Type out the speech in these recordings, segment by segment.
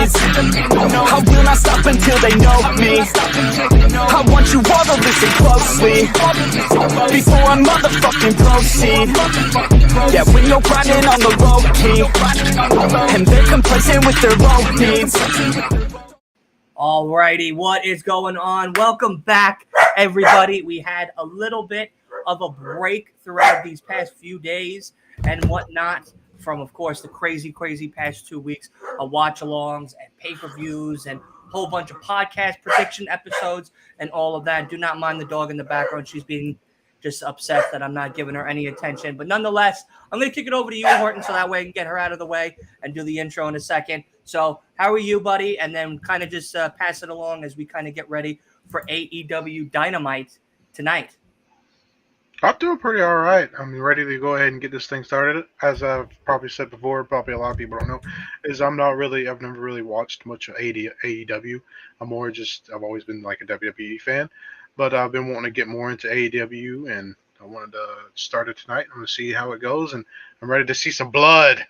enemies. I will not stop until they know me. I want you all to listen closely before I motherfucking proceed. Yeah, when you're grinding on the low key and they're complacent with their own needs. Alrighty, what is going on? Welcome back, everybody. We had a little bit of a break throughout these past few days and whatnot from, of course, the crazy past 2 weeks of watch-alongs and pay-per-views and a whole bunch of podcast prediction episodes and all of that. Do not mind the dog in the background. She's being just upset that I'm not giving her any attention. But nonetheless, I'm going to kick it over to you, Horton, so that way I can get her out of the way and do the intro in a second. So how are you, buddy? And then kind of just pass it along as we kind of get ready for AEW Dynamite tonight. I'm doing pretty all right. I'm ready to go ahead and get this thing started. As I've probably said before, probably a lot of people don't know, is I've never really watched much of AEW. I've always been like a WWE fan, but I've been wanting to get more into AEW, and I wanted to start it tonight. I'm going to see how it goes, and I'm ready to see some blood.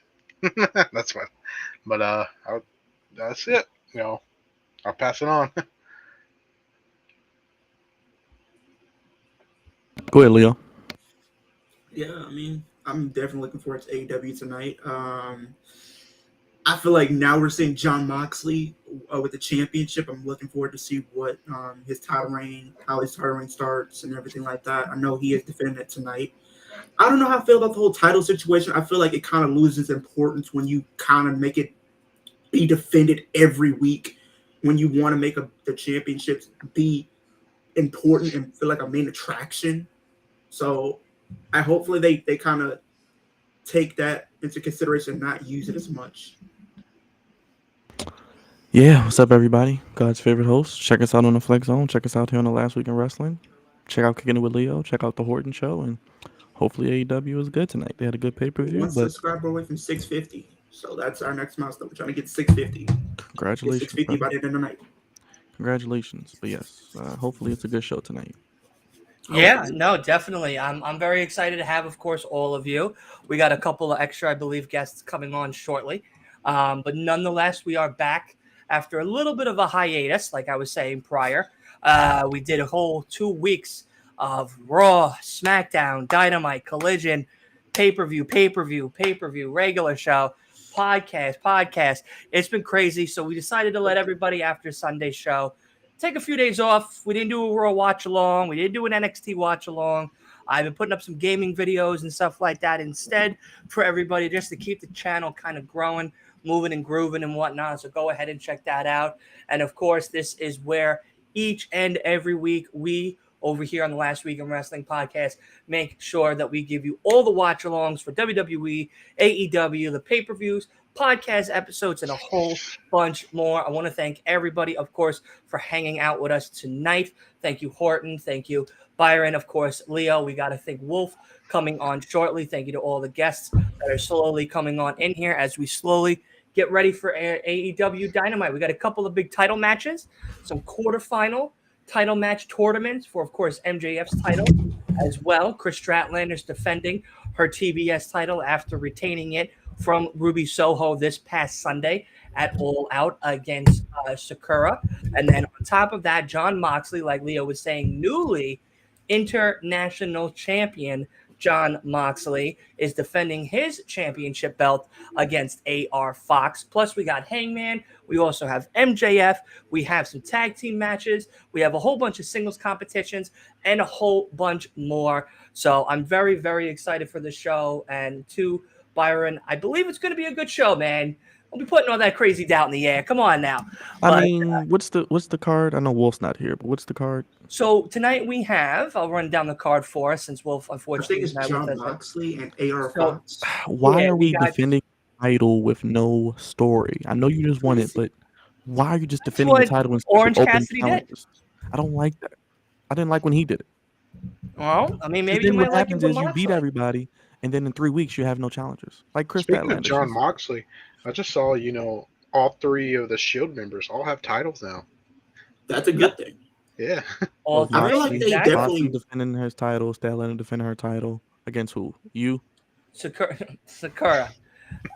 That's what. But that's it. I'll pass it on. Go ahead, Leo. Yeah, I mean, I'm definitely looking forward to AEW tonight. I feel like now we're seeing Jon Moxley with the championship. I'm looking forward to see what how his title reign starts and everything like that. I know he is defending it tonight. I don't know how I feel about the whole title situation. I feel like it kind of loses importance when you kind of make it be defended every week, when you want to make the championships be important and feel like a main attraction. So hopefully they kind of take that into consideration and not use it as much. Yeah, what's up, everybody? God's favorite host. Check us out on the Flex Zone. Check us out here on the Last Week in Wrestling. Check out Kicking It with Leo. Check out the Horton Show, and hopefully AEW is good tonight. They had a good pay-per-view. One subscriber away from 650. So that's our next milestone. We're trying to get 650. Congratulations. 650 by the end of the night. Congratulations. But yes, hopefully it's a good show tonight. Yeah, no, definitely. I'm very excited to have, of course, all of you. We got a couple of extra, I believe, guests coming on shortly. But nonetheless, we are back after a little bit of a hiatus, like I was saying prior. We did a whole 2 weeks of Raw, SmackDown, Dynamite, Collision, pay-per-view, regular show, podcast. It's been crazy, so we decided to let everybody after Sunday's show take a few days off. We didn't do a Raw watch-along. We didn't do an NXT watch-along. I've been putting up some gaming videos and stuff like that instead for everybody, just to keep the channel kind of growing, moving and grooving and whatnot. So go ahead and check that out. And, of course, this is where each and every week we over here on the Last Week in Wrestling podcast make sure that we give you all the watch-alongs for WWE, AEW, the pay-per-views, podcast episodes, and a whole bunch more. I want to thank everybody, of course, for hanging out with us tonight. Thank you, Horton. Thank you, Byron. Of course, Leo. We got to thank Wolf coming on shortly. Thank you to all the guests that are slowly coming on in here as we slowly get ready for AEW Dynamite. We got a couple of big title matches, some quarterfinal title match tournaments for, of course, MJF's title as well. Chris Stratlander's defending her TBS title after retaining it from Ruby Soho this past Sunday at All Out against Sakura. And then on top of that, Jon Moxley, like Leo was saying, newly international champion Jon Moxley is defending his championship belt against AR Fox. Plus, we got Hangman. We also have MJF. We have some tag team matches. We have a whole bunch of singles competitions and a whole bunch more. So I'm very, very excited for the show. And to Byron, I believe it's going to be a good show, man. Don't be putting all that crazy doubt in the air. Come on now. I mean, what's the card? I know Wolf's not here, but what's the card? So tonight we have, I'll run down the card for us since Wolf unfortunately I think it's Jon Moxley and AR Fox. Why are we defending the title with no story? I know you just won it, but why are you just defending the title instead Orange of open Cassidy challenges? I don't like that. I didn't like when he did it. Well, I mean, maybe then you what might happens like is you beat everybody, and then in 3 weeks you have no challengers. Like Chris Speaking of Statlander. Jon Moxley, I just saw, all 3 of the Shield members all have titles now. That's a good thing. Yeah. I feel like they definitely defending his title, Statlander defending her title against who? You? Sakura.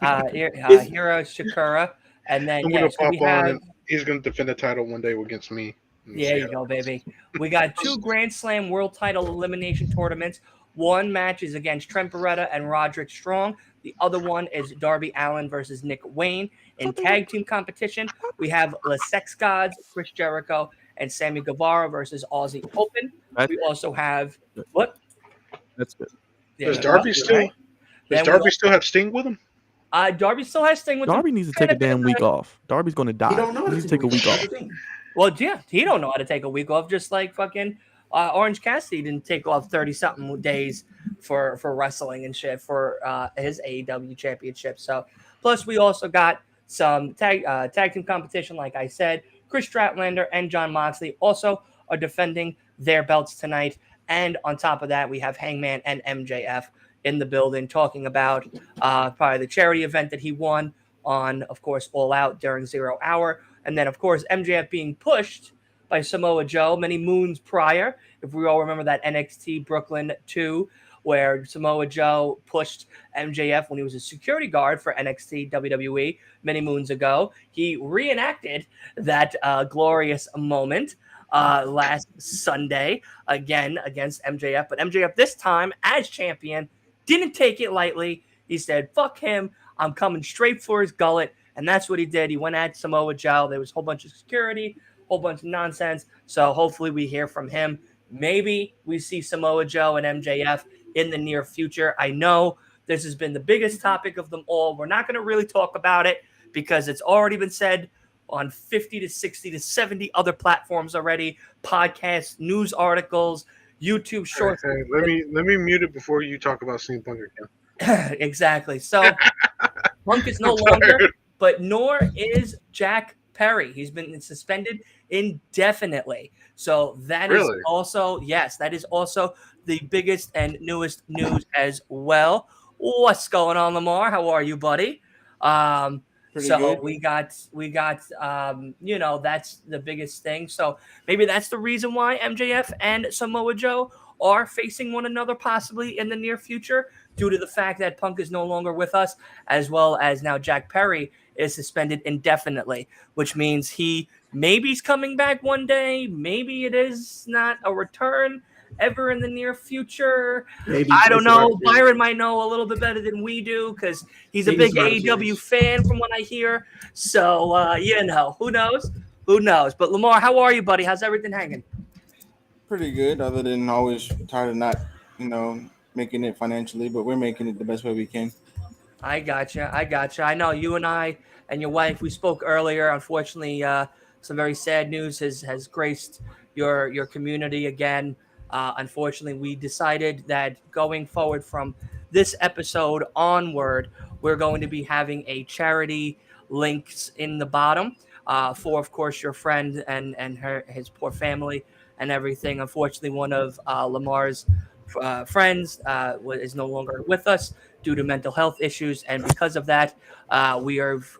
Hiro Sakura. And then I'm gonna so we pop on, have. and he's gonna defend the title one day against me. There you go, baby. We got 2 Grand Slam World Title elimination tournaments. One match is against Trent Beretta and Roderick Strong. The other one is Darby Allin versus Nick Wayne. In tag team competition, we have Le Sex Gods, Chris Jericho, and Sammy Guevara versus Aussie Open. That's We also have good. what? That's good. There Does you Darby go, still? right? Does Then Darby still have Sting with him? Darby still has Sting with him. Darby needs to take a damn week off. Darby's gonna die. He don't know He how needs to take a week off. Well, yeah, he don't know how to take a week off, just like fucking Orange Cassidy didn't take off 30-something days for wrestling and shit for his AEW championship. So, plus we also got some tag team competition, like I said. Chris Stratlander and John Moxley also are defending their belts tonight. And on top of that, we have Hangman and MJF in the building talking about probably the charity event that he won on, of course, All Out during 0 Hour. And then, of course, MJF being pushed by Samoa Joe many moons prior. If we all remember that NXT Brooklyn 2, where Samoa Joe pushed MJF when he was a security guard for NXT WWE many moons ago. He reenacted that glorious moment last Sunday, again, against MJF. But MJF this time, as champion, didn't take it lightly. He said, fuck him. I'm coming straight for his gullet. And that's what he did. He went at Samoa Joe. There was a whole bunch of security, a whole bunch of nonsense. So hopefully we hear from him. Maybe we see Samoa Joe and MJF in the near future. I know this has been the biggest topic of them all. We're not going to really talk about it because it's already been said on 50 to 60 to 70 other platforms already, podcasts, news articles, YouTube shorts. Hey, let me mute it before you talk about CM Punk again. Exactly. So Punk is no longer, but nor is Jack Perry. He's been suspended indefinitely. So that is also, yes, that is also the biggest and newest news as well. What's going on, Lamar? How are you, buddy? So good. we got that's the biggest thing. So maybe that's the reason why MJF and Samoa Joe are facing one another possibly in the near future, due to the fact that Punk is no longer with us, as well as now Jack Perry is suspended indefinitely, which means he's coming back one day. Maybe it is not a return ever in the near future. Maybe I don't know. Byron might know a little bit better than we do because he's a big AEW fan from what I hear. So, who knows? Who knows? But Lamar, how are you, buddy? How's everything hanging? Pretty good, other than always tired of not, making it financially, but we're making it the best way we can. I gotcha. I know you and I and your wife, we spoke earlier. Unfortunately, some very sad news has graced your community again. Unfortunately, we decided that going forward from this episode onward, we're going to be having a charity links in the bottom for, of course, your friend and his poor family and everything. Unfortunately, one of Lamar's friends is no longer with us due to mental health issues, and because of that, we have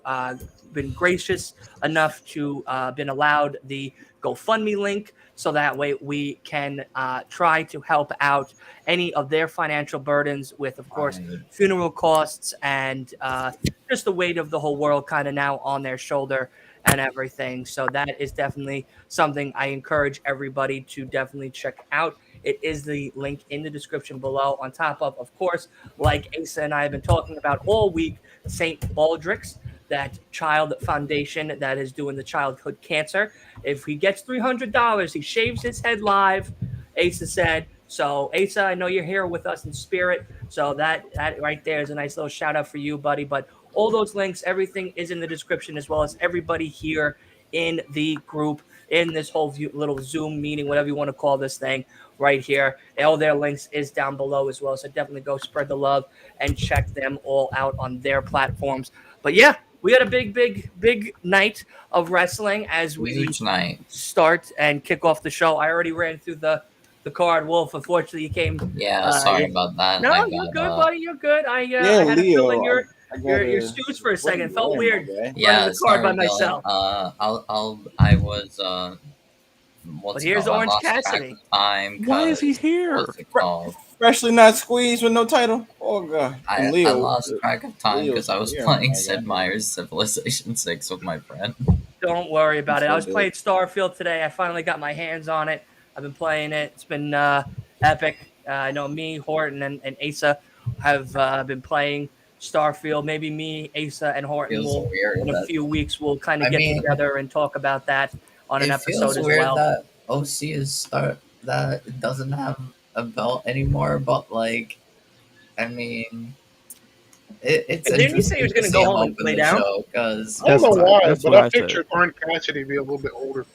been gracious enough to been allowed the GoFundMe link, so that way we can try to help out any of their financial burdens with, of course, funeral costs and just the weight of the whole world kind of now on their shoulder and everything. So that is definitely something I encourage everybody to definitely check out. It is the link in the description below. On top of course, like Asa and I have been talking about all week, St. Baldrick's, that child foundation that is doing the childhood cancer. If he gets $300, he shaves his head live, Asa said. So, Asa, I know you're here with us in spirit. So that right there is a nice little shout out for you, buddy. But all those links, everything is in the description, as well as everybody here in the group, in this whole little Zoom meeting, whatever you want to call this thing right here. All their links is down below as well. So definitely go spread the love and check them all out on their platforms. But yeah, we had a big night of wrestling as we start and kick off the show. I already ran through the card. Wolf, unfortunately, you came. Yeah, sorry about that. No, you're good, buddy. You're good. I had to fill in your shoes for a second. Felt weird. Yeah, running the card by myself. But here's Orange Cassidy. Why is he here? What's it called? Especially not squeezed with no title. Oh god. And I Leo. lost track of time Leo- because I was yeah, playing my Sid God. Meier's Civilization 6 with my friend. Don't worry about it. I was So playing Starfield today. I finally got my hands on it. I've been playing it. It's been epic. I know me, Horton, and Asa have been playing Starfield. Maybe me, Asa, and Horton feels will, weird in a that few weeks, we'll kind of I get mean, together and talk about that on an it episode feels as weird well. that OC that it doesn't have a belt anymore, but like I mean it's Didn't he say he interesting was to going to see go him home and open lay the down? show because I don't know why, That's but what I I pictured said. Orange Cassidy be a little bit older.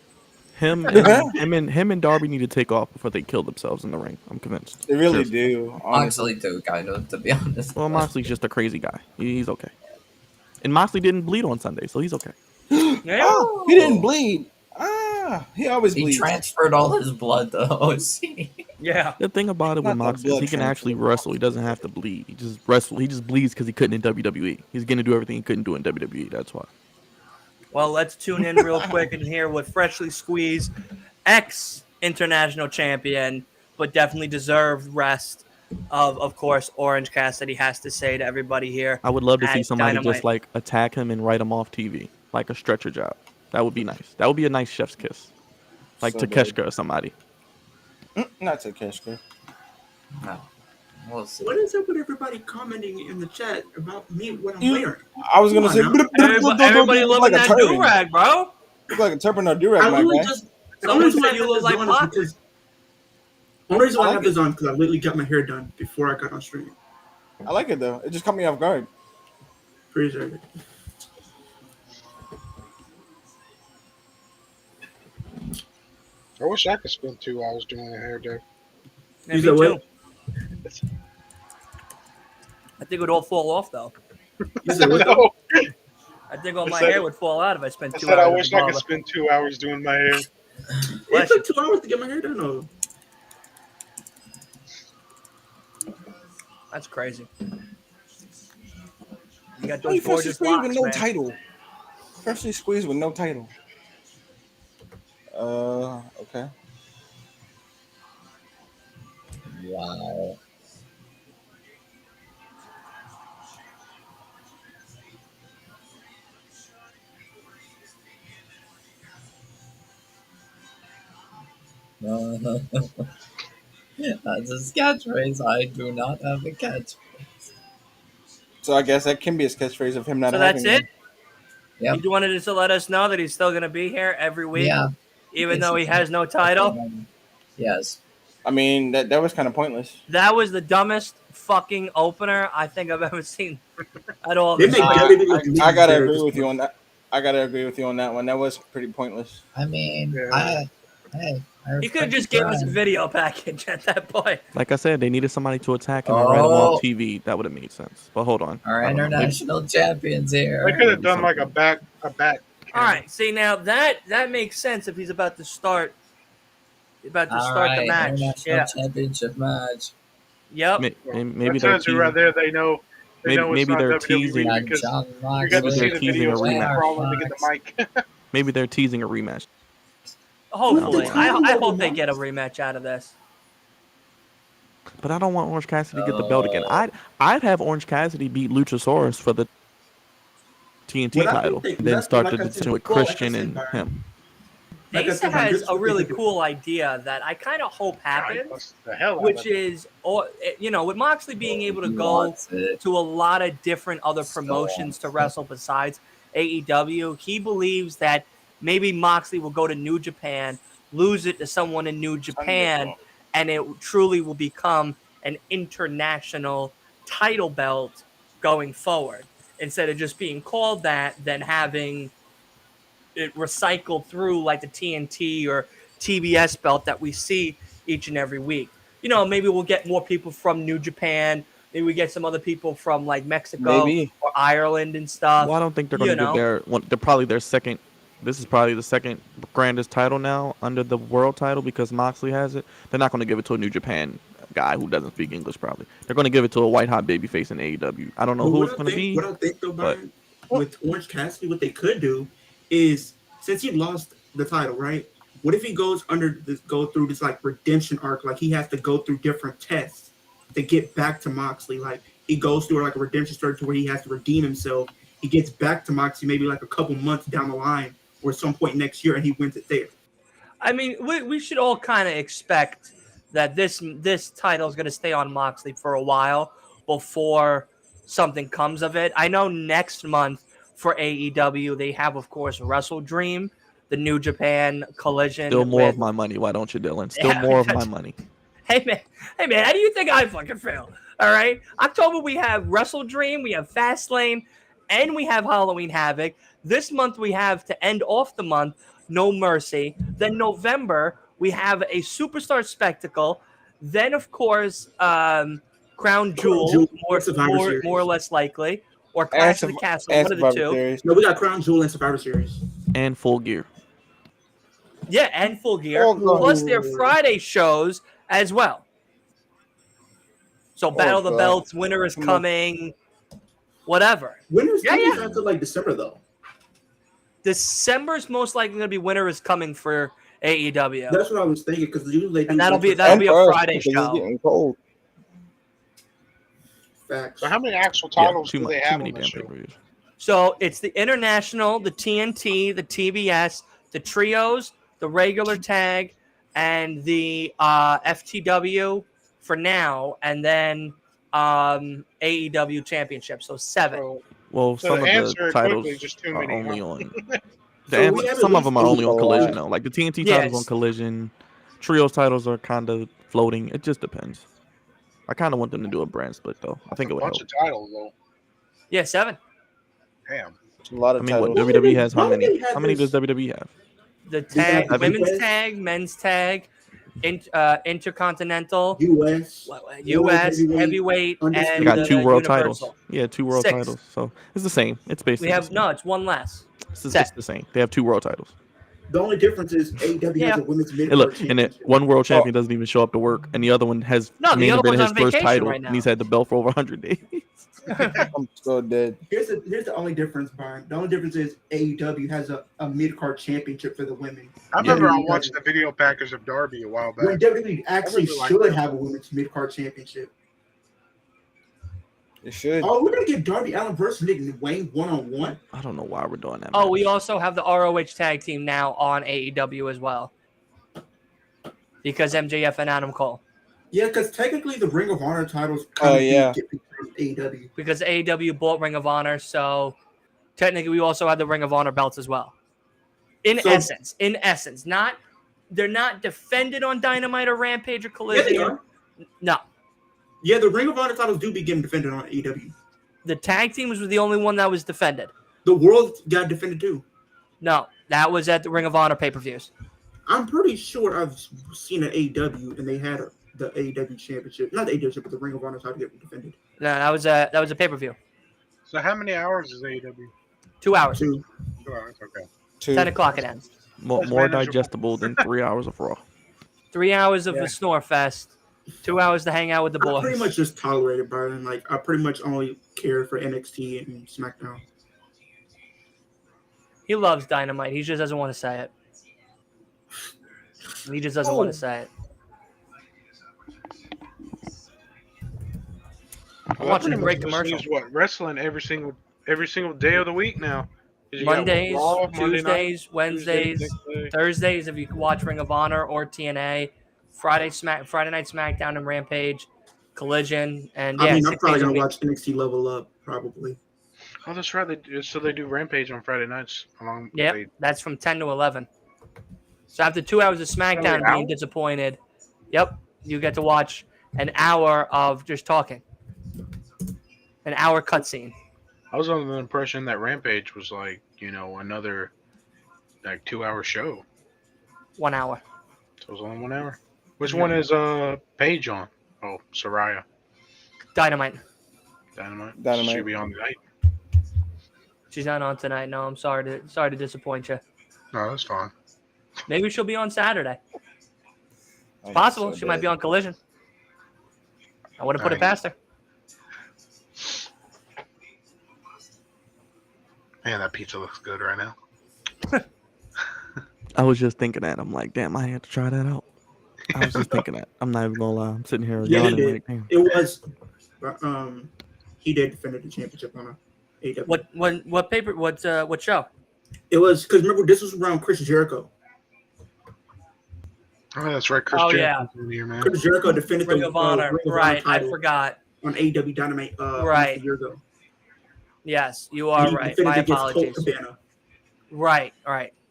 Him and Darby need to take off before they kill themselves in the ring. I'm convinced. They really Seriously. do. Honestly. Moxley too, kind of, to be honest. Well, Moxley's just a crazy guy. He's okay. And Moxley didn't bleed on Sunday, so he's okay. Yeah. Oh, he didn't bleed. He always He bleeds. transferred all his blood to OC. Yeah. The thing about it with Not the Moxley is blood he can actually transfer. wrestle. He doesn't have to bleed. He just wrestle. He just bleeds because he couldn't in WWE. He's gonna do everything he couldn't do in WWE. That's why. Well, let's tune in real quick and hear what Freshly Squeezed, ex-international champion, but definitely deserved rest of course, Orange Cassidy has to say to everybody here. I would love to see at somebody Dynamite. just like attack him and write him off TV, like a stretcher job. That would be nice. That would be a nice chef's kiss, like So Takeshita or somebody. Not Takeshita. No. We'll see. What is up with everybody commenting in the chat about me what I'm You- wearing? I was gonna Come say on now. Everybody look loving like a that turban. do-rag, bro. Look like a turban or durag, I my literally guy. just the Someone only reason said why I you have look this like on is Pac. because the only reason why I I have like this on because I literally got my hair done before I got on stream. I like it though. It just caught me off guard. Appreciate it. I wish I could spend 2 hours doing a hair day. Yeah, You me said what? too. I think it would all fall off though. You said what? Though? No, I think all I my said- hair would fall out if I spent I 2 said hours. I at wish the I could barber. spend 2 hours doing my hair. It took 2 hours to get my hair done though. That's crazy. You got Why you those freshly gorgeous squeezed locks, with no man. title? Freshly squeezed with no title. Okay. Wow. That's his catchphrase. I do not have a catchphrase. So I guess that can be his catchphrase of him not So having that's it. one. Yep. You wanted to let us know that he's still going to be here every week, Yeah. even though he has no title. Yes. I mean, that was kind of pointless. That was the dumbest fucking opener I think I've ever seen at all. They this make year. WWE look I gotta better at agree this with you point. on that. I gotta agree with you on that one. That was pretty pointless. I mean, Yeah. He could have just gave us a video package at that point. Like I said, they needed somebody to attack him and write him Oh. off TV. That would have made sense. But hold on. Our I don't know. international champions here. They could have done like a back. All right, see now that makes sense if he's about to start the match. International Yeah. championship match. Yep. Maybe that they're tells you right teasing. there. They know. They know Maybe it's not they're WWE teasing. Got because John you Moxley. got to Maybe see they're the teasing video a of him rematch. crawling to get the mic. Maybe they're teasing a rematch. Hopefully, Well, I hope they get a rematch out of this. But I don't want Orange Cassidy to get the belt again. I'd have Orange Cassidy beat Luchasaurus for the TNT Well, I title, think and then that's start like the I said decision with before, like I Christian said, and Byron. him. Like I Asa said, has this a is what really they could- cool idea that I kind of hope happens, The hell out which of it. is, with Moxley being able to He go wants it. to a lot of different other Still promotions to wants it. wrestle besides AEW. He believes that maybe Moxley will go to New Japan, lose it to someone in New Japan, and it truly will become an international title belt going forward. Instead of just being called that, then having it recycled through like the TNT or TBS belt that we see each and every week. Maybe we'll get more people from New Japan. Maybe we get some other people from like Mexico Maybe. or Ireland and stuff. Well, I don't think they're going to give they're probably their second. This is probably the second grandest title now under the world title because Moxley has it. They're not going to give it to a New Japan guy who doesn't speak English. Probably they're going to give it to a white hot babyface in AEW. I don't know But who it's going to be. What I think though, but- Byron, with Orange Cassidy, what they could do is since he lost the title, right? What if he go through this like redemption arc, like he has to go through different tests to get back to Moxley. Like he goes through like a redemption story to where he has to redeem himself. He gets back to Moxley maybe like a couple months down the line or some point next year, and he wins it there. I mean, we should all kind of expect that this title is going to stay on Moxley for a while before something comes of it. I know next month for AEW they have, of course, Wrestle Dream, the New Japan Collision. Still more of my money. Why don't you, Dylan? Still more of my money. Hey man, how do you think I fucking feel? All right, October we have Wrestle Dream, we have Fastlane, and we have Halloween Havoc. This month we have, to end off the month, No Mercy. Then November we have a Superstar Spectacle. Then of course Crown Jewel, more or less likely, or Clash of the Castle, one of the two. Series. No, we got Crown Jewel and Survivor Series. And Full Gear. Yeah, and Full Gear. Plus their Friday shows as well. So Battle of the Belts, Winter is Coming, whatever. Winter is coming until like December though. December's most likely going to be Winter is Coming for AEW. That's what I was thinking, because usually and that'll be a Friday show. It's getting cold. Facts. So how many actual titles do they have on the show? So it's the International, the TNT, the TBS, the Trios, the regular tag, and the FTW for now, and then AEW Championship. So 7. Well, So some the of the titles just too are many, only huh? on. So some of them are only on Collision though. Like the TNT Yes. titles on Collision, Trios titles are kind of floating. It just depends. I kind of want them to do a brand split though. I think it A would bunch help. of titles though. Yeah, 7. Damn. It's a lot of I mean, what titles. WWE has? How Why do many? they have How many this- does WWE have? The tag, have women's US? tag, men's tag, Intercontinental, US, US, heavyweight, and Undisputed. They got 2 world Universal. titles. Yeah, 2 world 6. titles. So it's the same. It's basically We have the same. it's one less. It's the same. They have 2 world titles. The only difference is AEW Yeah. has a women's mid And look, and that one world champion doesn't even show up to work, and the other one has No, the main other evented one's his on first vacation title, right now. and he's had the belt for over 100 days. I'm so dead. Here's the only difference, Brian. The only difference is AEW has a mid card championship for the women. I remember I WWE watched the video package of Darby a while When back. WWE actually really like should that. have a women's mid card championship. It should. Oh, we're gonna get Darby Allin versus Nick Wayne 1-on-1. I don't know why we're doing that. Oh, match. we also have the ROH tag team now on AEW as well. Because MJF and Adam Cole. Yeah, because technically the Ring of Honor titles Oh, yeah. get picked from AEW. Because AEW bought Ring of Honor, so technically we also have the Ring of Honor belts as well. In So- essence, they're not defended on Dynamite or Rampage or Yeah, Collision. they are. No, Yeah, the Ring of Honor titles do be getting defended on AEW. the tag teams was the only one that was defended. The World got defended too. No, that was at the Ring of Honor pay-per-views. I'm pretty sure I've seen an AEW and they had the AEW championship, not the AEW championship, but the Ring of Honor title get defended. No, that was a pay-per-view. So how many hours is AEW? 2 hours, Two. 2 hours, okay. 10 o'clock it ends. more manageable. digestible than 3 hours of Raw. 3 hours of Yeah. the snore fest, 2 hours to hang out with the I boys. pretty much just tolerated Brian. Like I pretty much only care for NXT and SmackDown. He loves Dynamite. He just doesn't want to say it. He just doesn't want to say it. I'm watching a great commercial. What, wrestling every single day of the week now? 'Cause you got Mondays, Raw, Monday night, Tuesdays, Wednesdays, Tuesday. Thursdays if you can watch Ring of Honor or TNA, Friday night SmackDown and Rampage, Collision, and yeah, I mean, I'm 6 probably days a gonna week. watch NXT Level Up probably. Oh, that's right. They do Rampage on Friday nights. Along with Yep, the- that's from 10 to 11. So after 2 hours of SmackDown Only an being hour? disappointed, yep, you get to watch an hour of just talking. An hour cutscene. I was under the impression that Rampage was like, another 2-hour show. 1 hour. So it was only 1 hour. Which one is Paige on? Oh, Soraya. Dynamite. Dynamite. She'll be on tonight. She's not on tonight. No, I'm sorry to disappoint you. No, that's fine. Maybe she'll be on Saturday. It's possible. She might be on Collision. I wouldn't put it past her. Man, that pizza looks good right now. I was just thinking that. I'm like, damn, I had to try that out. I was just thinking that. I'm not even gonna lie. I'm sitting here Yeah, he yawning. did. Like, damn. It was. He did defend the championship on a AEW. What paper? What show? It was because remember this was around Chris Jericho. Oh, that's right. Chris Oh, Jericho's in here, man. Chris Jericho defended Ring the of Honor. Ring of Honor Right. I title forgot. on AEW Dynamite Right. a year ago. Yes, you And are he right. defended My against Colt apologies. Cabana. Right.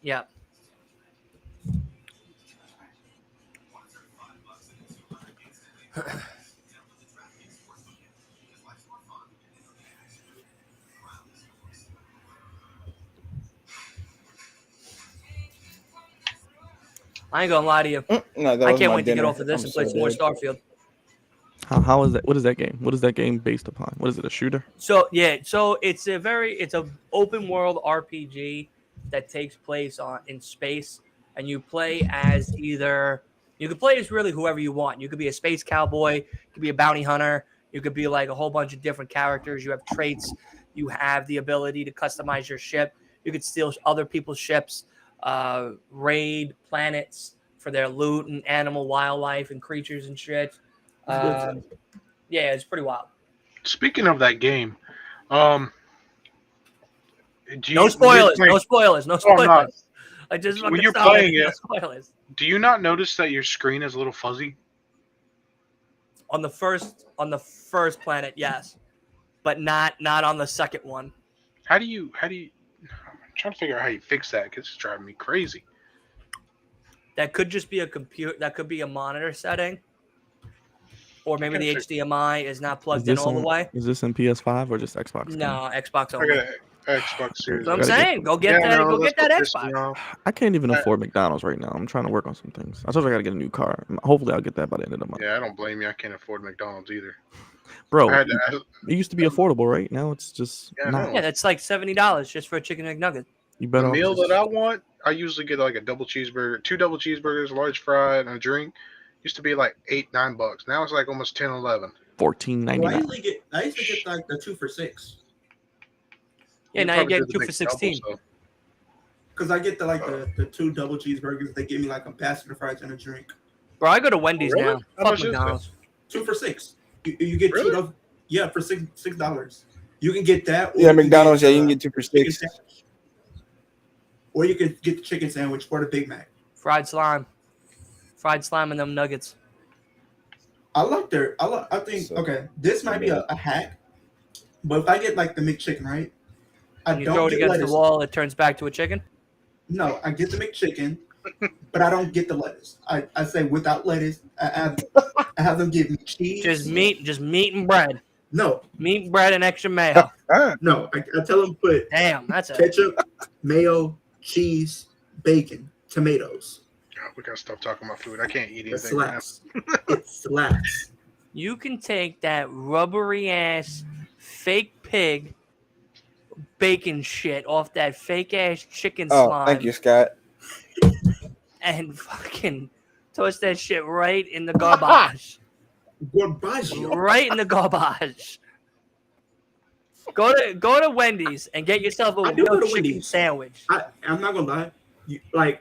Yeah. I ain't gonna lie to you. No, that I was can't my wait to get dinner. off of this I'm and play so some more dead. Starfield. How is that? What is that game? What is that game based upon? What is it? A shooter? So it's a open world RPG that takes place in space, and you play as you could play as really whoever you want. You could be a space cowboy, you could be a bounty hunter, you could be like a whole bunch of different characters. You have traits, you have the ability to customize your ship. You could steal other people's ships, raid planets for their loot and animal, wildlife, and creatures and shit. Yeah, it's pretty wild. Speaking of that game, do No spoilers. No spoilers. No Oh, I'm not. spoilers. I just When fucking you're stopped playing it. No it- spoilers. Do you not notice that your screen is a little fuzzy? On the first planet, yes, but not on the second one. How do you? I'm trying to figure out how you fix that because it's driving me crazy. That could just be a computer. That could be a monitor setting, or maybe the Okay, HDMI is not Is plugged in this all the way. Is this in PS5 or just Xbox? No, Xbox I only. got an Xbox Series. So I'm Gotta get- saying, go get that. Go let's get that go piss me Xbox. off. I can't even afford McDonald's right now. I'm trying to work on some things. I told you I gotta get a new car. Hopefully, I'll get that by the end of the month. Yeah, I don't blame you. I can't afford McDonald's either. Bro, I had it to, used to be affordable, right? Now it's just Yeah, I not. know. Yeah, that's like $70 just for a chicken McNugget. You the better off meal just- that I want, I usually get like a double cheeseburger, 2 double cheeseburgers, a large fry, and a drink. Used to be like $8-9. Now it's like almost 10-11. $14.99. I used to get like the 2 for $6 Yeah, You now you're probably getting do 2 the for McDouble, 16. so- because I get the 2 double cheeseburgers. They give me like a passenger fries and a drink. Bro, I go to Wendy's Really? now. How Fuck much is that? McDonald's. 2 for $6. You get Really? 2 of for $6. You can get that. Or Yeah, you can McDonald's. get, Yeah, you can get 2 for chicken $6. sandwich. Or you could get the chicken sandwich or the Big Mac. Fried slime and them nuggets. I think So- okay. This might be a hack, but if I get like the McChicken, right? I When you don't throw it get against lettuce. the wall, it turns back to a chicken. No, I get the McChicken, but I don't get the lettuce. I say without lettuce. I have them give me cheese. Just meat and bread. No, Meat, bread, and extra mayo. no. I tell them put Damn, that's it. ketchup, mayo, cheese, bacon, tomatoes. God, we gotta stop talking about food. I can't eat It anything right now. slaps. It slaps. You can take that rubbery ass fake pig bacon shit off that fake ass chicken Oh, slime thank you, Scott. and fucking toast that shit right in the garbage. Gorbaggio. Right in the garbage. Go to Wendy's and get yourself a I do go real to chicken Wendy's. sandwich. I'm not gonna lie.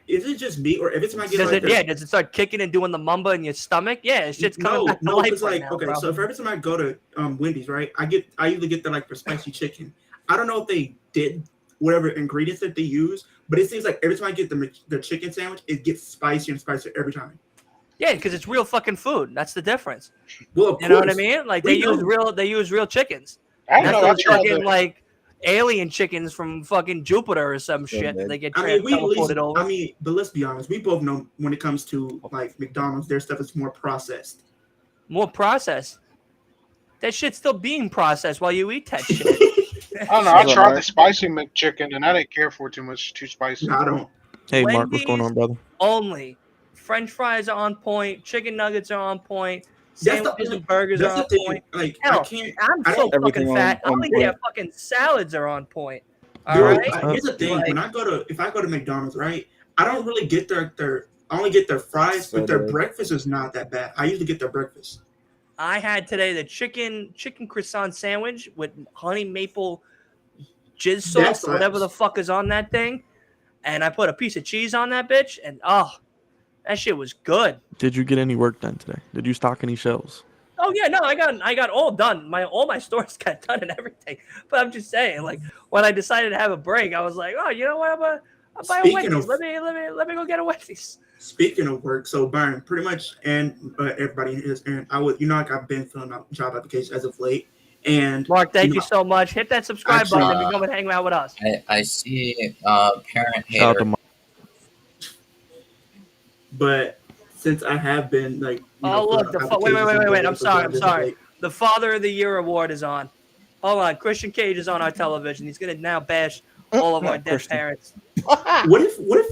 Is it just me or every time I get like Does it start kicking and doing the mumba in your stomach? Yeah, it's just coming back to No, life it's right like now, okay. bro. So for every time I go to Wendy's, right, I usually get the spicy chicken. I don't know if they did whatever ingredients that they use, but it seems like every time I get the chicken sandwich, it gets spicier and spicier every time. Yeah, because it's real fucking food. That's the difference. Well, of You know what I course. mean? Like We they know. use real chickens. I don't That's know. I not tried fucking the, like alien chickens from fucking Jupiter or some shit that they get I mean, teleported over. but let's be honest. We both know when it comes to like McDonald's, their stuff is more processed. More processed. That shit's still being processed while you eat that shit. I don't know. I tried the spicy McChicken and I didn't care for it too much. Too spicy. No, I don't. Hey, Mark, what's going on, brother? Only French fries are on point. Chicken nuggets are on point. That's the Sandwiches only- and burgers are That's on the thing. point. Like Hell, I can't. I'm I so don't- Everything fucking fat. I on only point. get fucking salads are on point. All Dude, right. here's the thing: Like- when if I go to McDonald's, right, I don't really get their. I only get their fries, So but their good. breakfast is not that bad. I usually get their breakfast. I had today the chicken croissant sandwich with honey maple jizz sauce, That's or whatever the nice. fuck is on that thing, and I put a piece of cheese on that bitch, and oh, That shit was good. Did you get any work done today? Did you stock any shelves? Oh yeah, no, I got all done. All my stores got done and everything. But I'm just saying, like when I decided to have a break, I was like, oh, you know what? I'll buy a Speaking Wendy's. of- Let me go get a Wendy's. Speaking of work, so Byron, pretty much, and everybody is, and I would, like I've been filling out job applications as of late, and Mark, thank you know, so much. Hit that subscribe Actually, button and come and hang out with us. I see parent Shout out to hater. Mark. But since I have been like, Oh look, wait. I'm sorry. The Father of the Year award is on. Hold on, Christian Cage is on our television. He's gonna now bash all of our dead Christian. parents. What if?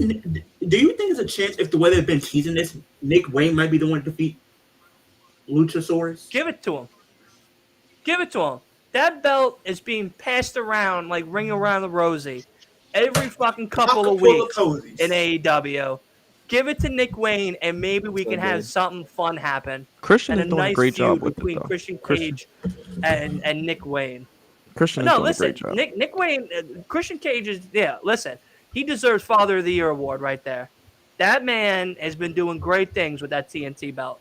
Do you think there's a chance if the way they've been teasing this, Nick Wayne might be the one to defeat Luchasaurus? Give it to him. Give it to him. That belt is being passed around like Ring Around the Rosie every fucking couple of weeks in AEW. Give it to Nick Wayne, and maybe we can have something fun happen. Christian And is a doing nice a great feud job with it, between though. Christian Cage and Nick Wayne. Christian But is no, doing listen, a great job. Nick Wayne, Christian Cage is listen, he deserves Father of the Year award right there. That man has been doing great things with that TNT belt.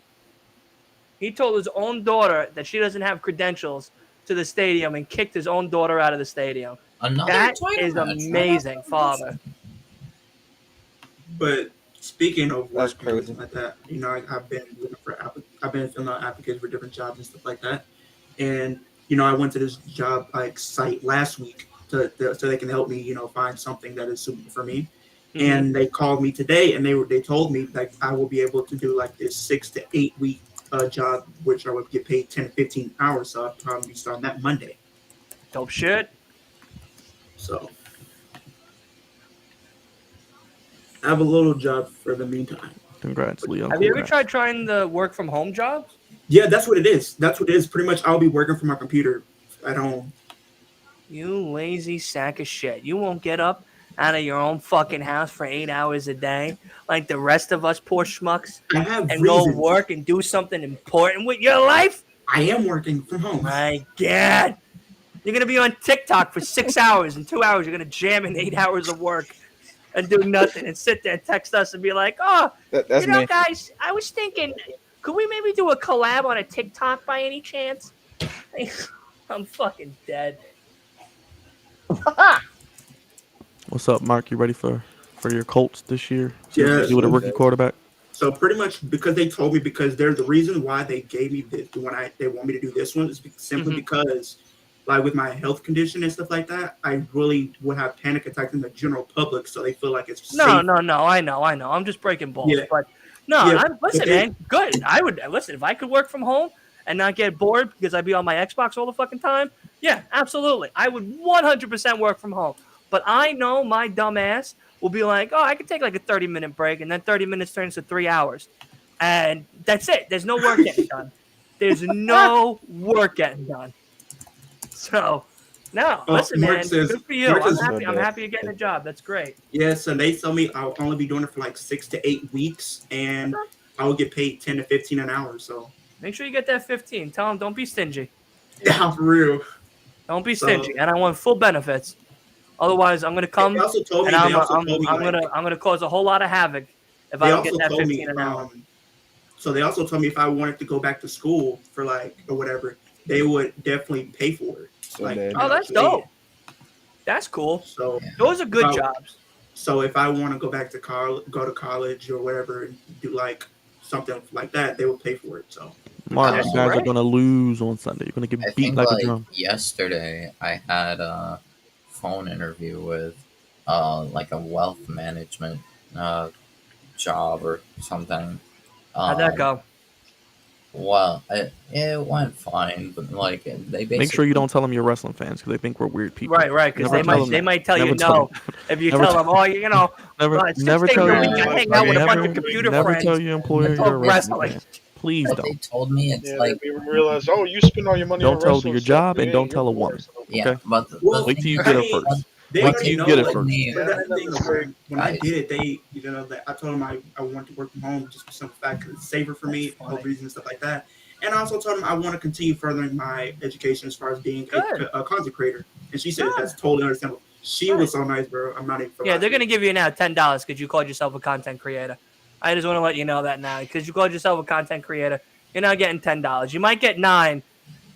He told his own daughter that she doesn't have credentials to the stadium and kicked his own daughter out of the stadium. Another That title is match. amazing, Father. But speaking of That's work and crazy. stuff like that, I've been looking for I've been filling out applications for different jobs and stuff like that, and I went to this job site last week so they can help me find something that is suitable for me. Mm-hmm. And they called me today, and they told me that I will be able to do like this 6 to 8 week job, which I would get paid 10 to 15 hours. So I'll probably be starting that Monday. Dope shit. So I have a little job for the meantime. Congrats, Leo. Have you ever trying the work from home job? Yeah, that's what it is. That's what it is. Pretty much, I'll be working from my computer at home. You lazy sack of shit. You won't get up out of your own fucking house for 8 hours a day like the rest of us poor schmucks I have and reasons. go work and do something important with your life? I am working from home. My God. You're going to be on TikTok for 6 hours. In 2 hours, you're going to jam in 8 hours of work and do nothing and sit there and text us and be like, oh, That's me. guys, I was thinking, could we maybe do a collab on a TikTok by any chance? I'm fucking dead. What's up, Mark? You ready for your Colts this year? Yeah. You with a rookie quarterback? So pretty much because they told me, because they're the reason why they gave me this when they want me to do this one is simply because like with my health condition and stuff like that, I really would have panic attacks in the general public. So they feel like it's safe. No. I know. I'm just breaking balls. Yeah. But no, Yeah, listen, but man. Good. I would listen if I could work from home and not get bored because I'd be on my Xbox all the fucking time. Yeah, absolutely. I would 100% work from home. But I know my dumb ass will be like, oh, I could take like a 30-minute break, and then 30 minutes turns to 3 hours. And that's it. There's no work getting done. There's no work getting done. So, no, listen, Mark man. says- Good for you. Mark I'm says- happy you're getting a job. That's great. Yeah, so they told me I'll only be doing it for like 6 to 8 weeks, and I will get paid 10 to 15 an hour. So Make sure you get that 15. Tell them don't be stingy. yeah, for real. Don't be stingy. And I want full benefits. Otherwise, I'm gonna come They also told me. and They also told me. I'm gonna cause a whole lot of havoc if I They don't get also that told 15 me. an hour. So they also told me if I wanted to go back to school for or whatever, they would definitely pay for it. So they- Oh, that's dope. That's cool. So Those are good Well, jobs. So if I want to go back to go to college or whatever, and do like something like that, they will pay for it. So Mark, That's you guys are great. gonna lose on Sunday. You're gonna get I beat think like a like drum. yesterday I had a phone interview with like a wealth management job or something. How'd that go? Well, it went fine, but like they basically Make sure you don't tell them you're wrestling fans because they think we're weird people. Right, because Never tell them they that. might tell Never you tell no them. if you Never tell them, oh, Never, right, 6 never days tell a your week I hang out with a bunch of computer never friends. tell your employer and you're talk a wrestling wrestling. fan. Please what they don't. told me. It's Yeah, like they realize, oh, you spend all your money Don't on tell wrestling your stuff, job man, and don't you're tell a poor, woman. so- yeah, Okay. but Well, Wait till you I get her mean, first. they Wait already till you know, get it like, first. But that's the thing. When I Guys. did it, they, that I told them I wanted to work from home just for some fact because it's safer for me, health reasons and stuff like that. And I also told them I want to continue furthering my education as far as being a content creator. And she said that's totally understandable. She was so nice, bro. I'm not even. Yeah, they're gonna give you now $10 because you called yourself a content creator. I just want to let you know that now because you called yourself a content creator. You're not getting $10. You might get 9,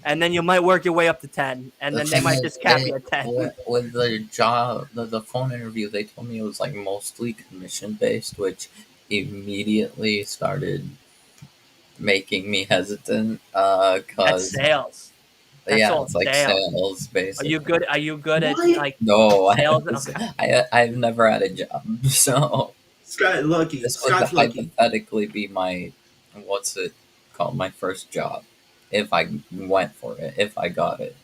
and then you might work your way up to 10, and The then they thing might is, just cap you at 10. with the job, the phone interview, they told me it was like mostly commission based, which immediately started making me hesitant. That's Cause sales. That's yeah, all it's like sales Are you basically. good? Are you good at What? like No, sales? Okay. I've never had a job, so Scott lucky. this would Scott's lucky. hypothetically be my what's it called, my first job, if I went for it, if I got it.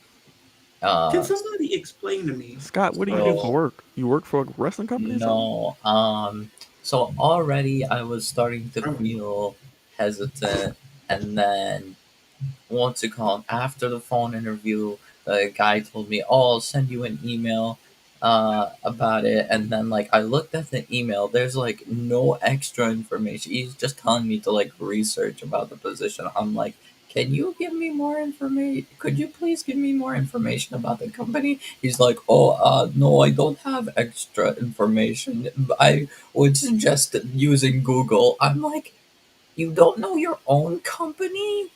Can somebody explain to me? Scott, what do you do for work? You work for a wrestling company or something? No, so already I was starting to Oh. feel hesitant, and then what's it called? After the phone interview, the guy told me, "Oh, I'll send you an email about it." And then like I looked at the email, there's like no extra information. He's just telling me to like research about the position. I'm like, can you give me more information? Could you please give me more information about the company? He's like, oh, no, I don't have extra information. I would suggest using Google. I'm like, you don't know your own company?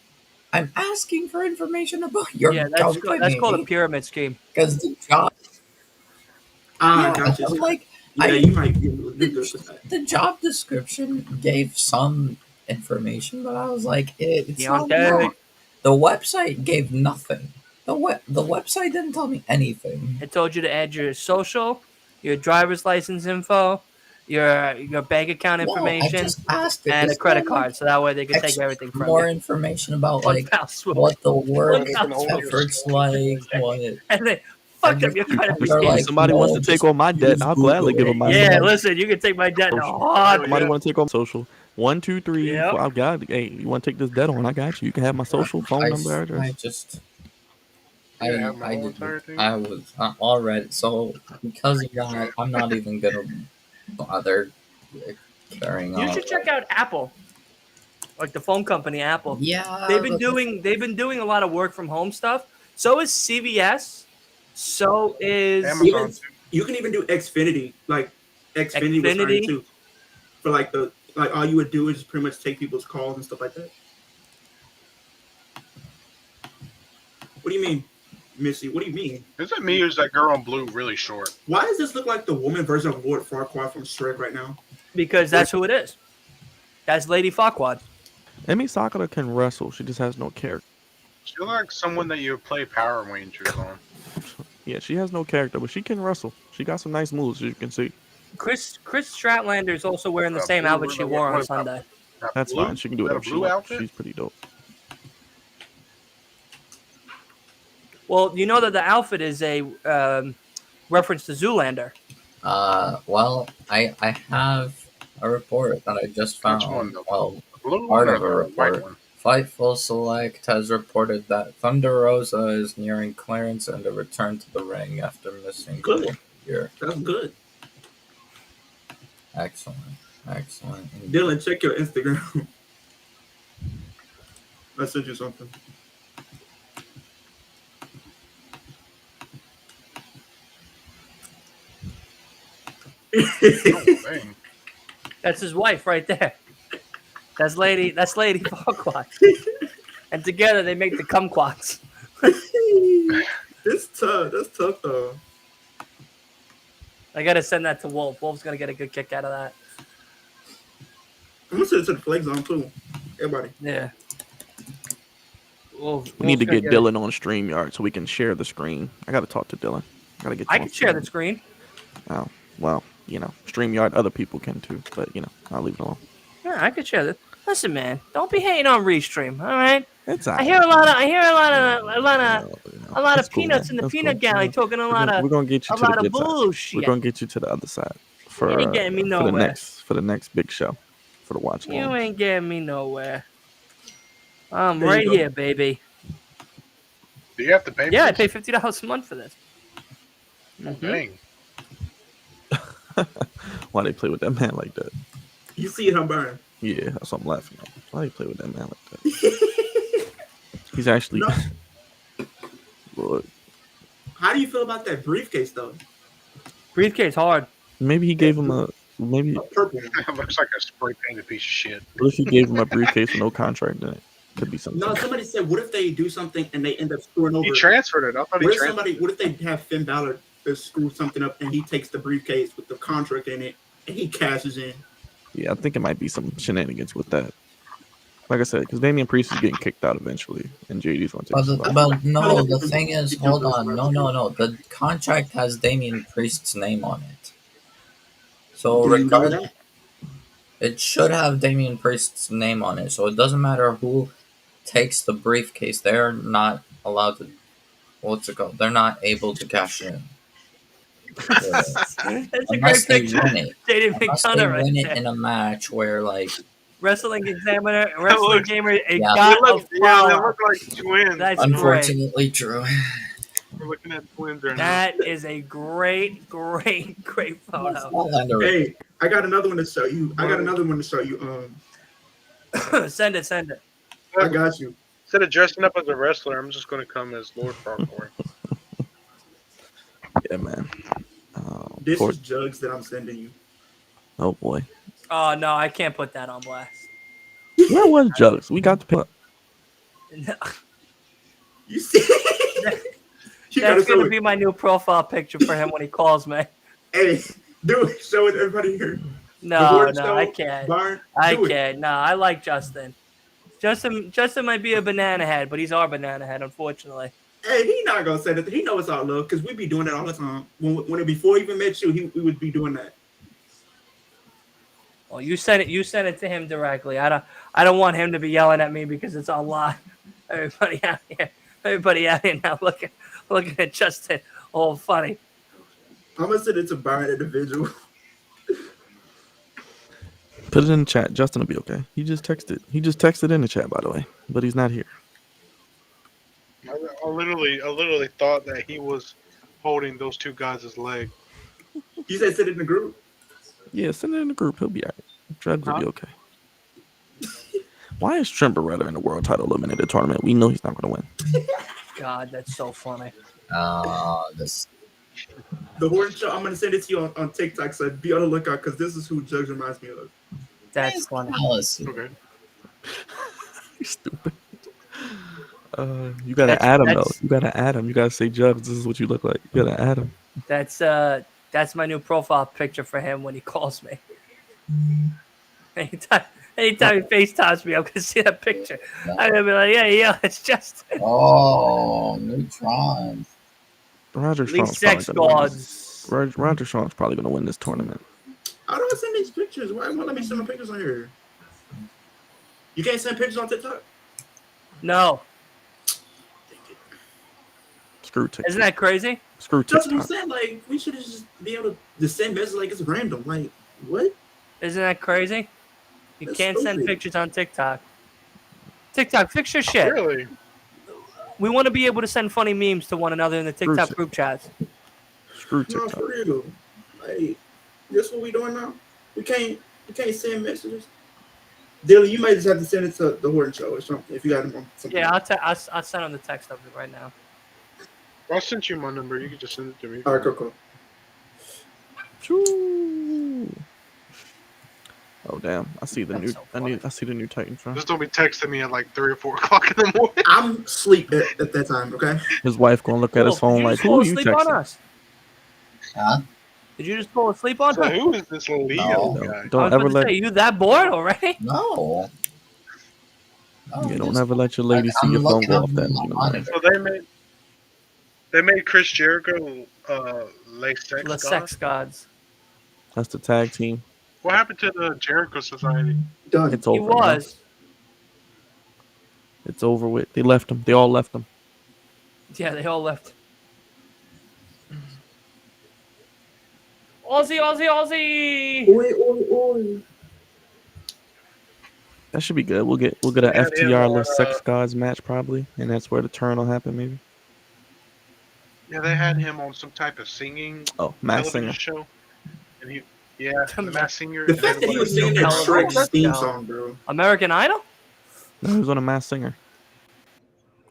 I'm asking for information about your Yeah, that's called a company pyramid scheme. because the job. Ah, Yeah, gotcha. I'm like, Yeah, you might be able to do good for that. the job description gave some information, but I was like, it's not Deontay. enough. The website gave nothing. The website didn't tell me anything. It told you to add your social, your driver's license info, your bank account No, I information, just asked it. and a Is credit there, like, card, so that way they can take extra- everything from more you. information about One like foul swoop. what the work One foul swoop. efforts like, what And they fucked up your credit They're score. like, If somebody no, wants to take just on my debt, use I'll gladly Google. give them my Yeah, my listen, you can take my debt in a social. heartbeat. Somebody want to take on social. 1, 2, 3, Yep. 4. I've got it. Hey, you want to take this debt on? I got you. You can have my social, phone number, I address. just Yeah, have my I whole didn't. entire thing. I was already, so because of that, I'm not even gonna bother carrying You on. should check out Apple, like the phone company Apple. Yeah, They've been doing a lot of work from home stuff. So is CVS. So is Amazon too. You can even do Xfinity. Like Xfinity was starting Xfinity? too. For like all you would do is pretty much take people's calls and stuff like that. What do you mean, Missy? What do you mean? Is it me or is that girl in blue really short? Why does this look like the woman version of Lord Farquaad from Shrek right now? because that's who it is. That's Lady Farquaad. Emi Sakura can wrestle. She just has no character. She looks like someone that you would play Power Rangers on. Yeah, she has no character, but she can wrestle. She got some nice moves, as you can see. Chris Stratlander is also wearing the same blue, outfit she wore on what- Sunday. That That's blue? fine. She can do Is that whatever a she blue wants. outfit? She's pretty dope. Well, you know that the outfit is a reference to Zoolander. Well, I have a report that I just Which found. one, though? Well, The blue part one of or a the white report. one? Fightful Select has reported that Thunder Rosa is nearing clearance and a return to the ring after missing Good. a year. That's good. Excellent. Dylan, check your Instagram. I sent you something. Oh, dang. That's his wife right there. That's Lady Farquaad. And together they make the kumquats. It's tough. That's tough though. I gotta send that to Wolf. Wolf's gonna get a good kick out of that. I'm gonna send it to the Flake Zone too. Everybody. Yeah. We need to get Dylan on StreamYard so we can share the screen. I got to talk to Dylan. Gotta get. I you can on share the Stream. screen. Oh well, StreamYard other people can too, but I'll leave it alone. Yeah, I could share this. Listen, man, don't be hating on Restream, all right? It's I hear a lot of peanuts in the peanut gallery talking a lot We're of gonna get you to the good side. bullshit. We're gonna get you to the other side for You ain't getting me for nowhere. the next big show for the watch You along. ain't getting me nowhere. I'm There you right go. here, baby. Do you have to pay? Yeah, I for pay this? $50 a month for this. Mhm. Dang. Why they play with that man like that? You see it, I'm burning. Yeah, that's what I'm laughing at. Why they play with that man like that? He's actually. No. Look, How do you feel about that briefcase though? Briefcase hard. maybe he gave him a. Maybe A purple one. It looks like a spray painted piece of shit. what if he gave him a briefcase with no contract in it? Could be something. No, somebody said, what if they do something and they end up screwing over? He transferred it. I thought he What if transferred what if they have Finn Balor screw something up and he takes the briefcase with the contract in it and he cashes in? Yeah, I think it might be some shenanigans with that. Like I said, because Damian Priest is getting kicked out eventually, and JD's going to take his spot. But no, the thing is, hold on, no. The contract has Damian Priest's name on it. So Do you know that? it should have Damian Priest's name on it. So it doesn't matter who takes the briefcase. They're not allowed to. What's it called? They're not able to cash in. That's a Unless great they picture. win it. JD Unless they McDonough right win it there. in a match where, like, Wrestling Examiner, Wrestling looks- Gamer, a Yeah. god They of look, they power. look like twins. That's great. unfortunately true. We're looking at twins right now. That is a great photo. Hey, I got another one to show you. Send it. I got you. Instead of dressing up as a wrestler, I'm just going to come as Lord Farquhar. Yeah, man. This is jugs that I'm sending you. Oh boy, Oh no, I can't put that on blast. where was Jugs? We got the pick. No, You see? You gotta that's show gonna it. be my new profile picture for him when he calls me. Hey, do it. Show it, everybody here. No, Before the I show, can't. Byron, I do it. can't. No, I like Justin. Justin might be a banana head, but he's our banana head, unfortunately. Hey, he not gonna say that. He knows it's all love because we be doing that all the time. Before he even met you, we would be doing that. Well, you sent it to him directly. I don't want him to be yelling at me because it's all live. Everybody out here now looking at Justin all funny. I'm gonna send it to Byron individual. Put it in the chat. Justin will be okay. He just texted in the chat, by the way, but he's not here. I literally thought that he was holding those two guys' leg. You said send it in the group. Yeah, send it in the group. He'll be all right. Jugs will be okay. Why is Trent Beretta in the world title eliminated tournament? We know he's not going to win. God, that's so funny. This The Horn Show. I'm gonna send it to you on TikTok. So be on the lookout because this is who Jugs reminds me of. That's funny. policy. Okay. He's stupid. You gotta add him though. That's- You gotta add him. You gotta say Jugs. This is what you look like. You gotta add him. That's my new profile picture for him when he calls me. Anytime he FaceTimes me, I'm gonna see that picture. I'm gonna be like, yeah, it's Justin. Oh, Neutron. Roger League Strong's sex probably gonna win gods. this. Roger Strong's probably gonna win this tournament. How do I send these pictures? Why won't let me send my pictures on here? You can't send pictures on TikTok. No, Screw TikTok. isn't that crazy? Screw That's what I'm TikTok. saying. Like we should just be able to send messages like it's random. Like what? Isn't that crazy? You That's can't send stupid. pictures on TikTok. TikTok, fix your shit. Really? We want to be able to send funny memes to one another in the TikTok Screw group chats. Screw No, TikTok. for real. Like this what we doing now? We can't send messages. Dilly, you might just have to send it to the Horton Show or something if you got him on something. Yeah, I'll send him the text of it right now. I sent you my number. You can just send it to me. All right, cool. Choo. Oh damn! I see the That's new. so funny. I see the new Titantron. Just don't be texting me at like 3 or 4 o'clock in the morning. I'm asleep at that time. Okay. His wife gonna look at his Did phone you like, just "Who fall are you asleep on texting?" us? Huh? Did you just fall asleep on So her? who is this Leo No. guy? I was Don't about ever to let say, you that bored already? No. yeah, don't ever let your lady see I'm your phone looking go up off that. my You know, monitor. So they made Chris Jericho Sex The God? sex gods. that's the tag team. What happened to the Jericho Society? Done. It's He over. bro. was. It's over with. They left him. They all left him. Yeah, they all left. Aussie! Oi. That should be good. We'll get a Yeah, FTR yeah, little sex gods match probably, and that's where the turn will happen maybe. Yeah, they had him on some type of singing Oh, Mass television Singer. show. And the Masked Singer. The and fact that he everybody was singing that Hell of a Shrek's theme show. song, bro. American Idol? No, he was on a Mass Singer.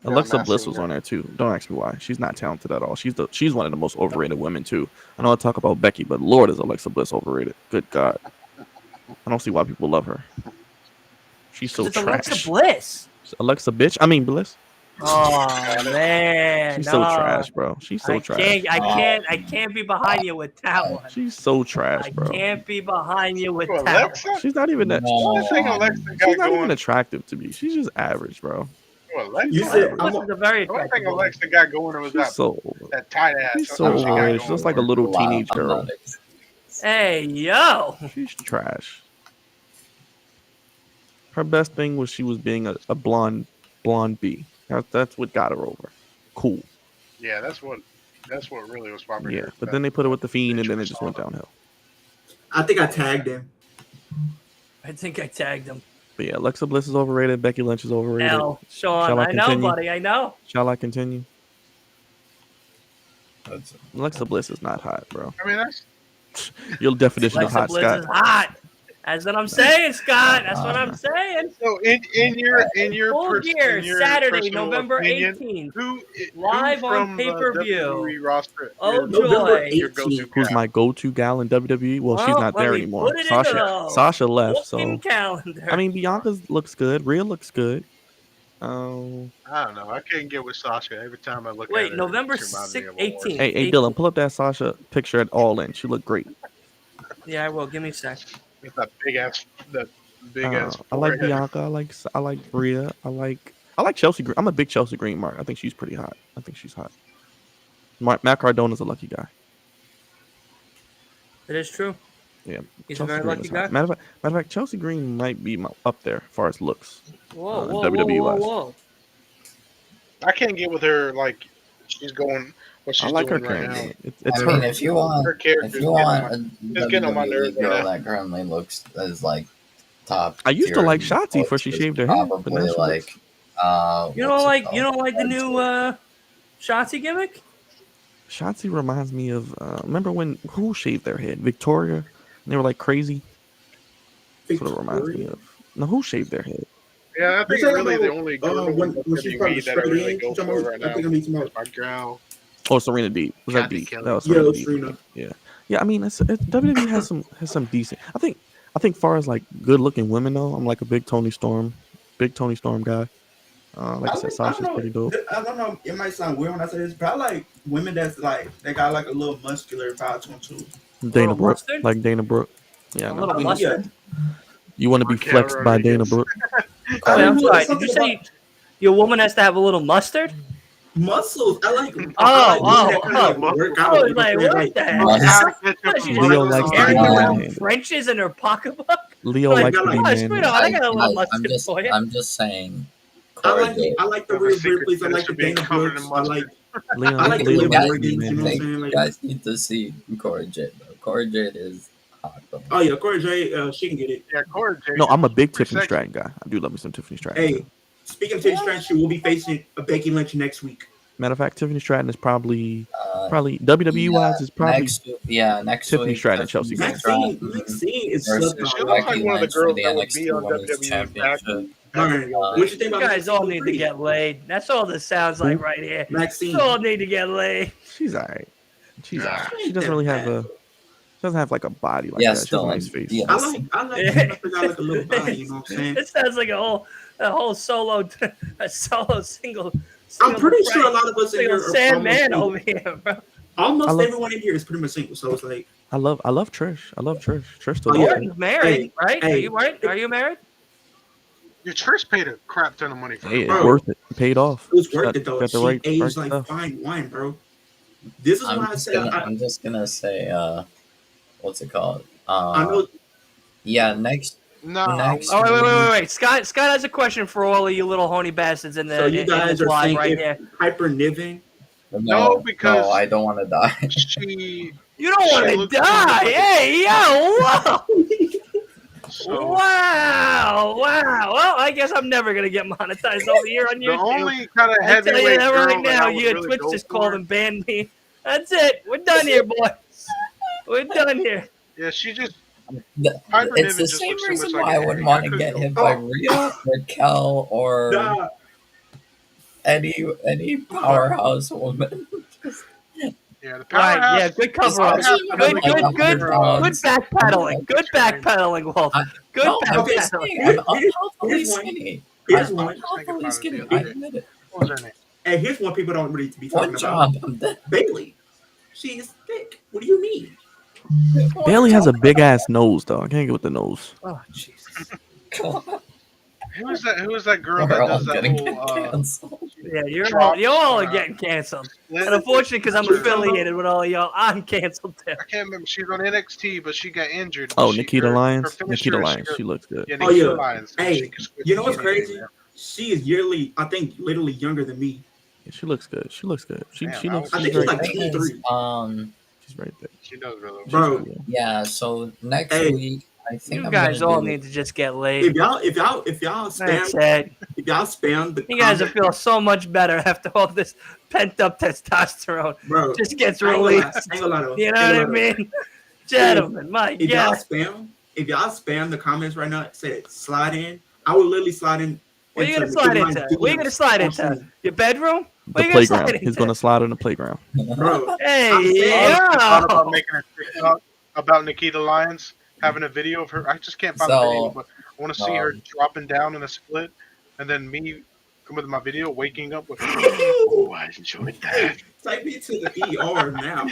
Alexa not Bliss seeing was that. on there too. Don't ask me why. She's not talented at all. She's one of the most overrated women too. I know I talk about Becky, but Lord, is Alexa Bliss overrated. Good God, I don't see why people love her. She's so It's Alexa trash. Bliss. Alexa bitch. I mean Bliss. Oh man, She's no. so trash, bro. She's so I trash. can't be behind you with that one. She's so trash, I bro. can't be behind you with Who, that Alexa? one. She's not even that. The only thing Alexa She's got not even going. attractive to me. She's just average, bro. Who, Alexa? You Alexa said Bliss is a very The only attractive thing woman. Alexa got going was She's that so that tight ass. she's That's so all she got overrated. She's going. just like a little teenage I'm girl. not Hey yo, She's trash. Her best thing was she was being a blonde bee. That's what got her over. Cool. Yeah, that's what really was popping Yeah, here. but then they put her with the Fiend, and then it bitch just went persona. downhill. I think I tagged him. I think I tagged him. But yeah, Alexa Bliss is overrated. Becky Lynch is overrated. L, Sean, Shall I I know, continue? buddy, I know. Shall I continue? That's Alexa Bliss is not hot, bro. I mean, that's Your definition Alexa of hot, Bliss Scott. is hot. That's what I'm saying, Scott. That's what I'm saying. so in your Full gear, in your Saturday, personal November opinion, 18th. who Live on from the pay-per-view. WWE roster Oh, is November joy. your go-to 18th. Who's guy? my go-to gal in WWE? Well, she's Well, not let there me anymore. put it into Sasha the left, booking so calendar. I mean, Bianca looks good. Rhea looks good. Oh, I don't know. I can't get with Sasha. Every time I look at Wait, her, November she reminds me of a 18th. hey, Dylan, pull up that Sasha picture at All In. She looked great. Yeah, I will. Give me a sec. With that big ass I like Bianca. I like Rhea. I like Chelsea Green. I'm a big Chelsea Green mark. I think she's pretty hot. I think she's hot. Matt Cardona's a lucky guy. It is true. Yeah, He's Chelsea a very Green lucky is guy. hot. Matter of fact, Chelsea Green might be up there as far as looks. Whoa, whoa, WWE whoa, whoa, wise. whoa. I can't get with her like she's going what she's I like her doing right currently. now. It's I her. mean, if you want, Her character if you want a it's getting on my nerves WWE right girl now. that currently looks as like top. I used to tier like in Shotzi before she looks, shaved her is hair, but probably now she like looks. You don't like the new Shotzi gimmick? Shotzi reminds me of remember when who shaved their head? Victoria. And they were like crazy. That's what it reminds me of. No, who shaved their head? Yeah, I You think talking really the about, only girl when she's probably WWE that I straight really edge? go You talking for about- right I now think I'm talking about. is my girl. Oh, Serena Deeb. Was that Kathy Deeb? Kelly. That was Yeah, Serena it was Deeb. Serena. Yeah. I mean, it's WWE has some decent. I think far as like good looking women though, I'm like a big Tony Storm guy. Like I said, Sasha's pretty dope. I don't know. It might sound weird when I say this, but I like women that's like they got like a little muscular vibe to them too. Dana Brooke, mustard? like Dana Brooke. Yeah, I A know. little I mean, mustard? You want to be Raquel flexed by Dana Rodriguez. Brooke? Oh, wait, I'm mean, sorry. it's Did you something say your woman has to have a little mustard? muscles? I like. Oh, I like women that kind of oh. like work I out. was you know like, what I'm saying? what the heck? Nice. Gotta catch up She with just Leo my likes to carrying be around man. Frenches in her pocketbook? Leo Like, likes to I be like- Oh, man. sweetheart, I got a little I'm mustard just, for you. I'm just saying. I like the Have a Rhea secret Ripley's. I like the to being Dana covered in Brooks. I like Leo, I like the Leo Liv likes to be Morgans. You know what I'm man. saying? You Like, guys need to see Cora Jade, bro. Cora Jade is hot, bro. oh yeah, Cora J. She can get it. Yeah, Corey J. No, I'm a big Pretty Tiffany sexy. Stratton guy. I do love me some Tiffany Stratton Hey, too. speaking of Tiffany Stratton, she will be facing a Becky Lynch next week. Matter of fact, Tiffany Stratton is probably Uh, WWE wise is probably next Tiffany week. Stratton and Chelsea Green. Maxine is Versus slept She on. looks Becky like one of the Lynch for girls the that would be NXT on Women's WWE Championship. All right, what you think You about guys all Maxine need to Dupree? get laid. That's all this sounds like right here. Maxine. You all need to get laid. She's alright. She's Nah. alright. She doesn't really have a. She doesn't have like a body like Yeah, that. She has a still, nice face. yeah. I like I got like a little body. You know what I'm saying? It sounds like a whole solo, a solo single. I'm pretty sure a lot of us in here single are Sandman almost over here, bro. Almost I love- everyone in here is pretty much single. So it's like, I love Trish. I love Trish. Trish still Oh, yeah. Orton's married, Hey, right? Are hey. you married? Are you married? Your church paid a crap ton of money for Hey, her. it's Bro. worth it. It paid off. it was She worth got- it though. got the She right aged like stuff. fine wine, bro. This is why I said I'm just gonna say, what's it called? I know. Yeah, next. No, Next- Oh, wait. Scott has a question for all of you little horny bastards in the So you in guys this are live saying right if here. Hyper Niven. No, because- no, I don't want to die. she. You don't She want to looks die. like a- Hey, yo, whoa. So Wow. Well, I guess I'm never gonna get monetized over here on the YouTube. only kind of I tell you heavyweight that girl right that now. I would You really Twitch go just for- called and banned me. That's it. We're done here, boys. We're done here. Yeah, she just. The- Hyper it's Niven the just same looks too reason much like why a I wouldn't Harry. I want to couldn't get go hit for by it. Rhea, Raquel, or Nah, any powerhouse woman. Yeah, the Right, powerhouse. yeah, good the cover up. powerhouse Good, Good, definitely like good, goes good, for, 100 good pounds. backpedaling. Good backpedaling, Wolf. Good No, I'm Okay, just backpedaling. saying, here, I'm here, healthily here's one. skinny. Here's I'm I one. was just thinking healthily about it the skinny. other I day. admit it. What was her name? And here's one people don't really be talking One about. job, I'm dead. Bailey. She is thick. What do you mean? One Bailey has job. a big ass nose, though. I can't get with the nose. Oh, Jesus. Come on. Who is that? Who is that girl We're that all does that gonna whole get canceled. Yeah, you're drops, all are getting canceled. split? And unfortunately, because I'm What's her- affiliated with all y'all, I'm canceled too. I can't remember. She's on NXT, but she got injured. Oh, She, Nikita her Lyons. finisher Nikita is Lyons. She looks good. Yeah, Oh, Nikita yeah. Lyons. Hey, She can switch you know what's anything crazy? now. She is yearly, I think, literally younger than me. Yeah, she looks good. She looks good. She Damn, she I looks. was- I She's think she's very. like 23. She's right there. She does really well. Bro, Cool. Yeah, so next Hey, week I think You I'm guys gonna all do. need to just get if laid. y'all That's spam it. the You guys will comment, feel so much better after all this pent up testosterone bro. just gets I ain't gonna lie, released. I ain't gonna lie though. You know Ain't what I gonna lie though. mean? Gentlemen, my If y'all God. spam the comments right now, say slide in. I will literally slide in. Where you into gonna slide Nikita into? Where you gonna DMs slide on into? stream. Your bedroom? The Where you gonna slide playground. into? He's gonna slide in the playground. Bro, Hey, I'm saying- I honestly thought about yo! making a TikTok about Nikita Lyons having a video of her. I just can't find the video, So but I want to see her um, dropping down in a split, and then me with my video waking up with, "Oh, I enjoyed that." Take me to the ER now.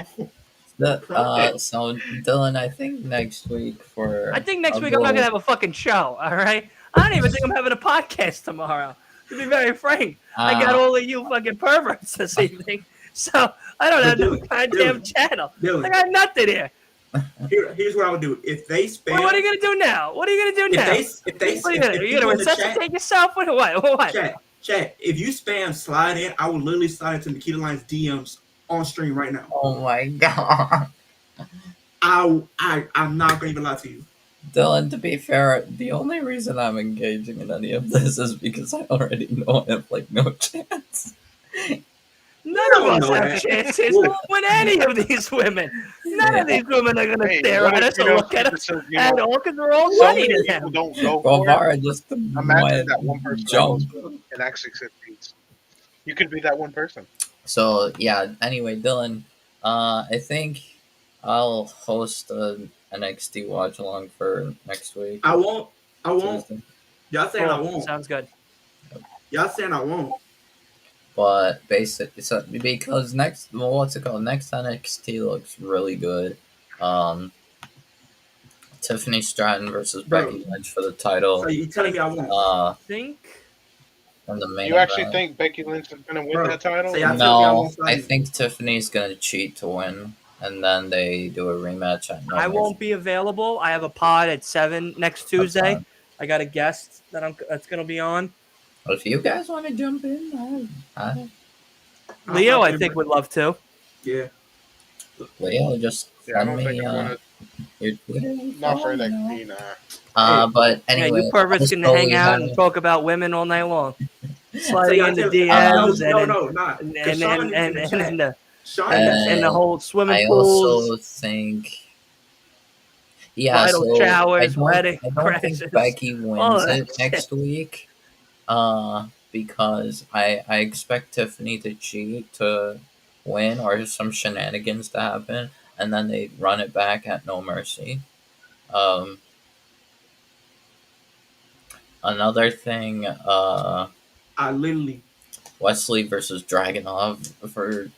so Dylan, I think next week for I think next I'll week I'm not go- gonna have a fucking show. All right. I don't even think I'm having a podcast tomorrow. To be very frank, I got all of you fucking perverts this evening, so I don't have no Dylan, goddamn channel. I Dylan, got nothing here. here's what I would do. If they spam, What are you gonna do now? What are you gonna do now? if they What are you gonna do? if You gonna people in the chat, resuscitate yourself? What? chat, if you spam slide in, I will literally slide into Nikita Lyons DMs on stream right now. Oh my god, I'm not gonna even lie to you. Dylan. To be fair, the only reason I'm engaging in any of this is because I already know I have like no chance. None of don't us know have that. chances Whoa. with any of these women. None of these women are gonna Hey, stare what at if, us or look at us at all because we're all so money many to people them. don't go for it. Guevara just Imagine that one person that goes jump. for it and actually succeeds. You could be that one person. So yeah. Anyway, Dylan, I think I'll host an NXT watch along for next week. I won't. Tuesday. Y'all saying I Cool. won't. Sounds good. Y'all saying I won't. But basically, so because next, well, what's it called? Next NXT looks really good. Tiffany Stratton versus Bro. Becky Lynch for the title. So you telling me I won't? I think In the main You actually event. think Becky Lynch is going to win Bro, that title? so y'all- No, won't I fight. think Tiffany's gonna cheat to win, and then they do a rematch at No I Mercy. won't be available. I have a pod at 7 next Tuesday. fine. I got a guest that's gonna be on. If you guys want to jump in, Leo, I think would love to. Yeah. Leo, just Yeah, I send don't me think I'm going your Twitter to. info, Not for you know? NXT, nah. But Yeah, anyway, you perverts can also hang we out have- and talk about women all night long, So sliding y'all into tell- DMs no, not. and Cause Sean is in the chat. the Sean and, is in the, the and chat. the whole swimming I pools. also think, yeah, Bridal so showers, wedding I don't dresses, think Becky all wins that it next shit. week, because I expect Tiffany to cheat to win or some shenanigans to happen, and then they run it back at No Mercy. Another thing, I literally Wesley versus Dragunov for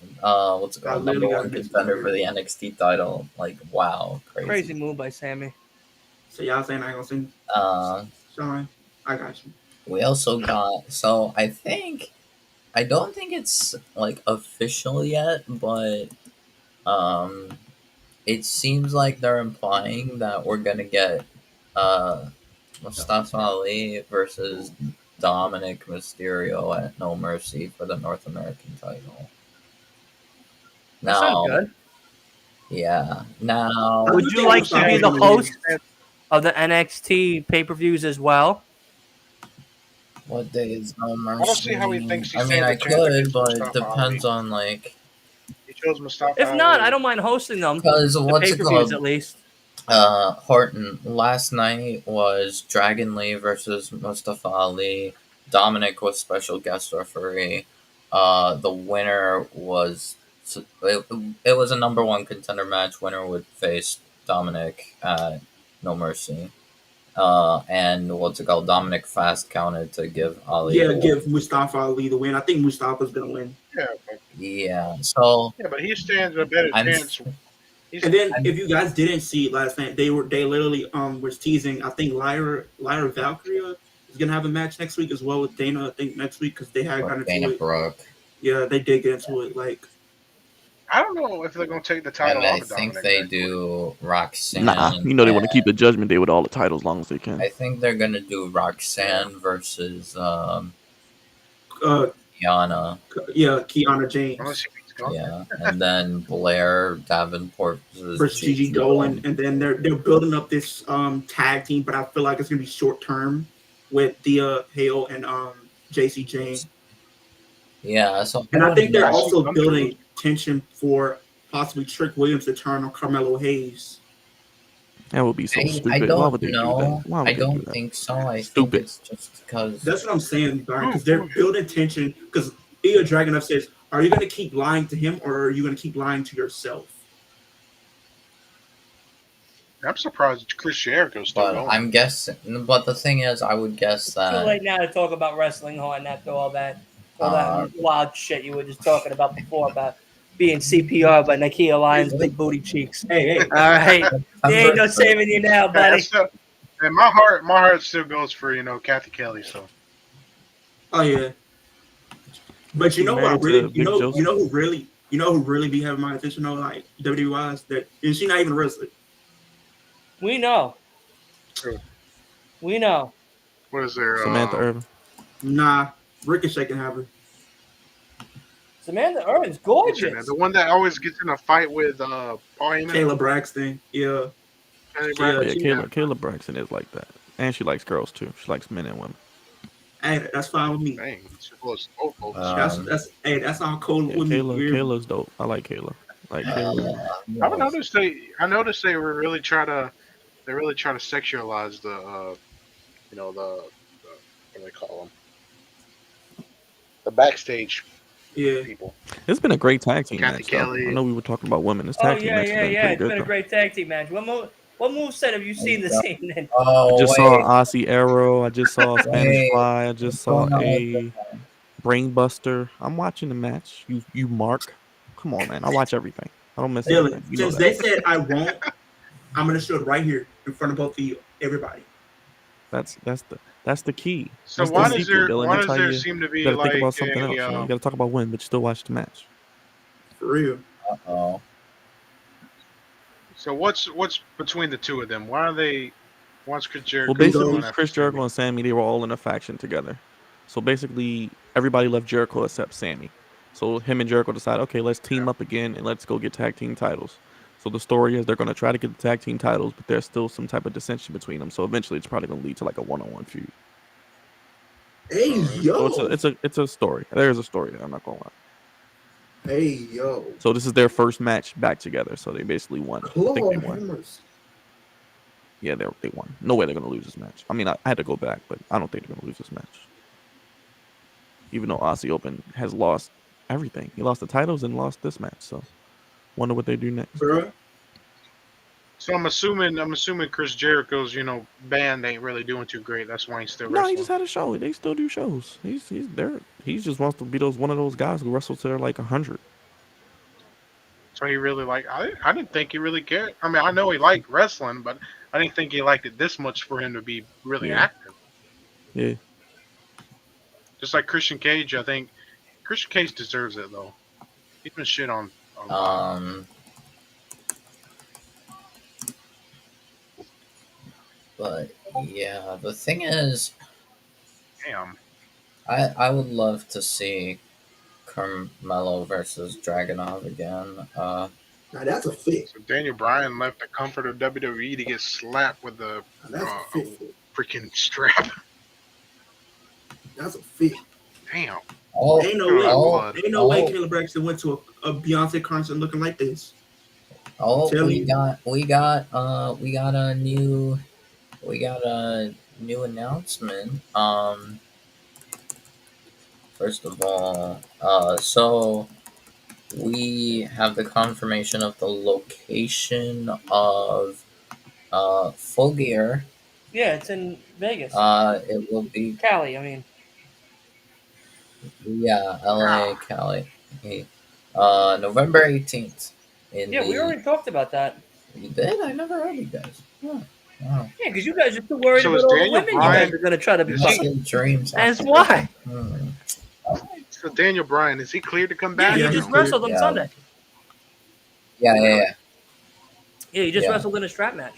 what's it I called, literally number got one mixed contender up. for the NXT title. Like, wow, Crazy move by Sammy. So y'all saying I ain't gonna sing Uh, Sean? I got you. we also got, so I don't think it's like official yet, but it seems like they're implying that we're gonna get Mustafa Ali versus Dominic Mysterio at No Mercy for the North American title. That sounds good. Yeah. Now, I Would do you think like to be Mustafa's the gonna host win. of the NXT pay-per-views as well? what day is No Mercy? I don't see how he thinks he I mean, stands I a chance could, against but it Mustafa depends Ali. on like, He chose Mustafa If not, Ali. I don't mind hosting them. because The what's it pay-per-views called? at least. Horton. Last night was Dragon Lee versus Mustafa Ali. Dominic was special guest referee. The winner was it was a number one contender match. Winner would face Dominic at No Mercy. And what's it called? Dominic fast counted to give Ali Yeah, the win. give Mustafa Ali the win. I think Mustafa's gonna win. Yeah. So but he stands a better I'm chance. And then, I'm if you guys didn't see it last night, they literally was teasing. I think Lyra Valkyria is gonna have a match next week as well with Dana. I think next week because they had got into Dana it. Brooke, Yeah, they did get into it. Like, I don't know if they're gonna take the title and I off of think Dominic. they next week. do Roxanne. Nah, you know they want to keep the Judgment Day with all the titles as long as they can. I think they're gonna do Roxanne versus Kiana. Kiana James Unless he beats Gunter. Yeah, and then Blair Davenport versus Gigi Dolan, and then they're building up this tag team, but I feel like it's gonna be short term with Thea Hale and JC Jane. Yeah, so And I think they're I see also Gunter building tension for possibly Trick Williams to turn on Carmelo Hayes. That would be so I stupid. Why don't would they do know. that? Why would I they do don't that? think so. I Stupid. think it's just because That's what I'm saying, Brian, because they're building tension. Because Ilya Dragunov says, "Are you going to keep lying to him, or are you going to keep lying to yourself?" I'm surprised Chris Jericho's still But going. I'm guessing. But the thing is, I would guess Too that late now to talk about wrestling hard after all that wild shit you were just talking about before about being CPR by Nakia Lyons' big booty cheeks. Hey, All right, there ain't no saving you now, buddy. And my heart still goes for Kathy Kelly. So Oh yeah. But you know what? Married to Really, Big Joseph. you know who really be having my attention though, like WWE wise, that is she not even a wrestler? We know. True. We know. What is there? Samantha Irvin. Nah, Ricochet can have her. Samantha Irvin's what's her name? gorgeous. The one that always gets in a fight with Paul Heyman. Kayla Braxton, yeah. Kelly Yeah, Braxton. Kayla Braxton is like that, and she likes girls too. She likes men and women. Hey, that's fine with me. Dang, she was awful. That's all cool Yeah, with me. Kayla's dope. I like Kayla. Like Kayla. I noticed they were really try to sexualize the what do they call them? The backstage Yeah. people. It's been a great tag team Kathy match. Though. Kelly. I know we were talking about women. This Oh tag team yeah, match has been pretty It's good. been a though. great tag team match. What moveset have you seen this evening? Oh, I just wait. saw Aussie Arrow. I just saw Spanish Wait. Fly. I just saw What's going on a with that? Brainbuster. I'm watching the match. You Mark. Come on, man. I watch everything. I don't miss Dylan, anything. You know since that. they said I won't, I'm gonna show it right here in front of both of you, everybody. That's the key. So That's the why does secret, Dylan. why That's does how there you seem to be gotta like think about something else. You a gotta talk about win, but you still watch the match. For real. Uh-oh. so what's between the two of them? Why are they? What's Chris Jericho? Well, basically, going after Chris Jericho and Sammy, they were all in a faction together. So basically, everybody left Jericho except Sammy. So him and Jericho decide, okay, let's team up again and let's go get tag team titles. So the story is they're going to try to get the tag team titles, but there's still some type of dissension between them. So eventually, it's probably going to lead to like a one-on-one feud. Hey yo. So it's a story. There is a story there. I'm not going to lie. Hey yo. So this is their first match back together. So they basically won. I think Claw they won. hammers. Yeah, they won. No way they're going to lose this match. I mean, I had to go back, but I don't think they're going to lose this match. Even though Aussie Open has lost everything. He lost the titles and lost this match. So wonder what they do next. Bruh. So I'm assuming Chris Jericho's band ain't really doing too great. That's why he's still No, wrestling. he just had a show. They still do shows. He's there. He just wants to be one of those guys who wrestle till they're like 100. So he really I didn't think he really cared. I mean, I know he liked wrestling, but I didn't think he liked it this much for him to be really Yeah. active. Yeah. Just like Christian Cage, I think Christian Cage deserves it though. He's been shit on. But yeah, the thing is, Damn. I would love to see Carmelo versus Dragunov again. Now that's a fit. So Daniel Bryan left the comfort of WWE to get slapped with the Now that's a fit. freaking strap. That's a fit. Damn. Oh, Ain't no blood. way. Ain't no way Kayla Braxton went to a Beyonce concert looking like this. Tell we you. got a new announcement. For first of all, so we have the confirmation of the location of Full Gear. Yeah, it's in Vegas. It will be Cali, I mean. LA, Cali. November 18th. Yeah, we already talked about that. You did? I never heard you guys. Huh. Wow. Yeah, because you guys are too worried So about is all the Daniel women you Bryan- guys are going to try to be is he- fucking. Lucid dreams. That's after why. this. So Daniel Bryan, is he cleared to come Yeah, back? he Yeah, or just no? wrestled on Yeah. Sunday. Yeah. Yeah, he just Yeah. wrestled in a strap match.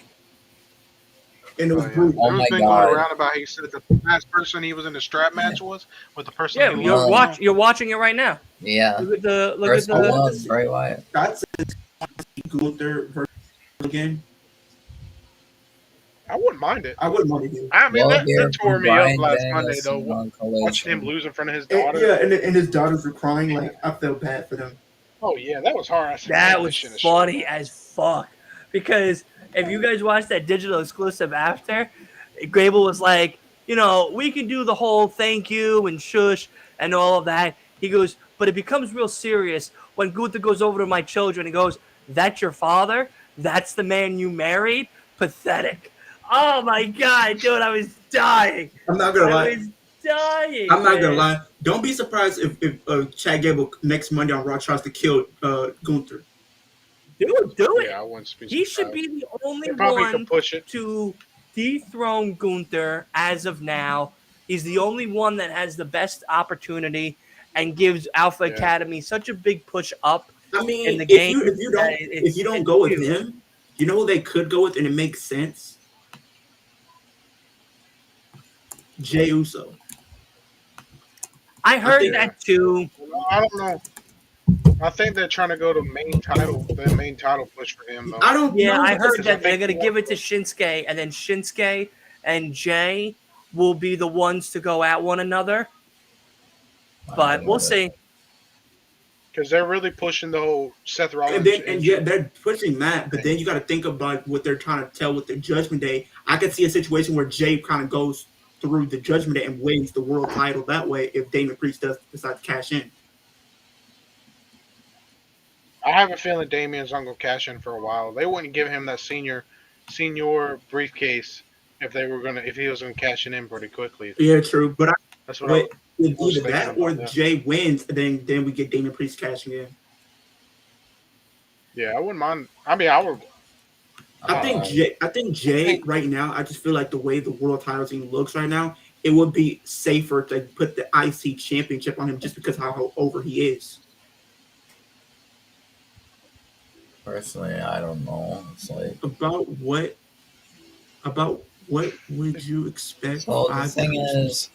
And it was Oh, yeah. brutal. Oh There was my been God. going around about he said the last person he was in the strap match was with the person Yeah, he you're loved. you're watching it right now. Yeah. Look at the First I the. love Bray Wyatt. That's Gunther versus again. I wouldn't mind it. I wouldn't want to do. I mean, Well, that here tore me Bryan up last Monday Danielson though. on Watching him Collision. lose in front of his And, daughter. yeah, and his daughters were crying. Like I felt bad for them. Oh yeah, that was hard. I said, That "Man, was this shit is funny shit." as fuck. Because if you guys watched that digital exclusive after, Grable was like, we can do the whole thank you and shush and all of that. He goes, but it becomes real serious when Gunther goes over to my children and goes, that's your father? That's the man you married? Pathetic. Oh my God, dude, I was dying. I'm not gonna I lie. was dying. I'm not gonna man. lie. Don't be surprised if Chad Gable next Monday on Raw tries to kill Gunther. Dude, do it. Yeah, I wouldn't be He should surprised. be the only They probably one could push it. to dethrone Gunther as of now. He's the only one that has the best opportunity and gives Alpha Yeah. Academy such a big push up. I mean, In the if game, you don't go with huge. him, you know who they could go with, and it makes sense. Jey Uso. I heard think- that too. I don't know. I think they're trying to go to the main title push for him though. I don't. Yeah, know I because heard that they're going to think- give it to Shinsuke, and then Shinsuke and Jay will be the ones to go at one another. But we'll see. Because they're really pushing the whole Seth Rollins. they're pushing that, but then you got to think about what they're trying to tell with the Judgment Day. I could see a situation where Jay kind of goes through the Judgment Day and wins the world title that way if Damon Priest does decide to cash in. I have a feeling Damien's not gonna cash in for a while. They wouldn't give him that senior briefcase if he was gonna cash in pretty quickly. Yeah, true. But That's what I if was either that thinking or about that. Jay wins, then we get Damon Priest cashing in. Yeah, I wouldn't mind. I mean, I would. I think Jay right now. I just feel like the way the world title scene looks right now, it would be safer to put the IC championship on him just because how over he is. Personally, I don't know. It's like About what would you expect? so. The five thing years? is,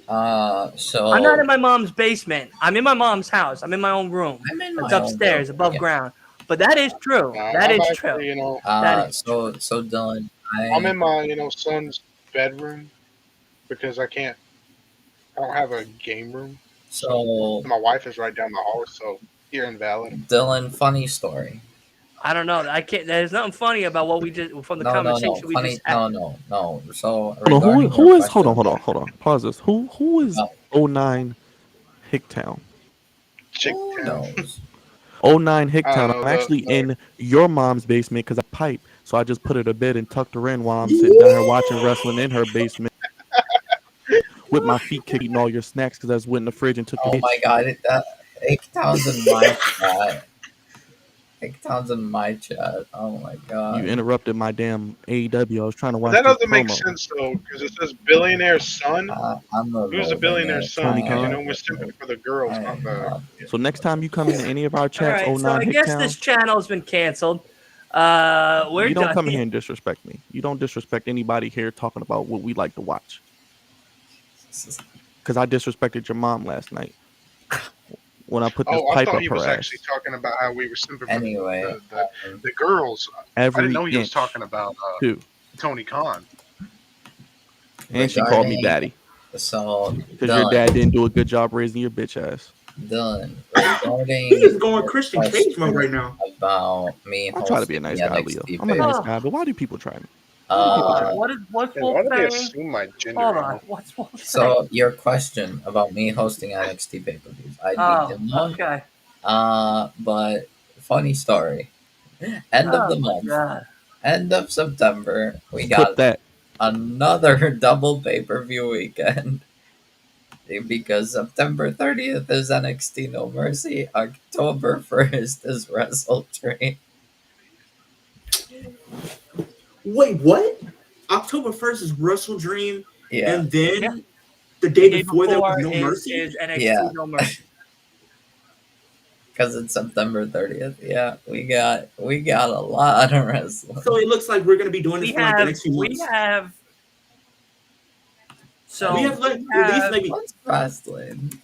so I'm not in my mom's basement. I'm in my mom's house. I'm in my own room. I'm in It's my own upstairs, room. above Yeah. ground. But that is true. That I'm is actually, true. You know, that is so Dylan, I'm in my son's bedroom because I don't have a game room. so My wife is right down the hall, so you're invalid. Dylan, funny story. I don't know. I can't. There's nothing funny about what we just from the No, conversation we funny. just had. No. So Hold on, regarding who your is? Hold question- on. Pause this. Who is Oh. 09 Hicktown? Who knows? 09 I Hicktown. don't know, I'm actually the- in your mom's basement because I pipe. So I just put her to bed and tucked her in while I'm sitting down here watching wrestling in her basement with my feet kicking all your snacks because I just went in the fridge and took Oh your my god, Hicktown's in my chat. Hicktown's in my chat. Oh my god. You interrupted my damn AEW. I was trying to watch That this doesn't make promo. sense though, because it says billionaire son. I'm a Who's the billionaire son? Tony Because Khan? we're simping for the girls, not the. So next time you come into any of our All chats, right. 09 So I guess Hicktown, this channel's been canceled. We're you don't done. come in here and disrespect me. You don't disrespect anybody here talking about what we like to watch. Because I disrespected your mom last night when I put this Oh, I pipe thought up he her was ass. actually talking about how we were simping for Anyway, the girls. I Every didn't know he was inch, talking about too. Tony Khan. And she called me regarding- daddy So because your dad didn't do a good job raising your bitch ass. Dylan, He regarding is going Christian Cage mode right now. about me I try to be a nice hosting guy, the Leo. NXT I'm a nice page. guy, but why do people try me? What's And Wolf why do they saying? assume my gender Hold now? on. What's Wolf saying? So your question about me hosting NXT pay-per-views, I didn't know. Okay. But funny story. End of the Oh my month, god. end of September, we Clip got that. another double pay-per-view weekend. Because September 30th is NXT No Mercy, October 1st is Wrestle Train. Wait, what? October 1st is Wrestle Dream, Yeah, and then Yeah. the The day day before that was before No Mercy? is NXT Yeah. No Mercy. because it's September 30th. Yeah, we got a lot of wrestling. So it looks like we're going to be doing this We for like the have next few we months. have so We have like at least maybe What's Fastlane?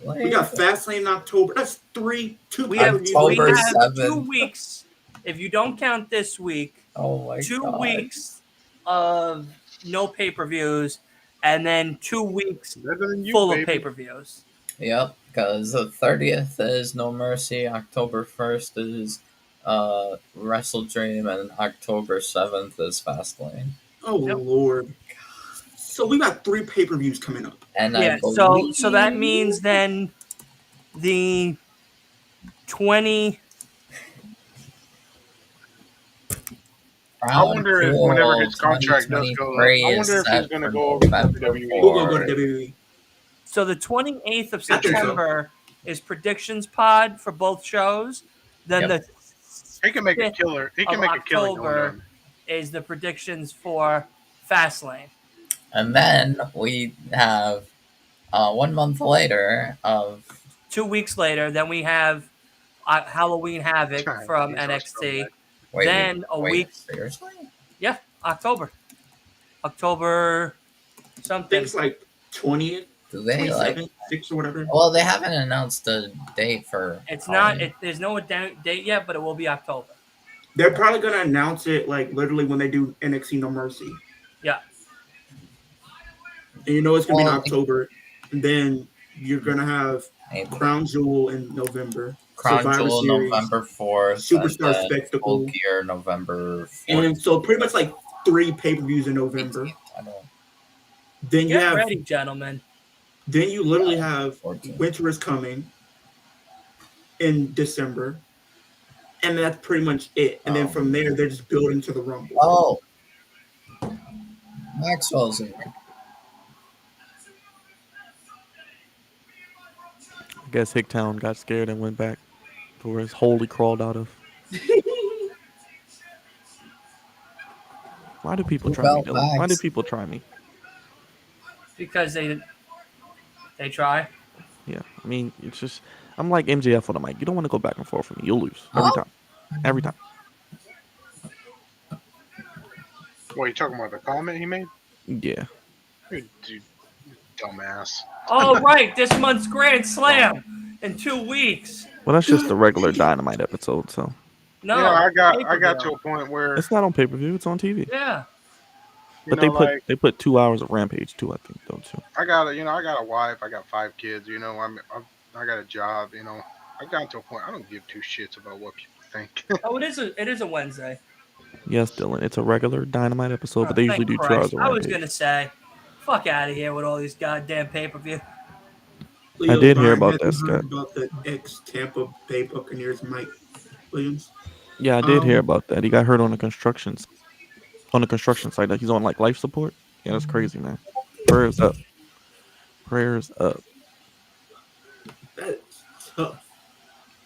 we got Fastlane in October. That's two we have pay-per-views we October away. have 2 7th. weeks. If you don't count this week, Oh my 2 god. weeks of no pay-per-views, and then 2 weeks Better than you, full of baby. pay-per-views. Yep, because the 30th is No Mercy, October 1st is Wrestle Dream, and October 7th is Fastlane. Oh Yep. Lord. So we got 3 pay-per-views coming up. And Yeah, I so believe that means then the 20 I wonder if Crown whenever Jewel his contract does go up, 2023 I is wonder if he's set going to for go over to November WWE. We'll go to 4th. WWE. So the 28th of I think so. September is predictions pod for both shows. Then Yep. He can make a 5th killer. He of can make a killing going October on. is the predictions for Fastlane. And then we have 1 month later of 2 weeks later, then we have Halloween Havoc from He's a NXT. scumbag. Then a week, seriously? yeah, October I think something. it's like 20th, Do they 27th, 6th or whatever. Well, they haven't announced a date for. It's not. Halloween. There's no date yet, but it will be October. They're probably gonna announce it like literally when they do NXT No Mercy. Yeah. And you know it's gonna be in Well, October. And then you're gonna have Maybe. Crown Jewel in November. Crown Survivor Jewel Series, November 4th. Superstar and then Spectacle. Full Gear November 4th. And so pretty much like 3 pay-per-views in November. 18th, I don't know. Then you Get have ready, gentlemen. then you literally have 14th. Winter is Coming in December. And that's pretty much it. And then from there they're just building to the Rumble. Oh, Maxwell's in here. I guess Hicktown got scared and went back to where his hole he crawled out of. Why do people try me, Who Dylan? Why do Max? people try me? Because they try. Yeah, I mean, it's just I'm like MJF on the mic. You don't want to go back and forth with me. You'll lose every time. Every time. What, you talking about the comment he made? Yeah. Dude, dumbass. Oh, right. This month's Grand Slam in 2 weeks. Well, that's just the regular Dynamite episode, so No. Yeah, I got pay-per-view. to a point where it's not on pay-per-view. It's on TV. Yeah. But like, they put 2 hours of Rampage too, I think, though too. I got a wife. I got 5 kids. I got a job. I got to a point I don't give 2 shits about what people think. Oh, it is a Wednesday. Yes, Dylan. It's a regular Dynamite episode, but Oh, they usually do thank 2 hours Christ. of I was Rampage. gonna say, fuck out of here with all these goddamn pay-per-view. I did hear Brian, about have that, you Scott. heard about the ex-Tampa Bay Buccaneers Mike Williams? Yeah, I did hear about that. He got hurt on the construction site. Like he's on like life support. Yeah, that's crazy, man. Prayers up. Prayers up. That's tough.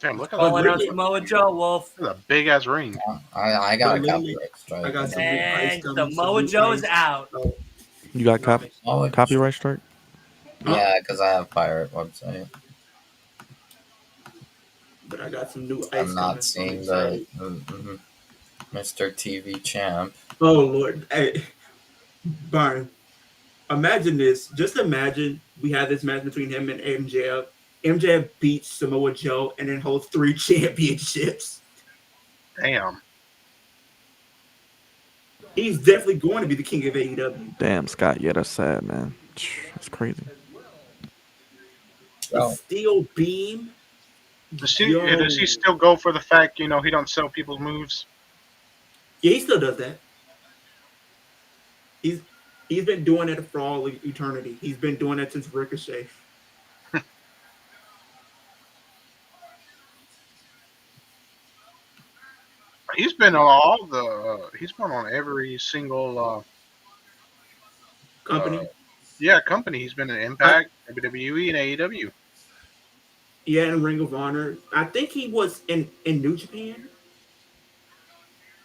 Damn, look at Calling that out ring. Samoa Joe, Wolf. That's a big ass ring. I got a But copyright literally, strike. I got some new And ice coming, Samoa some new Joe's ice. out. Oh, You got nice. copyright strike? Yeah, because I have pirate website. But I got some new ice I'm coming. not so I'm seeing excited. the Mr. TV champ. Oh Lord, hey, Byron, imagine this. Just imagine we had this match between him and MJF. MJF beats Samoa Joe and then holds 3 championships. Damn. He's definitely going to be the king of AEW. Damn, Scott. Yeah, that's sad, man. That's crazy. The Bro. steel beam. Does Yo. he still go for the fact, he don't sell people's moves? Yeah, he still does that. He's been doing it for all eternity. He's been doing it since Ricochet. He's been on all the. He's been on every single. Company. Company. He's been in I, Impact, WWE, and AEW. yeah, and Ring of Honor. I think he was in New Japan.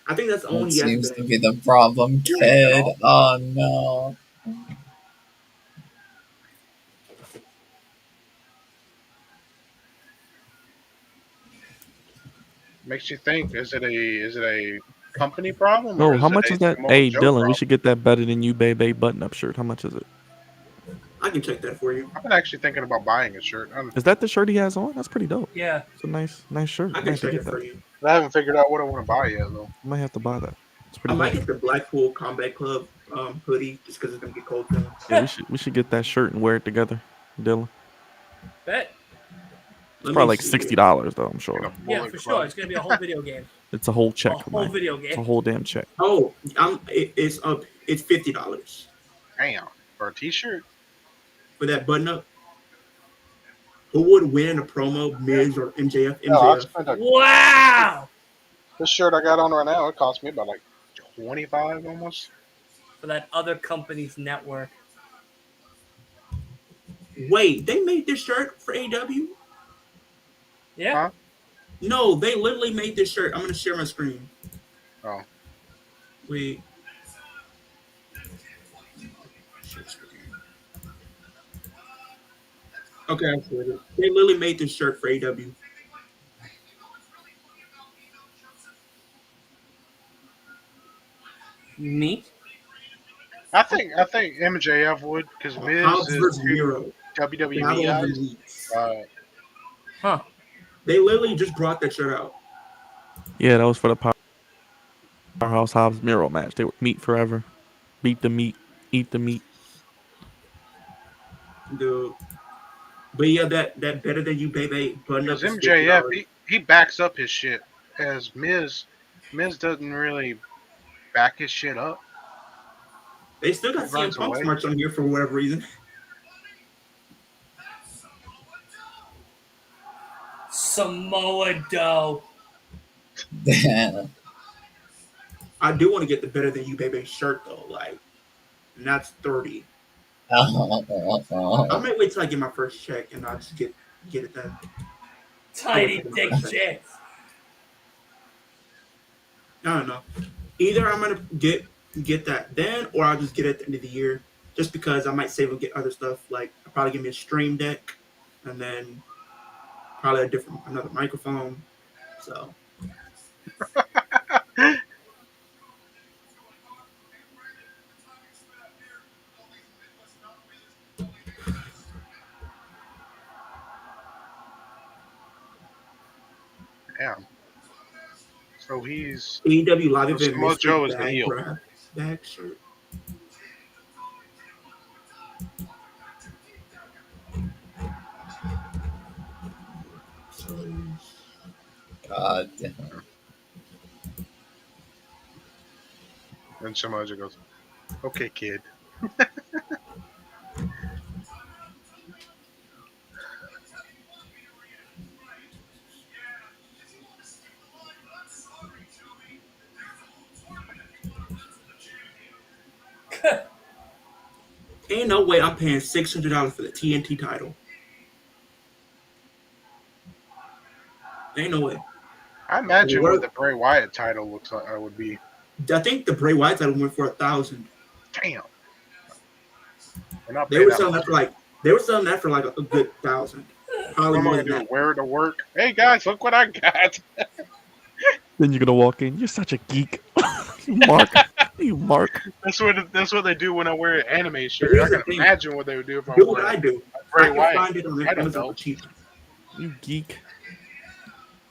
I think that's the That only he hasn't seems to been. be the problem, kid. Oh no. Makes you think: is it a company problem or Oh, is how it much a is that? Samoa Hey, Joe Dylan, we problem? should get that better than you, baby button-up shirt. How much is it? I can check that for you. I've been actually thinking about buying a shirt. Is that the shirt he has on? That's pretty dope. Yeah. It's a nice shirt. I I might can have to check get it that. for you. I haven't figured out what I want to buy yet, though. I might have to buy that. It's I pretty might dope. get the Blackpool Combat Club hoodie just because it's gonna get cold soon. Yeah, we should get that shirt and wear it together, Dylan. Bet. It's probably like $60 though. I'm In sure. a Yeah, Bullet for Club. sure. It's gonna be a whole video game. It's a whole check. A whole man. video It's a game. whole damn check. Oh, it's up. It's $50 Damn, for a T-shirt. for that button up. Who would win a promo, Miz or MJF? No, I MJF. spent Wow. this shirt I got on right now. It cost me about like 25 almost. For that other company's network. Wait, they made this shirt for AEW? Yeah. Huh? No, they literally made this shirt. I'm gonna share my screen. Oh, Wait. Okay, I see it. They literally made this shirt for AEW. Me? I think MJF would because Miz Hobbs is versus two Miro. WWE Battle of the guys. Elites. Huh. They literally just brought that shirt out. Yeah, that was for the Powerhouse Hobbs Miro match. They were meat forever. Beat the meat, eat the meat. Dude. But yeah, that better than you, baby. Button up Because is MJF, $50. he backs up his shit. As Miz doesn't really back his shit up. They still got He runs CM Punk's away. merch on here for whatever reason. Samoa Joe. Damn. I do want to get the better than you, baby shirt though. Like, and that's $30. I might wait till I get my first check and I'll just get it then. Tiny dick shit. I don't know. Either I'm gonna get that then, or I'll just get it at the end of the year. Just because I might save and get other stuff. Like I'll probably give me a stream deck, and then probably another microphone. So Damn. So he's AEW live event Samoa mystery Joe is the heel. bag shirt. God damn. And Samoa Joe goes, "Okay, kid." Ain't no way I'm paying $600 for the TNT title. Ain't no way. I imagine What- what the Bray Wyatt title looks like would be. I think the Bray Wyatt title went for $1,000. Damn. We're not They paying were that selling much. that for like a good $1,000. Probably What am more I than gonna do? that. Wear it to work? Hey guys, look what I got. Then you're gonna walk in. You're such a geek. Mark. You Mark. That's what they do when I wear an anime shirt. Here's I the can thing. imagine what they would do if I Do wore what I do. I Bray can Wyatt. find it on I don't Amazon know. for cheap. You geek.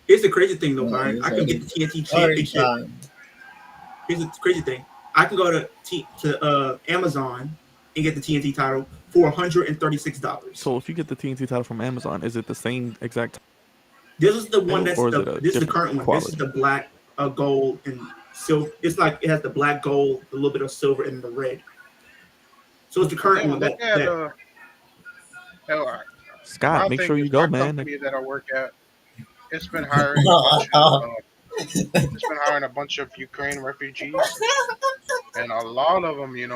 Here's the crazy thing though, Yeah, Byron. I can get the TNT Sorry, championship. time. Here's the crazy thing. I can go to Amazon and get the TNT title for $136. So if you get the TNT title from Amazon, is it the same exact? This is the one Or is it a this is the different current one. quality? This is the black, gold, and So it's like it has the black, gold, a little bit of silver, and the red. So it's the current Yeah, one look at uh, Scott, my make thing sure is you my go, man. company that I work at. It's been hiring a bunch of Ukraine refugees, and a lot of them, a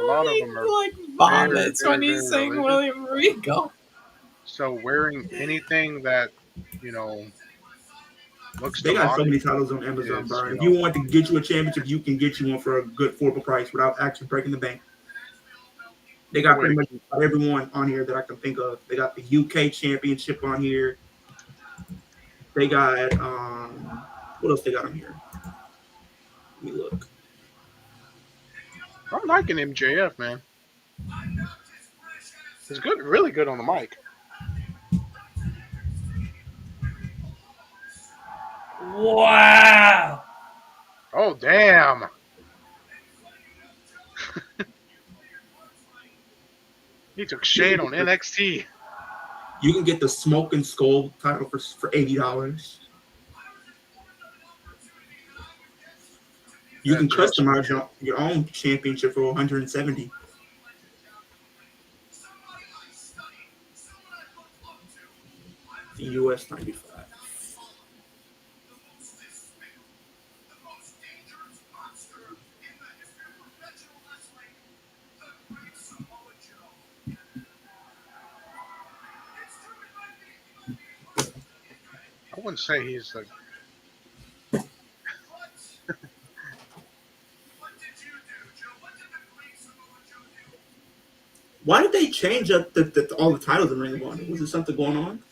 lot of them are like very, vomits very, when he's very saying religious. William Regal. So wearing anything that you know looks They got so demonic many titles on Amazon, is, Brian. If you want to get you a championship, you can get you one for a good affordable price without actually breaking the bank. They a got way to pretty much keep. everyone on here that I can think of. They got the UK championship on here. They got what else they got on here? Let me look. I'm liking MJF, man. He's good, really good on the mic. Wow. Oh damn! He took Shane on NXT. You can get the Smoke and Skull title for $80. You can That just customize your own championship for 170. The US 95. I wouldn't say he's like. Why did they change up all the titles in Ring of Honor? Was there something going on?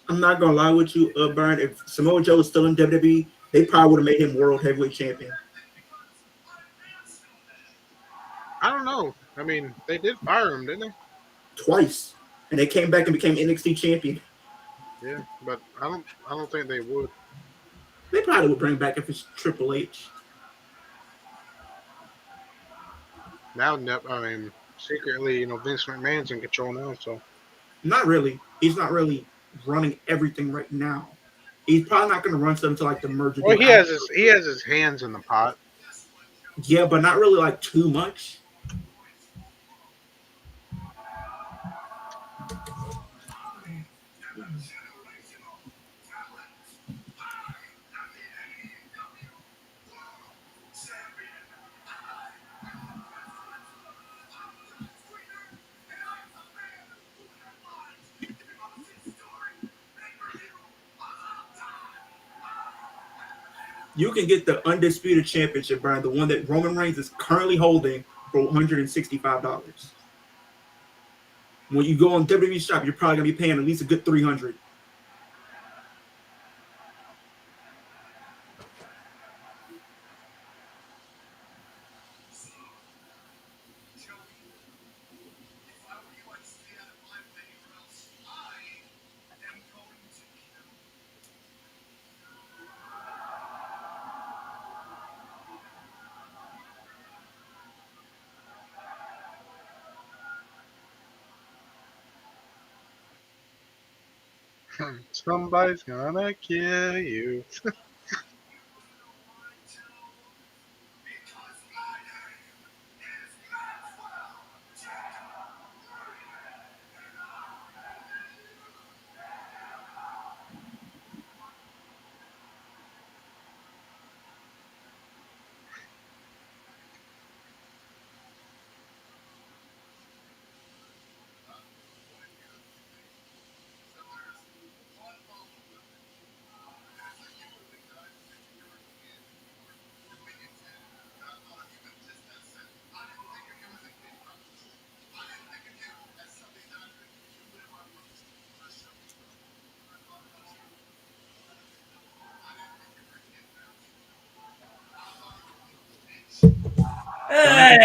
I'm not gonna lie with you, Brian. If Samoa Joe was still in WWE, they probably would have made him World Heavyweight Champion I don't know. I mean, they did fire him, didn't twice, and they came back and became NXT champion. they? Yeah, but I don't think they would. They probably would bring him back if it's Triple H. Now, I mean, secretly, Vince McMahon's in control now, so. Not really. He's not really running everything right now. He's probably not going to run stuff until like the merger Well, deal. he has his hands in the pot. Yeah, but not really like too much. You can get the Undisputed Championship, Brian, the one that Roman Reigns is currently holding for $165. When you go on WWE shop, you're probably gonna be paying at least a good $300. Somebody's gonna kill you.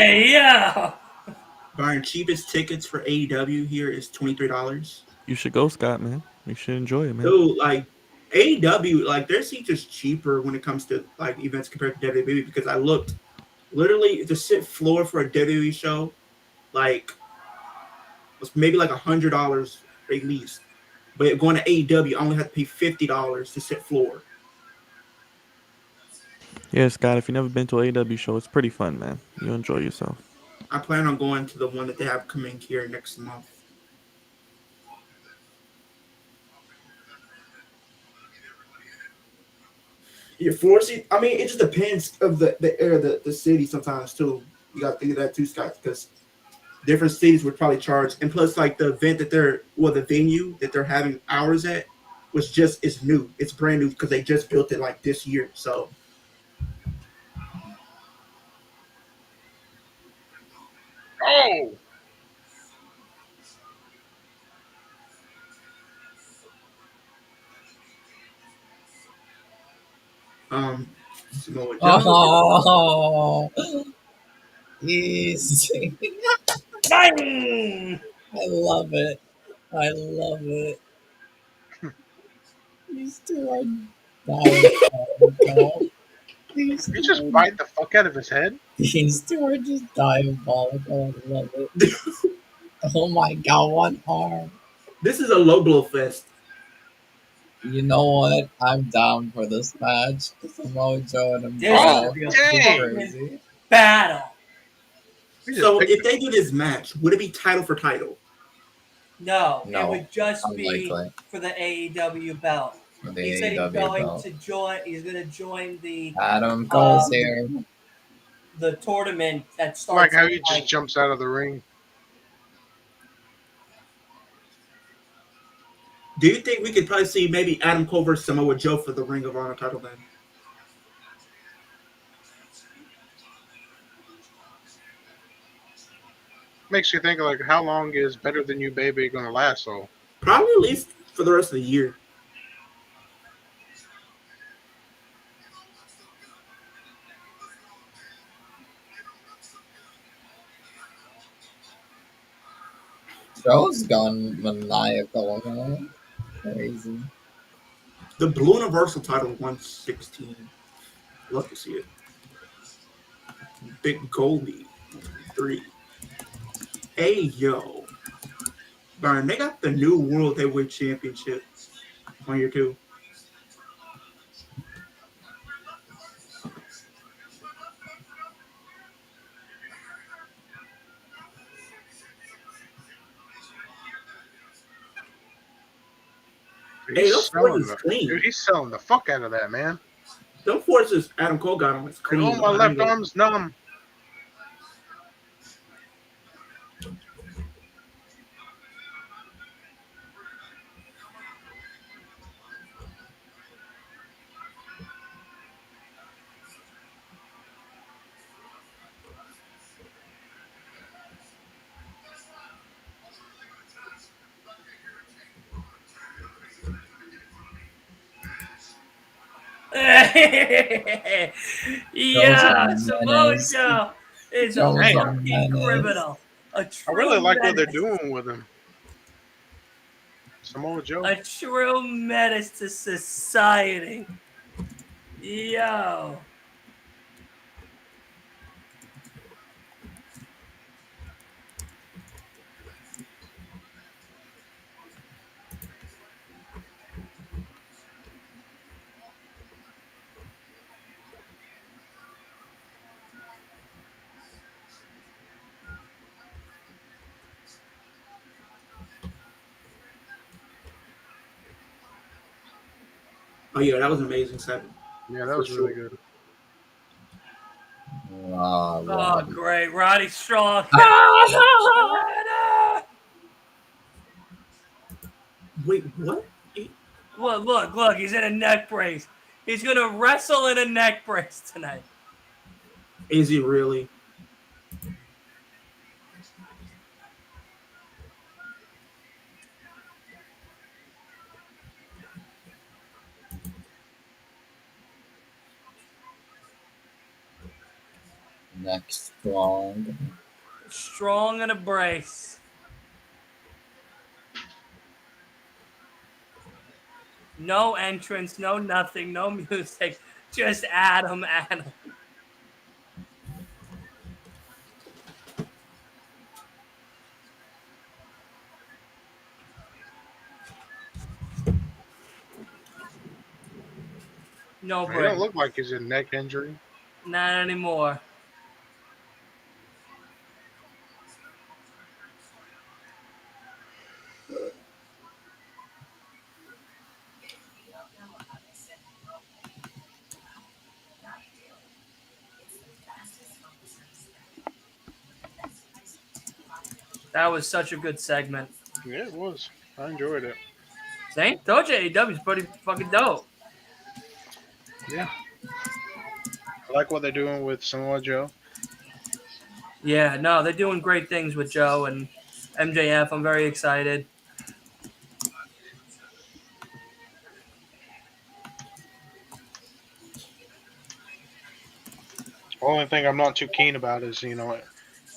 Hey, yeah. Brian, cheapest tickets for AEW here is $23. You should go, Scott, man. You should enjoy it, man. Dude, like AEW, like their seats is cheaper when it comes to like events compared to WWE because I looked literally to sit floor for a WWE show, like was maybe like $100 at least. But going to AEW, I only have to pay $50 to sit floor. Yeah, Scott, if you've never been to a AEW show, it's pretty fun, man. You'll enjoy yourself. I plan on going to the one that they have coming here next month. Your floor seat. I mean, it just depends of the area, the city. Sometimes too, you got to think of that too, Scott, because different cities would probably charge, and plus, like the event that the venue that they're having hours at is new. It's brand new because they just built it like this year. So, Oh, Samoa Joe. Oh, easy. Bang! I love it. I love it. These two are diabolical. These you two just bite the fuck out of his head. these two are just diabolical. I love it. Oh my god, one arm. This is a low blow fest. You know what? I'm down for this match. Samoa Joe and There's Oh, gonna himself. be a dang. fucking battle. He just So picked if they do this match, would it be title for title? No, it No, would just be unlikely. for the AEW belt. For the He said he's AEW going belt. to join. He's going to join the Adam Cole's here. tournament that like starts how in, he just jumps out of the ring. Do you think we could probably see maybe Adam Cole versus Samoa Joe for the Ring of Honor title then? Makes you think like how long is Better Than You Baby gonna last? So Probably at least for the rest of the year. Joe's gone maniacal. Huh? Crazy. The Blue Universal title 116. Love to see it. Big Goldie 3. Hey yo. Burn, they got the new World Heavyweight Championship on here too. Hey, he's those selling forces the clean. dude. He's selling the fuck out of that, man. Those forces Adam Cole got on is Like, clean. oh, my left arm's numb. yeah, Joe's a Samoa menace. Joe is a Joe's a fucking menace. criminal. A I true really like what they're menace. doing with him. Samoa Joe. A true menace to society. Yo. Oh yeah, that was an amazing segment. Yeah, that was really good. Oh, Oh, great. Roddy Strong. Wait, what? Look. He's in a neck brace. He's going to wrestle in a neck brace tonight. Is he really? next strong. Strong in a brace. No entrance, no nothing, no music, just Adam. No He don't break. look like he's in neck injury. Not anymore. That was such a good segment. Yeah, it was. I enjoyed it. See? Told you AEW is pretty fucking dope. Yeah. I like what they're doing with Samoa Joe. Yeah, no, they're doing great things with Joe and MJF. I'm very excited. Only thing I'm not too keen about is,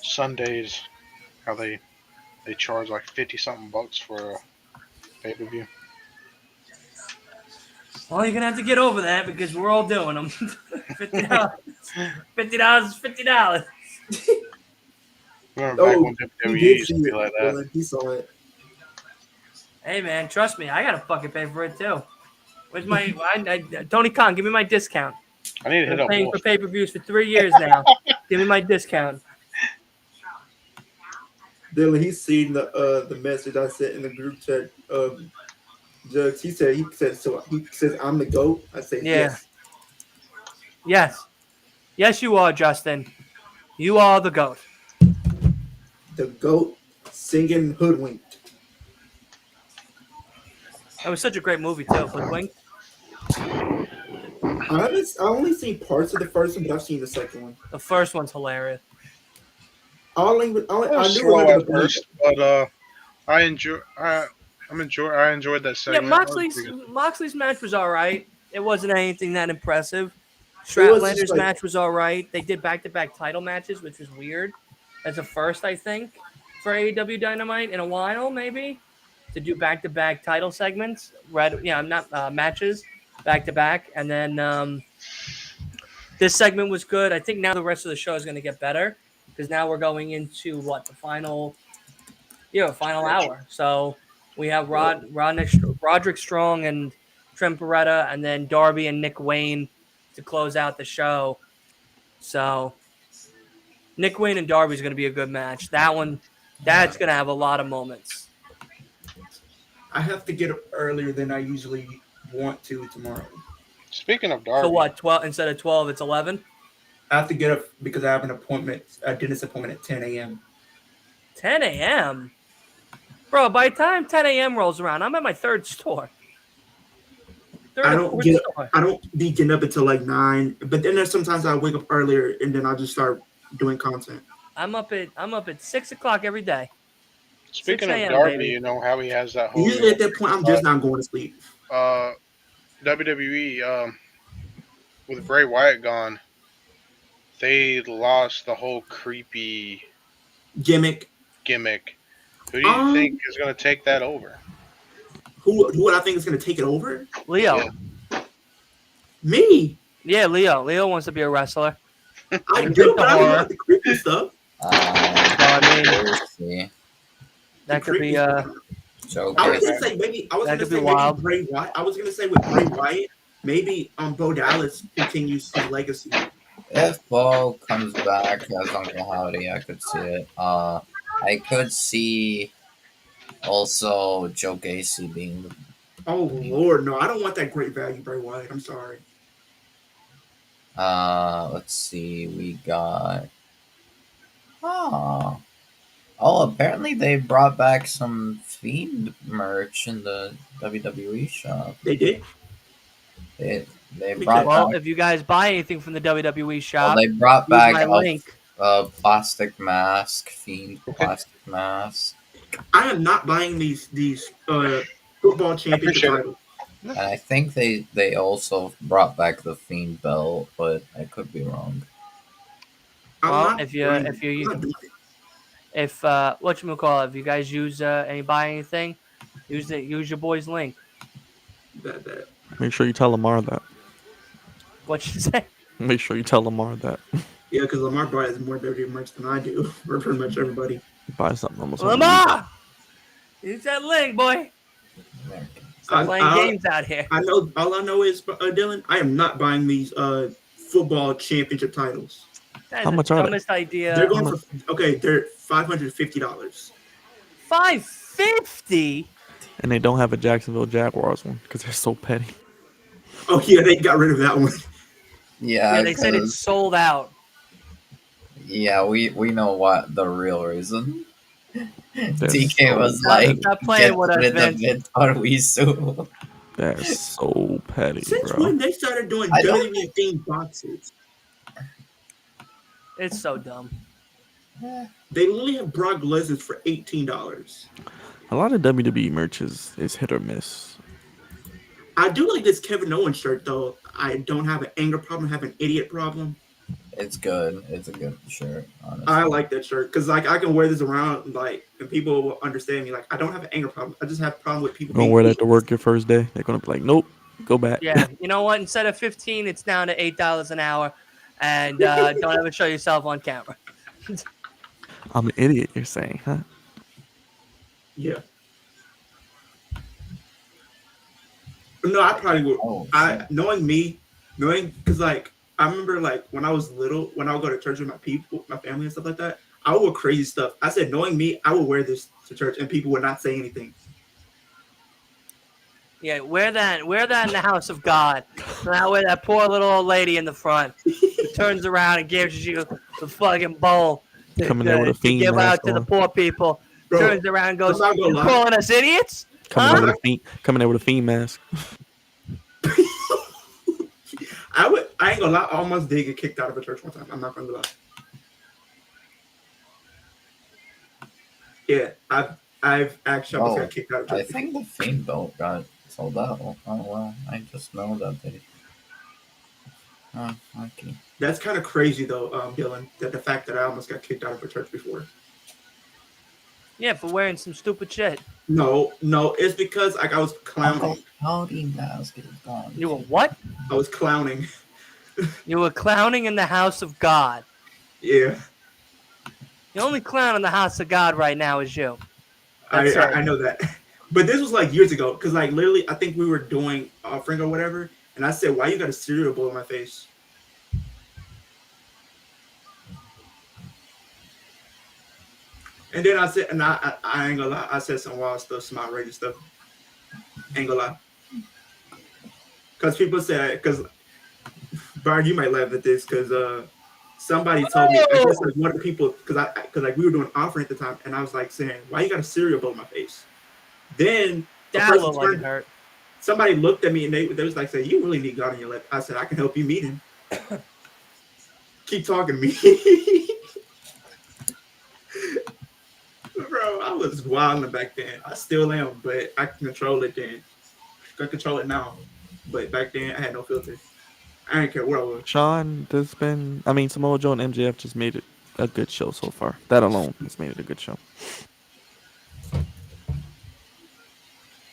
Sundays, how they charge like 50 something bucks for a pay per view. Well, you're gonna have to get over that because we're all doing them. $50. $50 is $50. Remember back Oh, when he WWE did used see to be it. like that. Dylan. He saw it. Hey man, trust me, I gotta fucking pay for it too. Where's my Tony Khan? Give me my discount. I need to I've hit been up paying Wolf. for pay-per-views for 3 years now. Give me my discount. Dylan, he's seen the message I sent in the group chat. Jugs. He said so. He says I'm the GOAT. I say Yeah. yes. Yes, you are, Justin. You are the GOAT. The GOAT singing hoodwinked. That was such a great movie too. Hoodwinked. I only seen parts of the first one, but I've seen the second one. The first one's hilarious. I It was do slow remember at the first, but I enjoyed that Yeah, segment. That was pretty good. Moxley's match was all right. It wasn't anything that impressive. It was just Stratlander's like match was all right. They did back-to-back title matches, which was weird. As a first, I think, for AEW Dynamite in a while, maybe to do back-to-back title segments. Right? Yeah, not matches back-to-back, and then this segment was good. I think now the rest of the show is going to get better because now we're going into what the final Stretch. hour. So we have Roderick Strong and Trent Beretta, and then Darby and Nick Wayne to close out the show. So Nick Wayne and Darby is going to be a good match. That's going to have a lot of moments. I have to get up earlier than I usually want to tomorrow. Speaking of Darby, So what? 12 instead of 12, it's 11. I have to get up because I have a dentist appointment at 10 a.m. 10 a.m. Bro, by the time 10 a.m. rolls around, I'm at my third store. I don't be getting up until like 9, but then there's sometimes I wake up earlier and then I just start doing content. I'm up at 6 o'clock every day. speaking 6 of a.m., Darby, baby. you know how he has that whole Usually at that point, I'm just not going to sleep. WWE with Bray Wyatt gone, they lost the whole creepy Gimmick. gimmick. Who do you think is going to take that over? Who would I think is going to take it over? Leo. Yeah. Me. Yeah, Leo. Leo wants to be a wrestler. I do, but I don't like the creepy stuff. See. That could be So I was gonna say maybe wild. Bray Wyatt. I was gonna say with Bray Wyatt, maybe Bo Dallas continues his legacy. if Bo comes back as Uncle Howdy, I could see it. I could see also Joe Gacy being the. Oh Lord, no! I don't want that great value Bray Wyatt. I'm sorry. Let's see. We got. Oh, apparently they brought back some Fiend merch in the WWE shop. They did. They brought back. If you guys buy anything from the WWE shop, They brought use back my link. a plastic mask, Fiend plastic mask. I am not buying these football championship titles. And I think they also brought back the Fiend belt, but I could be wrong. Well, if you guys buy anything, use your boy's link. That. Make sure you tell Lamar that. What you say? Make sure you tell Lamar that. Yeah, because Lamar buys more WWE merch than I do, or pretty much everybody. Buy something almost every week. Lamar! Use that link, boy. Stop playing games out here. I know. All I know is, Dylan, I am not buying these football championship titles. That How is much the are they? dumbest idea. They're going for they're $550. $550? And they don't have a Jacksonville Jaguars one because they're so petty. Oh yeah, they got rid of that one. Yeah, They said it's sold out. Yeah, we know what the real reason. They're DK so was Stop- like, stop playing get with us, rid of Vince. it or we sue. They're so petty, Since bro. when they started doing I don't- WWE themed boxes? It's so dumb. They literally have Brock Lesnar for $18. A lot of WWE merch is hit or miss. I do like this Kevin Owens shirt though. I don't have an anger problem, I have an idiot problem. It's good. It's a good shirt, honestly. I like that shirt because like I can wear this around like and people will understand me. Like I don't have an anger problem. I just have a problem with people. You're gonna wear that to work your first day. They're gonna be like, nope, go back. Yeah, you know what? Instead of 15, it's down to $8 an hour, and don't ever show yourself on camera. I'm an idiot. You're saying, huh? Yeah. No, I probably would. Oh, Knowing because like I remember like when I was little, when I would go to church with my people, my family and stuff like that, I would wear crazy stuff. I said, knowing me, I would wear this to church and people would not say anything. Yeah, wear that in the house of God. Not wear that poor little old lady in the front who turns around and gives you the fucking bowl to, Coming there with a to fiend give out mask to the on. poor people. Bro, Turns around and goes, I'm not gonna "You lie. calling us idiots?" Coming Huh? there with a fiend mask. I ain't gonna lie, I almost did get kicked out of a church one time. I'm not gonna lie. Yeah, I've actually almost got kicked out of I church. think the Fiend belt got sold out. Oh well, I just know that they. Oh, okay. That's kind of crazy though, Dylan, that the fact that I almost got kicked out of a church before. Yeah, for wearing some stupid shit. No, it's because like I was clowning. Uncle Howdy mask is gone. You were what? I was clowning. You were clowning in the house of God. Yeah, The only clown in the house of God right now is you. I That's it. know that. But this was like years ago, because like literally, I think we were doing offering or whatever, and I said, "Why you got a cereal bowl in my face?" And then I said, and I ain't gonna lie, I said some wild stuff, some outrageous stuff. Ain't gonna lie. Because people said, because, Byron, you might laugh at this, because somebody told me, I guess like one of the people, because like we were doing offering at the time, and I was like saying, "Why you got a cereal bowl in my face?" Then a That person looked like it turned- hurt. somebody looked at me and they was like, "Say, you really need God in your life." I said, "I can help you meet him." Keep talking to me. Bro, I was wilding back then. I still am, but I can control it then. I can control it now. But back then, I had no filter. I didn't care what I was. Sean, Samoa Joe and MJF just made it a good show so far. That alone has made it a good show.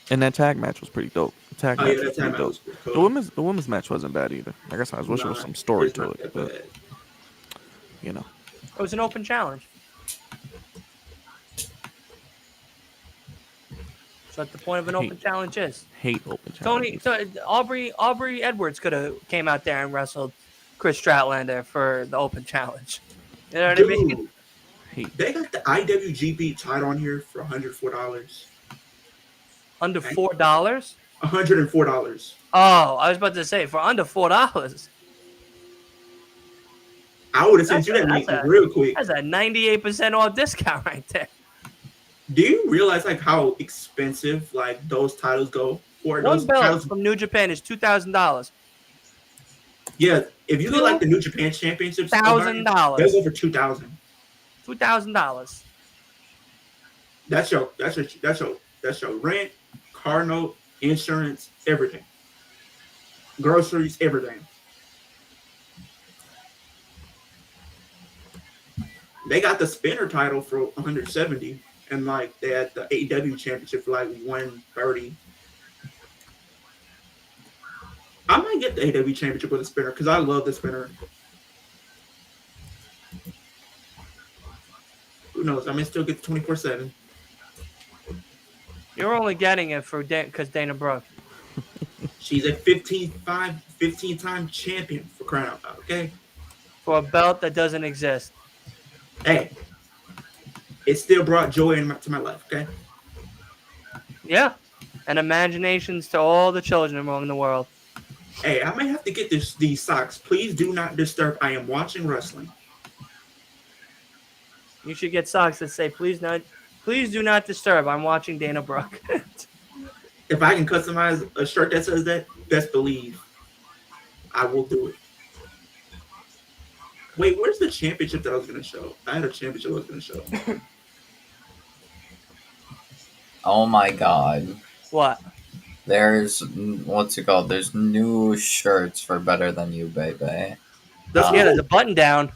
And that tag match was pretty dope. The Oh, yeah, that time I was cool. The women's match wasn't bad either. I guess I was wishing there was some story it's to not it, that but bad. you know. It was an open challenge. That's what the point of an open challenge is. Hate open challenges. Aubrey Edwards could have came out there and wrestled Chris Stratlander for the open challenge. You know what I mean? Dude, they got the IWGP title on here for $104. Under $4? $104. Oh, I was about to say for under $4. I would have sent you that link real quick. That's a 98% off discount right there. Do you realize like how expensive like those titles go for? One Those belt titles, from New Japan is $2,000. yeah. If you get like the New Japan Championships, they'll $1,000. go for $2,000. $2,000. That's your rent, car note, insurance, everything, groceries, everything. They got the spinner title for $170, and like they had the AEW championship for like $130. I might get the AEW Championship with a spinner because I love the spinner. Who knows? I may still get the 24/7. You're only getting it for because Dana Brooke. She's a 15-time champion for crying out loud. Okay. For a belt that doesn't exist. Hey, it still brought joy to my life. Okay. Yeah. And imaginations to all the children among the world. Hey, I might have to get these socks. Please do not disturb. I am watching wrestling. You should get socks that say, please do not disturb. I'm watching Dana Brooke. If I can customize a shirt that says that, best believe I will do it. Wait, where's the championship that I was going to show? I had a championship I was going to show. Oh my god. What? There's what's it called? There's new shirts for Better Than You, baby. There's a button down.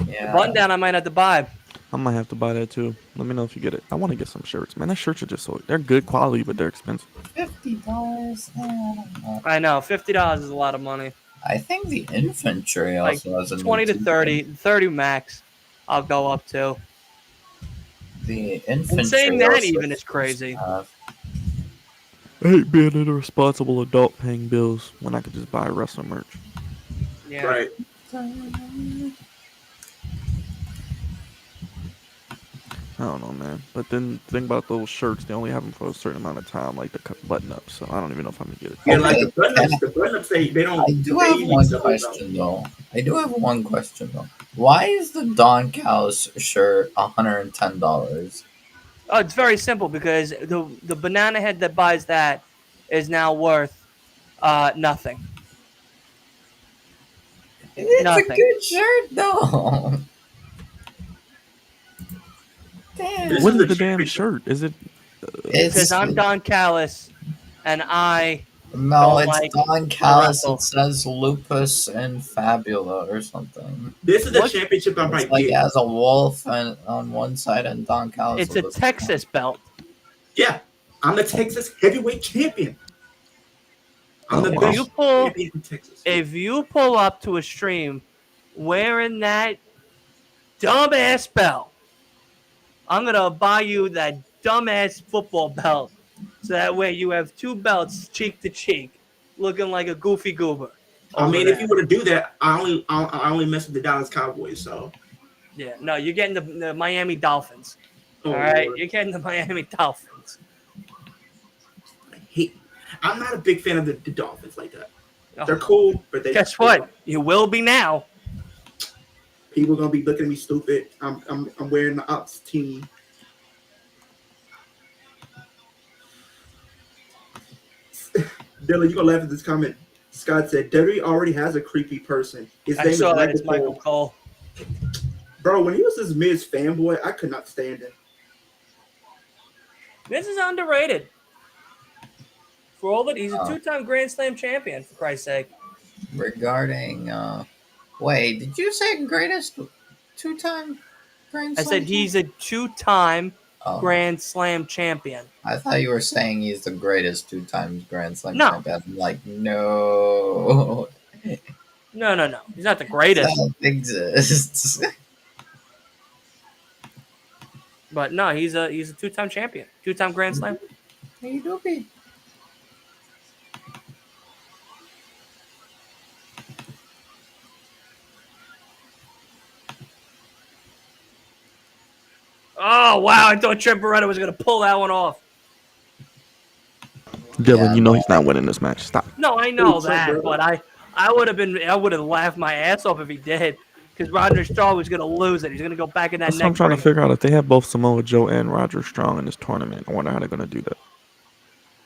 Yeah. The button down I might have to buy. I might have to buy that too. Let me know if you get it. I want to get some shirts, man. That shirts are just they're good quality, but they're expensive. $50. I know, $50 is a lot of money. I think the infantry Like also has a 20 new to 30 max. I'll go up to. The infantry. And saying that also even is crazy. I hate being an irresponsible adult paying bills when I could just buy wrestling merch. Yeah. Right. I don't know, man. But then the thing about those shirts, they only have them for a certain amount of time, like the button ups. So I don't even know if I'm gonna get it. Yeah, like the button-ups, they don't. I do have one question though. Why is the Don Callis shirt $110? Oh, it's very simple because the banana head that buys that is now worth nothing. It's Nothing. a good shirt though. Damn. What is the damn shirt? Is it? Because I'm Don Callis, and I. No, it's like Don Callis. wrestle. It says Lupus and Fabula or something. This is the championship I It's might like it get. has a wolf on one side and Don Callis. It's a Texas belt. Yeah, I'm the Texas heavyweight champion. I'm the wow. best champion in Texas. If you pull up to a stream wearing that dumbass belt, I'm gonna buy you that dumbass football belt, so that way you have two belts cheek to cheek, looking like a goofy goober. I mean, if you were to do that, I only mess with the Dallas Cowboys. So yeah, no, you're getting the Miami Dolphins. Oh, all right, Lord. you're getting the Miami Dolphins. I'm not a big fan of the Dolphins like that. Oh. They're cool, but Guess what? You will be now. People are gonna be looking at me stupid. I'm wearing the Ops team. Dylan, you gonna laugh at this comment? Scott said, "WWE already has a creepy person. His name is Michael Cole. Bro, when he was this Miz fanboy, I could not stand him. This is underrated. For all that, he's a two-time Grand Slam champion. For Christ's sake. Regarding, wait, did you say greatest two-time Grand Slam? I said he's a two-time Grand Slam champion. I thought you were saying he's the greatest two-time Grand Slam No. champion. I'm like, no. No. He's not the greatest. That exists. But no, he's a two-time champion, two-time Grand Slam. Hey, Dopey. Oh wow! I thought Trent Beretta was gonna pull that one off. Dylan, you know he's not winning this match. Stop. No, I know that, but I would have laughed my ass off if he did, because Roger Strong was gonna lose it. He's gonna go back in that That's neck. what I'm trying to breaker. figure out. If they have both Samoa Joe and Roger Strong in this tournament, I wonder how they're gonna do that.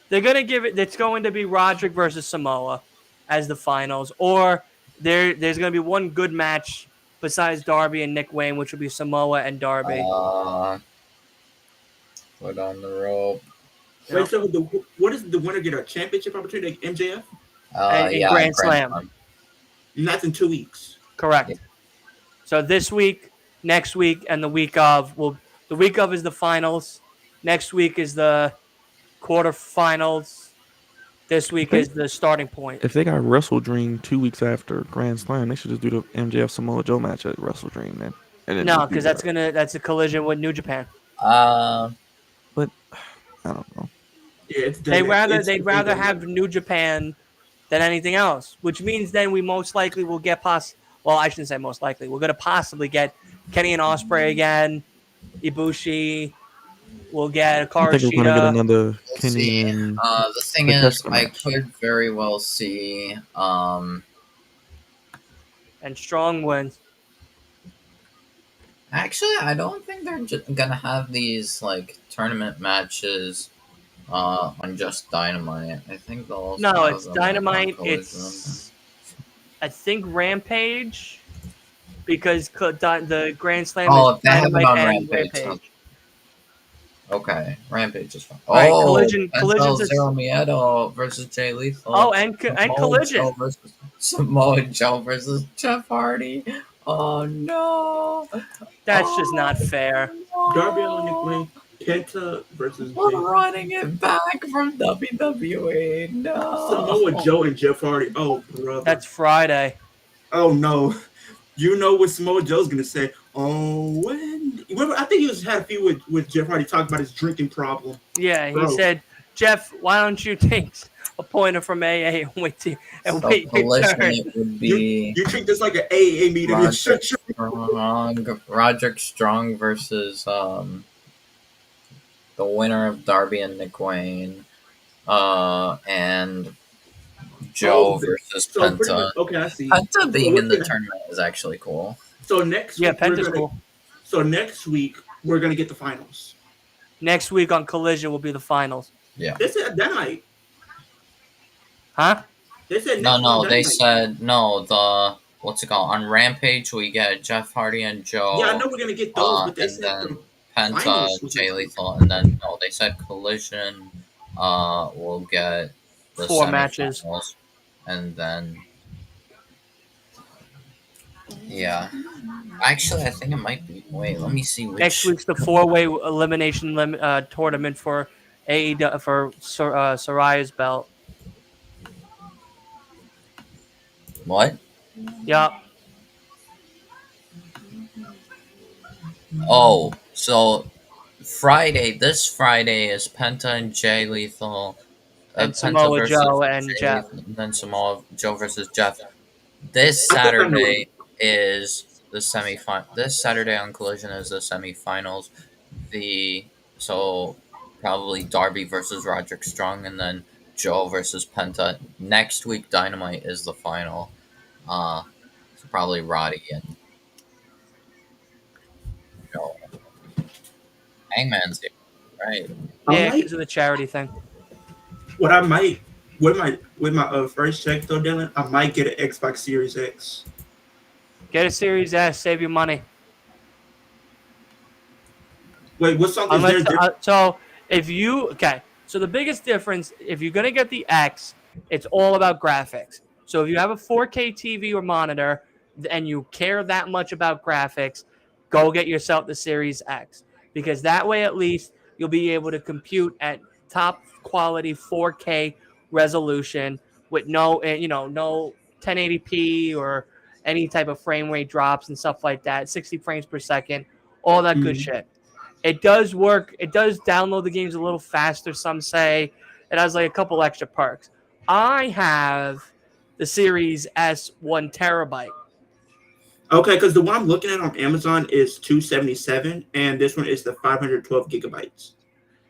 They're gonna give it. It's going to be Roderick versus Samoa as the finals, or there's gonna be one good match besides Darby and Nick Wayne, which will be Samoa and Darby. Put on the rope. Wait, so what is the winner get a championship opportunity like MJF? In Grand Slam. And that's in 2 weeks. Correct. Yeah. So this week, next week, and the week of the week of is the finals. Next week is the quarterfinals, This week is the starting point. If they got Wrestle Dream 2 weeks after Grand Slam, they should just do the MJF Samoa Joe match at Wrestle Dream then. And then No, just do because that's a collision with New Japan. But I don't know. Yeah, it's They'd it's rather have New Japan than anything else, which means then we most likely will get well, I shouldn't say most likely. We're gonna possibly get Kenny and Ospreay again, Ibushi. We'll get I think we're gonna get Karashida. another We'll Kenny see. and The thing is, Batista I match. could very well see. And Strong wins. Actually, I don't think they're gonna have these like tournament matches on just Dynamite. I think they'll also No, have it's them, like, on Dynamite. Collision. It's I think Rampage because the Grand Slam Oh, is if they have it Dynamite on and Rampage. Okay, Rampage is fine. Right, Oh, Collision's Zero Miedo versus Jay Lethal. Oh, and Samoa Collision. Joe versus Samoa Joe versus Jeff Hardy. Oh no, That's just not fair. Darby Allin, Nick Wayne, Kenta versus we're Jay. running it back from WWE. No, Samoa Joe and Jeff Hardy. Oh, brother. That's Friday. Oh no. You know what Samoa Joe's gonna say? Oh, when remember, I think he had a few with Jeff Hardy talking about his drinking problem. Yeah, he Bro. said, Jeff, why don't you take a pointer from AA and wait your Collision turn? it would be You treat this like an AA meeting. Roderick Strong versus the winner of Darby and Nick Wayne, and Joe versus Penta. Okay, I see. Penta being in the tournament is actually cool. So next Yeah, week, Penta's cool. So next week we're gonna get the finals. Next week on Collision will be the finals. Yeah. They said Dynamite. Huh? They said No. They said no. The what's it called on Rampage? We get Jeff Hardy and Joe. Yeah, I know we're gonna get those, but they and said then finals Penta, was Jay Lethal, and then no, they said Collision. We'll get the 4 matches, semifinals, and then yeah. Actually, I think it might be. Wait, let me see. Next week's the 4-way elimination tournament for AEW for Soraya's belt. What? Yep. Oh, so Friday. This Friday is Penta and Jay Lethal. And Penta Samoa versus Joe and Jay Jeff. Lethal, and then Samoa Joe versus Jeff. This Saturday is the semifinal. This Saturday on Collision is the semifinals. So probably Darby versus Roderick Strong, and then Joe versus Penta. Next week Dynamite is the final. So probably Roddy and Joe. Hangman's here, right? Yeah, because of the charity thing. What I might with my first check though, Dylan, I might get an Xbox Series X. Get a Series S, save your money. Wait, what song is there? So the biggest difference, if you're gonna get the X, it's all about graphics. So if you have a 4K TV or monitor and you care that much about graphics, go get yourself the Series X, because that way at least you'll be able to compute at top quality 4K resolution with no 1080p or any type of frame rate drops and stuff like that, 60 frames per second, all that good shit. It does work. It does download the games a little faster, some say. It has like a couple extra perks. I have the Series S 1 terabyte. Okay, because the one I'm looking at on Amazon is 277, and this one is the 512 gigabytes.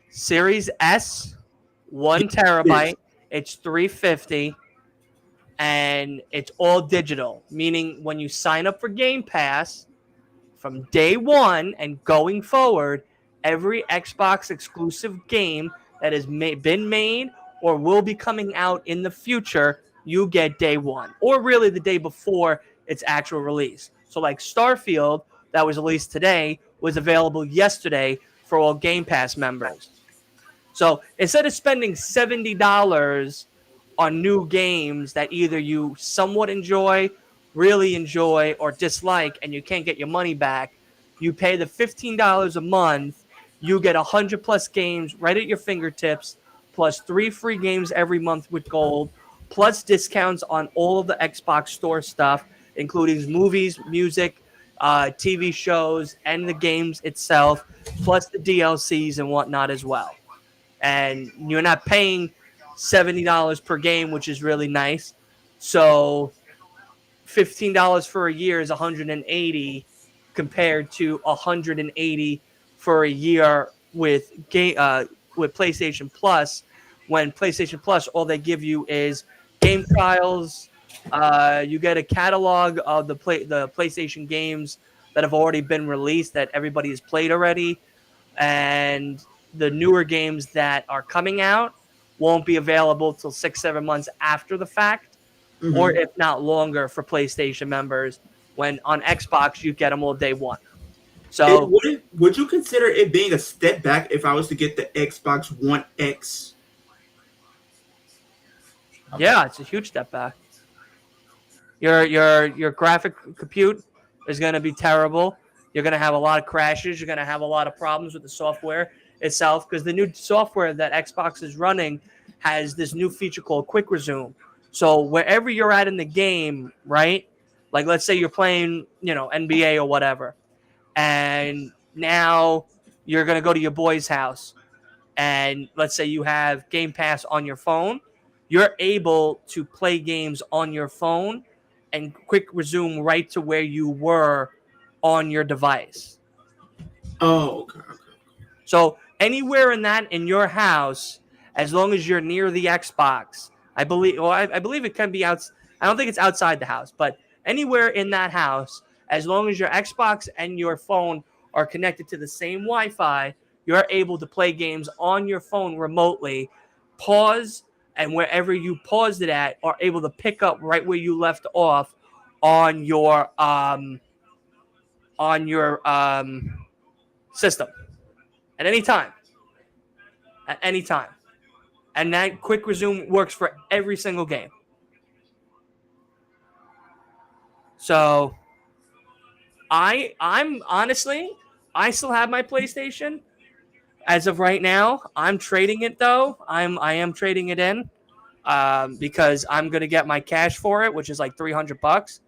Series S 1 terabyte. It's $350, and it's all digital, meaning when you sign up for Game Pass from day one and going forward, every Xbox exclusive game that has been made or will be coming out in the future, you get day one, or really the day before its actual release. So like Starfield, that was released today, was available yesterday for all Game Pass members. So instead of spending $70 on new games that either you somewhat enjoy, really enjoy, or dislike, and you can't get your money back, you pay the $15 a month, you get 100 plus games right at your fingertips, plus 3 free games every month with Gold, plus discounts on all of the Xbox Store stuff, including movies, music, TV shows, and the games itself, plus the DLCs and whatnot as well. And you're not paying $70 per game, which is really nice. So $15 for a year is $180 compared to $180 for a year with PlayStation Plus. When PlayStation Plus, all they give you is game trials. You get a catalog of the PlayStation games that have already been released that everybody has played already, and the newer games that are coming out won't be available till 6-7 months after the fact, or if not longer for PlayStation members. When on Xbox you get them all day one. So would you consider it being a step back if I was to get the Xbox One X? Yeah, it's a huge step back. Your graphic compute is going to be terrible. You're going to have a lot of crashes. You're going to have a lot of problems with the software itself, because the new software that Xbox is running has this new feature called Quick Resume. So wherever you're at in the game, right? Like, let's say you're playing, NBA or whatever, and now you're going to go to your boy's house, and let's say you have Game Pass on your phone. You're able to play games on your phone and quick resume right to where you were on your device. Oh, okay. So anywhere in your house, as long as you're near the Xbox, I believe it can be out. I don't think it's outside the house, but anywhere in that house, as long as your Xbox and your phone are connected to the same Wi-Fi, you're able to play games on your phone remotely, pause, and wherever you paused it at, are able to pick up right where you left off on your system at any time. At any time. And that quick resume works for every single game. So I'm honestly, I still have my PlayStation as of right now. I'm trading it though. I am trading it in because I'm gonna get my cash for it, which is like $300,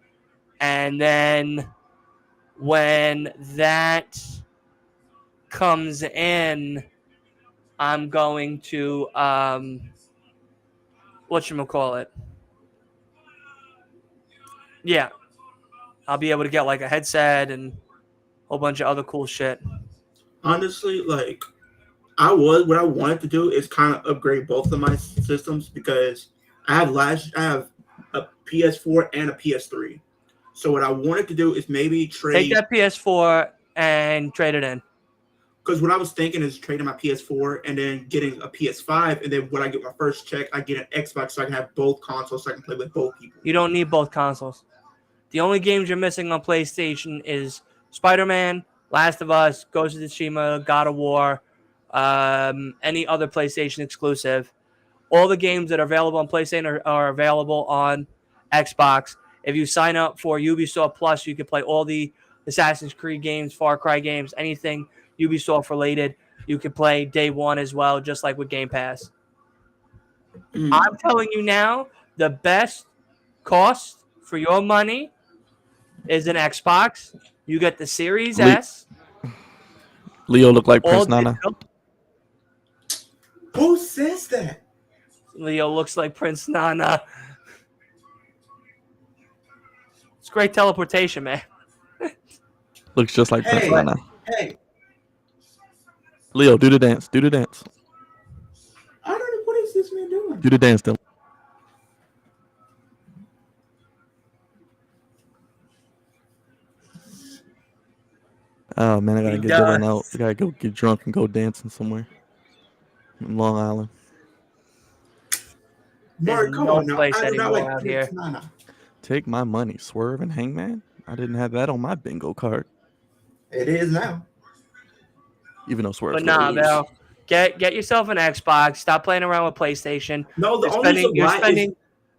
and then when that comes in, I'm going to whatchamacallit? Yeah. I'll be able to get like a headset and a whole bunch of other cool shit. Honestly, like what I wanted to do is kind of upgrade both of my systems, because I have a PS4 and a PS3. So what I wanted to do is maybe trade. Take that PS4 and trade it in. Because what I was thinking is trading my PS4 and then getting a PS5, and then when I get my first check, I get an Xbox so I can have both consoles so I can play with both people. You don't need both consoles. The only games you're missing on PlayStation is Spider-Man, Last of Us, Ghost of Tsushima, God of War, any other PlayStation exclusive. All the games that are available on PlayStation are available on Xbox. If you sign up for Ubisoft Plus, you can play all the Assassin's Creed games, Far Cry games, anything Ubisoft related. You can play day one as well, just like with Game Pass. I'm telling you now, the best cost for your money is an Xbox. You get the Series S. Leo look like Prince Nana. Who says that? Leo looks like Prince Nana. It's great teleportation, man. Looks just like Prince Nana. Hey. Leo, do the dance. Do the dance. I don't know, what is this man doing? Do the dance, Dylan. Oh man, I gotta get Dylan out. I gotta go get drunk and go dancing somewhere in Long Island. Mark, come on now. Place I do not like out here. Nana. Take my money, Swerve and Hangman. I didn't have that on my bingo card. It is now. Even though Swerve. But nah, Bell. Get yourself an Xbox. Stop playing around with PlayStation. No,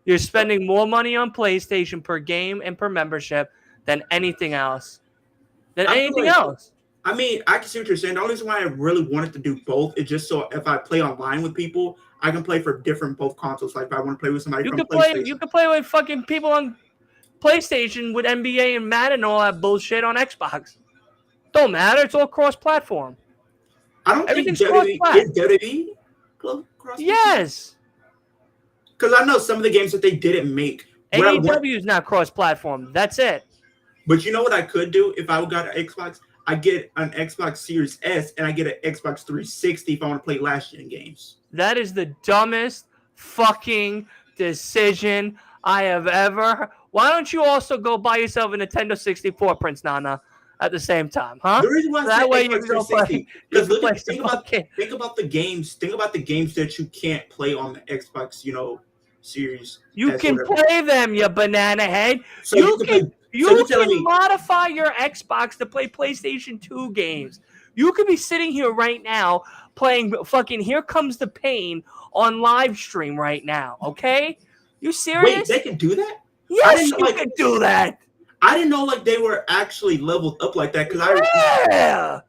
you're spending more money on PlayStation per game and per membership than anything else. I mean, I can see what you're saying. The only reason why I really wanted to do both is just so if I play online with people, I can play for different both consoles. Like if I want to play with somebody You from could play. PlayStation. You could play with fucking people on PlayStation with NBA and Madden and all that bullshit on Xbox. Don't matter. It's all cross-platform. I don't Everything's think WWE cross-plat. is WWE cross. Yes. Because I know some of the games that they didn't make. AEW is not cross-platform. That's it. But you know what I could do if I got an Xbox? I get an Xbox Series S and I get an Xbox 360 if I want to play last gen games. That is the dumbest fucking decision I have ever heard. Why don't you also go buy yourself a Nintendo 64, Prince Nana, at the same time, huh? The reason why I That said way you Xbox can go 360 play. because think about the games. Think about the games that you can't play on the Xbox, Series. You S, can whatever. play them, you banana head. So you can You telling can me- modify your Xbox to play PlayStation 2 games. You could be sitting here right now playing fucking Here Comes the Pain on live stream right now, okay? You serious? Wait, they can do that? Yes, you can do that. I didn't know they were actually leveled up like that because Yeah.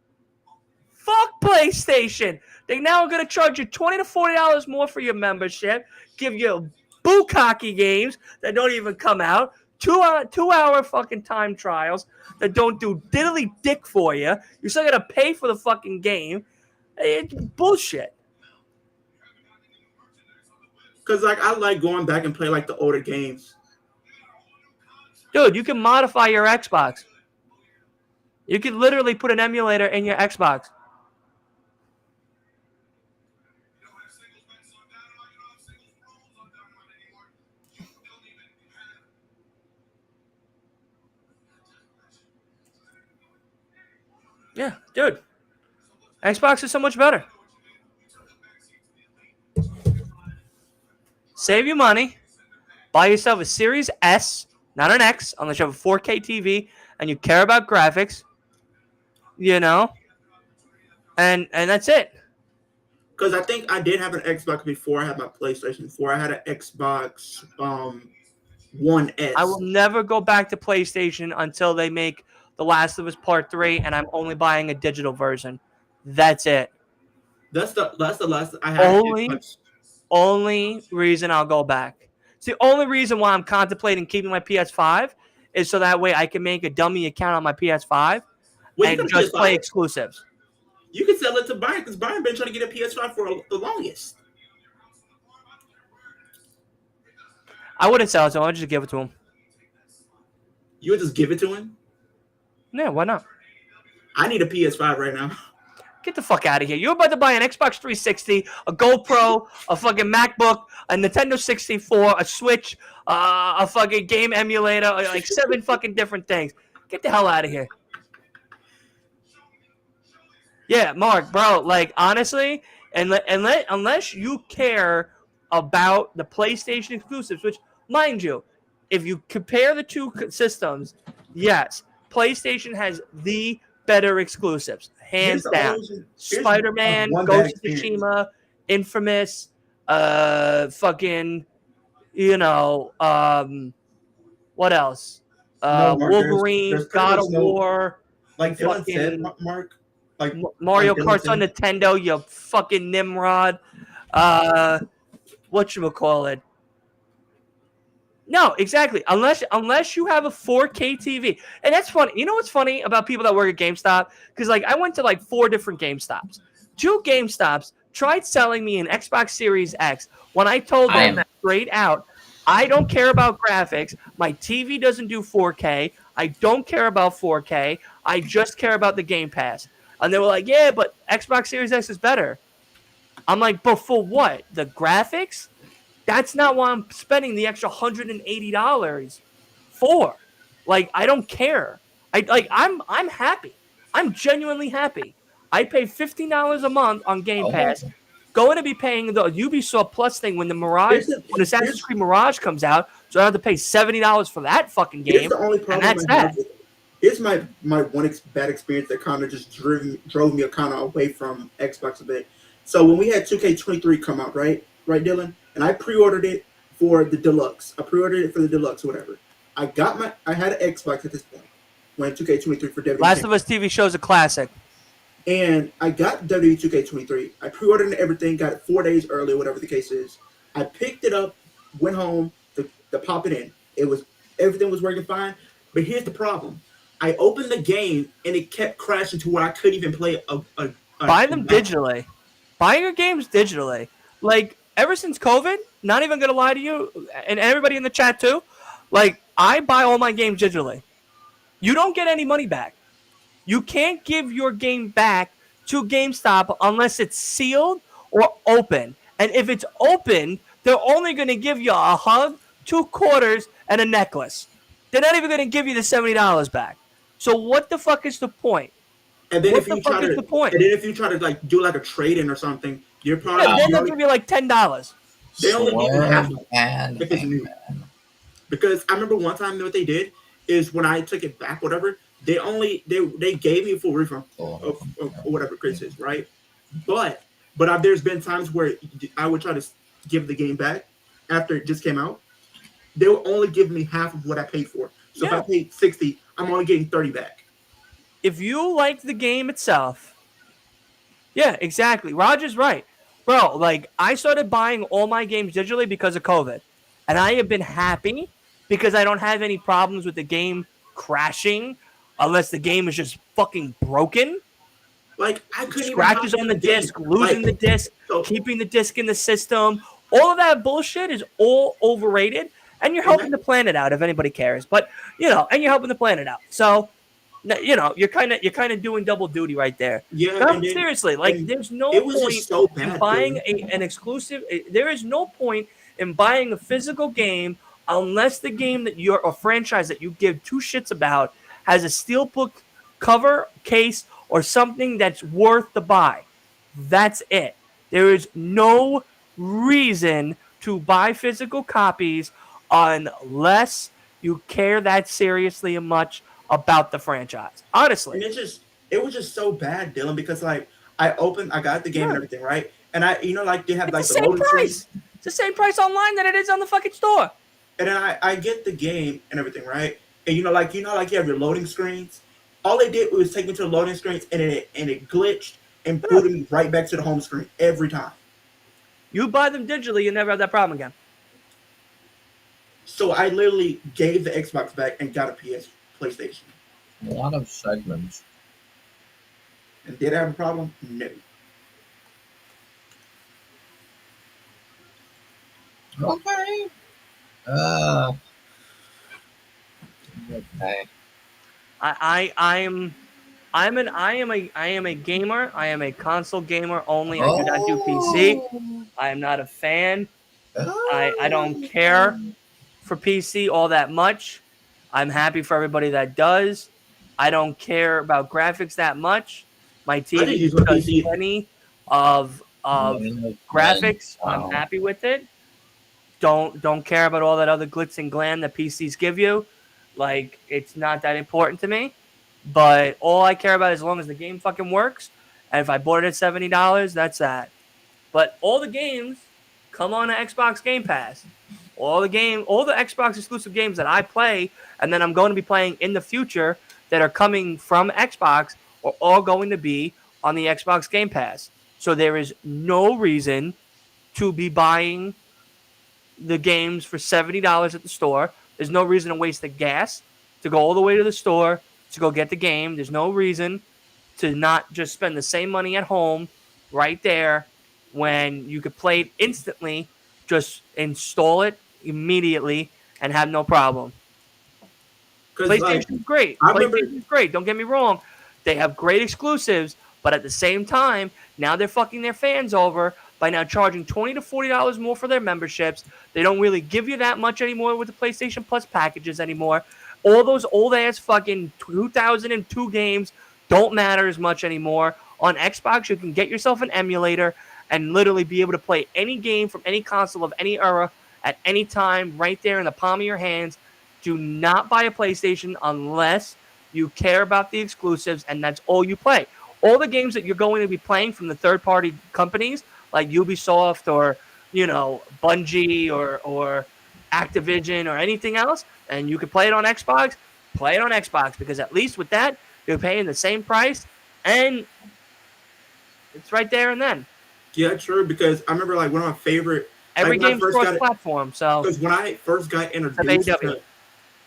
Fuck PlayStation. They now are going to charge you $20 to $40 more for your membership, give you bukkake games that don't even come out, two-hour fucking time trials that don't do diddly dick for you. You're still going to pay for the fucking game. It's bullshit. Because I like going back and play like the older games. Dude, you can modify your Xbox. You can literally put an emulator in your Xbox. Yeah, dude. Xbox is so much better. Save your money. Buy yourself a Series S, not an X, unless you have a 4K TV and you care about graphics. And that's it. Because I think I did have an Xbox before I had my PlayStation 4. I had an Xbox One S. I will never go back to PlayStation until they make The Last of Us Part 3, and I'm only buying a digital version. That's it. That's the last I had. Only reason I'll go back. It's the only reason why I'm contemplating keeping my PS5 is so that way I can make a dummy account on my PS5 and just play exclusives. You can sell it to Brian because Brian been trying to get a PS5 for the longest. I wouldn't sell it to him. I'd just give it to him. You would just give it to him? Yeah, why not? I need a PS5 right now. Get the fuck out of here. You're about to buy an Xbox 360, a GoPro, a fucking MacBook, a Nintendo 64, a Switch, a fucking game emulator, like 7 fucking different things. Get the hell out of here. Yeah, Mark, bro, like, honestly, unless you care about the PlayStation exclusives, which, mind you, if you compare the two systems, yes, PlayStation has the better exclusives, hands down. Spider-Man, Ghost of Tsushima, Infamous, fucking, what else? Wolverine, there's God of no, War, like Dylan fucking said, Mark. Like Mario like Kart's on Nintendo, you fucking Nimrod. Whatchamacallit? No, exactly. Unless you have a 4K TV. And that's funny. You know what's funny about people that work at GameStop? Because I went to 4 different GameStops. 2 GameStops tried selling me an Xbox Series X when I told them straight out, I don't care about graphics. My TV doesn't do 4K. I don't care about 4K. I just care about the Game Pass. And they were like, yeah, but Xbox Series X is better. I'm like, but for what? The graphics? That's not what I'm spending the extra $180 for. I don't care. I'm happy. I'm genuinely happy. I pay $15 a month on Game Pass. Going to be paying the Ubisoft Plus thing when when Assassin's Creed Mirage comes out, so I have to pay $70 for that fucking game. Here's the only problem and that's that. Here's my one bad experience that kind of just drove me kind of away from Xbox a bit. So when we had 2K23 come out, right, Dylan? And I pre-ordered it for the deluxe. I pre-ordered it for the deluxe, whatever. I had an Xbox at this point when 2K23 for Dev. Last of Us TV show is a classic. And I got WWE 2K23. I pre-ordered everything, got it 4 days early, whatever the case is. I picked it up, went home to pop it in. It was everything was working fine. But here's the problem: I opened the game and it kept crashing to where I couldn't even play Buy a them match. digitally. Buy your games digitally. Like ever since COVID, not even gonna lie to you, and everybody in the chat too. Like I buy all my games digitally. You don't get any money back. You can't give your game back to GameStop unless it's sealed or open. And if it's open, they're only going to give you a hug, 2 quarters, and a necklace. They're not even going to give you the $70 back. So what the fuck is the point? And then What the fuck is the point? if you try to like do like a trade in or something, your Yeah, product then they'll give you like $10. they only give you half Swerve and if it's new. Hangman. Because I remember one time what they did is when I took it back, whatever, they gave me a full refund of whatever Chris is, right? But there's been times where I would try to give the game back after it just came out. They will only give me half of what I paid for. So if I paid 60, I'm only getting 30 back. If you like the game itself, yeah, exactly. Roger's right. Bro, like I started buying all my games digitally because of COVID. And I have been happy because I don't have any problems with the game crashing unless the game is just fucking broken. Like I couldn't even Scratches hop on in the game. disc, losing the disc, So keeping the disc in the system. All of that bullshit is all overrated. And you're helping the planet out if anybody cares. But and you're helping the planet out. So you're kind of doing double duty right there. yeah, No, and then seriously, like and there's no it was point just so in bad. buying Dude. an exclusive. There is no point in buying a physical game unless the game that you're a franchise that you give two shits about has a steelbook cover, case, or something that's worth the buy. That's it. There is no reason to buy physical copies unless you care that seriously and much about the franchise. Honestly. And it was just so bad, Dylan, because like I got the game and Yeah. everything, right? And I like they have It's like the the same loading screen. price. It's the same price online that it is on the fucking store. And then I get the game and everything, right? And like you have your loading screens. All they did was take me to the loading screens and it glitched and booted me right back to the home screen every time. You buy them digitally, you never have that problem again. So I literally gave the Xbox back and got a PlayStation. A lot of segments. And did I have a problem? No. Okay. Okay. I am a gamer. I am a console gamer only. I do not do PC. I am not a fan. I don't care for PC all that much. I'm happy for everybody that does. I don't care about graphics that much. My TV use my does PC. plenty of graphics. I'm happy with it. Don't care about all that other glitz and glam that PCs give you. Like it's not that important to me. But all I care about is as long as the game fucking works. And if I bought it at $70, that's that. But all the games come on an Xbox Game Pass. All the Xbox exclusive games that I play and then I'm going to be playing in the future that are coming from Xbox are all going to be on the Xbox Game Pass. So there is no reason to be buying the games for $70 at the store. There's no reason to waste the gas to go all the way to the store to go get the game. There's no reason to not just spend the same money at home right there when you could play it instantly, just install it immediately and have no problem. PlayStation's great. PlayStation's great. Don't get me wrong. They have great exclusives, but at the same time, now they're fucking their fans over by now charging $20 to $40 more for their memberships. They don't really give you that much anymore with the PlayStation Plus packages anymore. All those old ass fucking 2002 games don't matter as much anymore. On Xbox, you can get yourself an emulator and literally be able to play any game from any console of any era at any time right there in the palm of your hands. Do not buy a PlayStation unless you care about the exclusives and that's all you play. All the games that you're going to be playing from the third-party companies like Ubisoft or, Bungie or Activision or anything else, and you can play it on Xbox, play it on Xbox because at least with that, you're paying the same price and It's right there and then. Yeah, true. Because I remember like one of my favorite. Every Like when I game's first got it, cross-platform, so because when I first got except introduced AEW. to,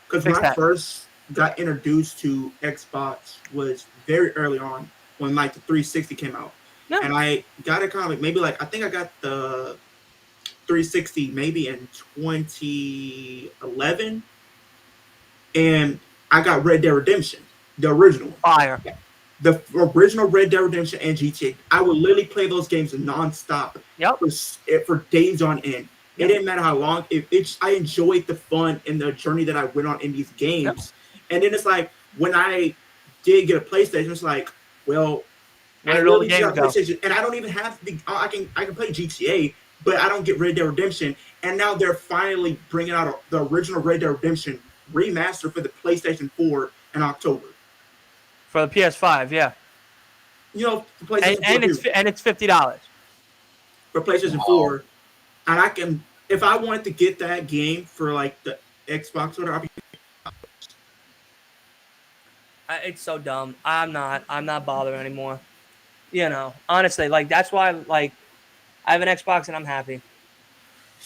because when Fix I that. first got introduced to Xbox was very early on when like the 360 came out, Yeah. and I got it kind of like maybe like I think I got the 360 maybe in 2011, and I got Red Dead Redemption, the original one. Fire. The original Red Dead Redemption and GTA. I would literally play those games nonstop Yep. for days on end. It Yep. didn't matter how long. I enjoyed the fun and the journey that I went on in these games. And then it's like when I did get a PlayStation, it's like, well, Where I did all the literally just games got a go? PlayStation, and I don't even have the. I can play GTA, but I don't get Red Dead Redemption. And now they're finally bringing out the original Red Dead Redemption remaster for the PlayStation 4 in October. For the PS5, yeah. You know, for PlayStation 4 And it's $50. for PlayStation 4, and I can, if I wanted to get that game for like the Xbox or whatever, It's so dumb. I'm not bothered anymore. You know, honestly, like that's why like I have an Xbox and I'm happy.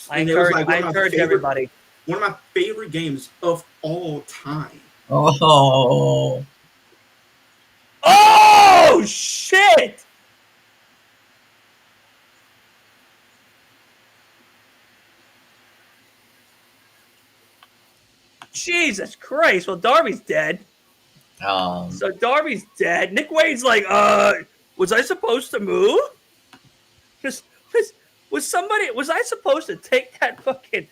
I and it was like encourage everybody. one of my favorite games of all time. Oh, Oh shit! Jesus Christ! Well, Darby's dead. So Darby's dead. Nick Wade's like, was I supposed to move? Was I supposed to take that fucking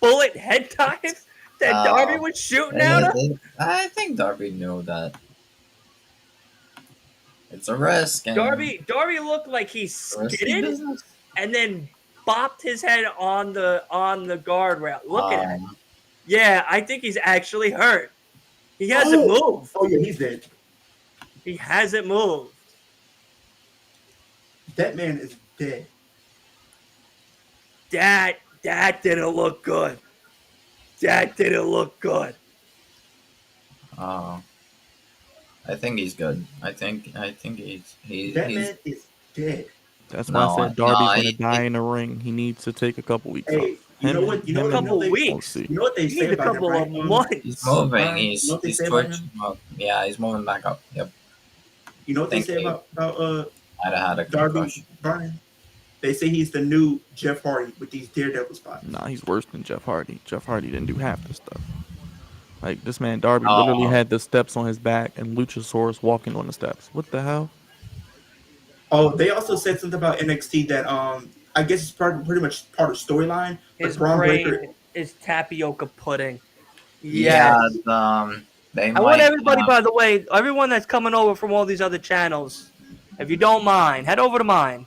bullet head dive that Darby was shooting out of? I think Darby knew that. It's a risk. And Darby looked like he risky skidded business. and then bopped his head on the guardrail. Look at that. Yeah, I think he's actually hurt. He hasn't moved. Oh yeah, he's dead. He hasn't moved. That man is dead. That didn't look good. That didn't look good. I think he's good. I think he's Man is dead. That's why I said Darby's gonna die in the ring. He needs to take a couple weeks off. You know what? A couple weeks. You know what they You say need a about couple him, of right? months. He's moving. You know what they He's say about twitching up. Yeah, he's moving back up. Yep. You know what they Thank say you. about I'd have had a Darby concussion. Bryan? They say he's the new Jeff Hardy with these Daredevil spots. Nah, he's worse than Jeff Hardy. Jeff Hardy didn't do half the stuff. Like this man Darby literally had the steps on his back and Luchasaurus walking on the steps. What the hell? Oh, they also said something about NXT that I guess it's pretty much part of storyline. His Braun brain Breaker, is tapioca pudding. Yeah. Yes. They I want everybody, by the way, everyone that's coming over from all these other channels, if you don't mind, head over to mine.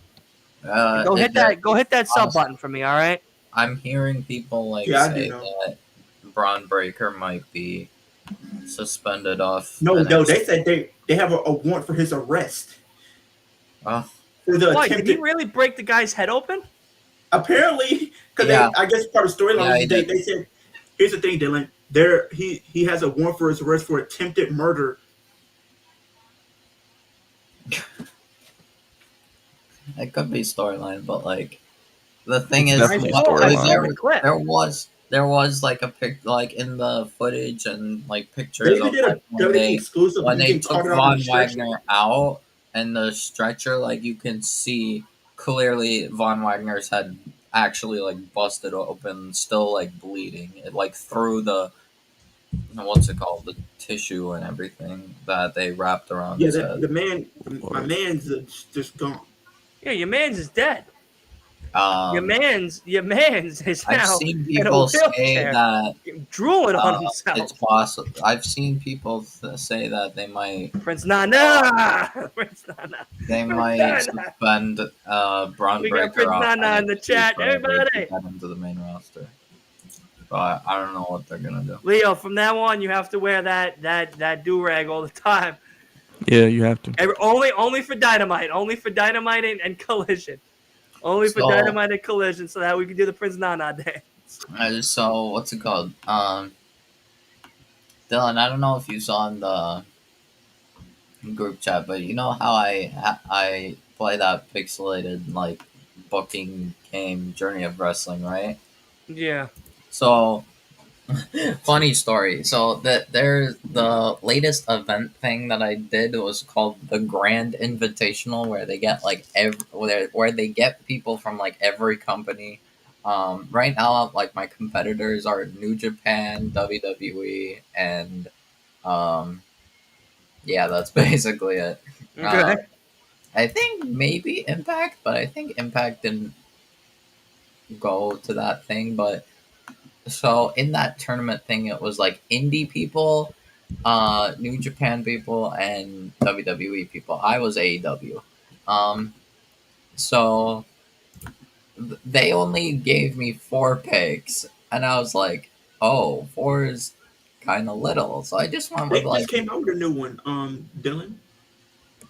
Go hit that sub button for me, all right? I'm hearing people say that Braun Breaker might be suspended off. No, they said they have a warrant for his arrest. Oh. Why? Did he really break the guy's head open? Apparently, because I guess part of storyline they said, here's the thing, Dylan. He has a warrant for his arrest for attempted murder. It could be storyline, but the thing is, there was like a pic, like in the footage and pictures of when they took Von Wagner out and the stretcher, you can see clearly Von Wagner's head actually busted open, still bleeding. It through the what's it called, the tissue and everything that they wrapped around his head. My man's just gone. Yeah, your man's is dead. Your man's is now I've seen people say that drooling on himself. It's possible. I've seen people say that they might Prince Nana. Prince Nana. They might suspend Braun Breaker. We got Prince Nana in the chat. Everybody, get into the main roster. But I don't know what they're gonna do. Leo, from now on, you have to wear that do rag all the time. Yeah, you have to. Only for Dynamite. Only for Dynamite and Collision. Only for Dynamite and Collision, so that we can do the Prince Nana dance. So what's it called? Dylan, I don't know if you saw in the group chat, but you know how I play that pixelated like booking game Journey of Wrestling, right? Yeah. So funny story. So the latest event thing that I did was called the Grand Invitational, where they get like where they get people from like every company. Right now, like my competitors are New Japan, WWE, and um, yeah, that's basically it. Okay. I think maybe Impact, but I think Impact didn't go to that thing. But so in that tournament thing, it was like indie people, New Japan people, and WWE people. I was AEW. Um, so they only gave me 4 picks, and I was like, oh, 4 is kind of little. So I just went with They just like, came out with a new one. Dylan.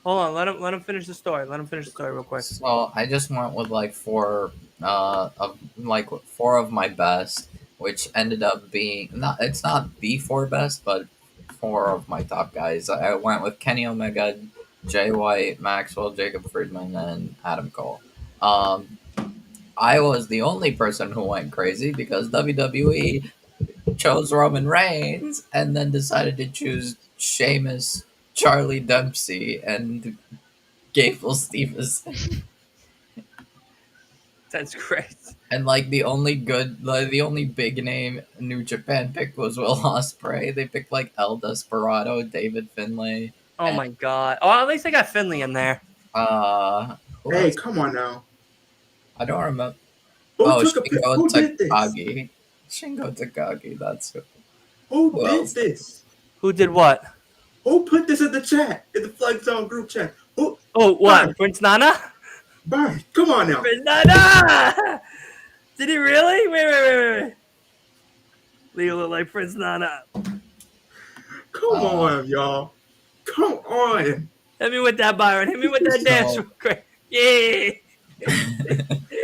Hold on. Let him finish the story. Let him finish the story real quick. so I just went with like 4 of my best, which ended up being not. It's not the 4 best, but 4 of my top guys. I went with Kenny Omega, Jay White, Maxwell, Jacob Friedman, and Adam Cole. Um, I was the only person who went crazy because WWE chose Roman Reigns and then decided to choose Sheamus, Charlie Dempsey, and Gable Stevenson. That's great. And like the only big name New Japan picked was Will Ospreay. They picked like El Desperado, David Finlay, Oh and my god. Oh, at least they got Finley in there. who Hey, else? come on now. I don't remember. Who Oh, took a pic? Shingo Who did this? Takagi. Shingo Takagi. That's Who who did else? this? Who did what? Who put this in the chat? In the Flag Zone group chat? Who? Oh, what? Brian, Prince Nana? Brian, come on now. Prince Nana! Did he really? Wait. Leo look like Prince Nana. Come on, y'all. Come on. Hit me with that, Byron. Hit me with that dance real quick. Yeah.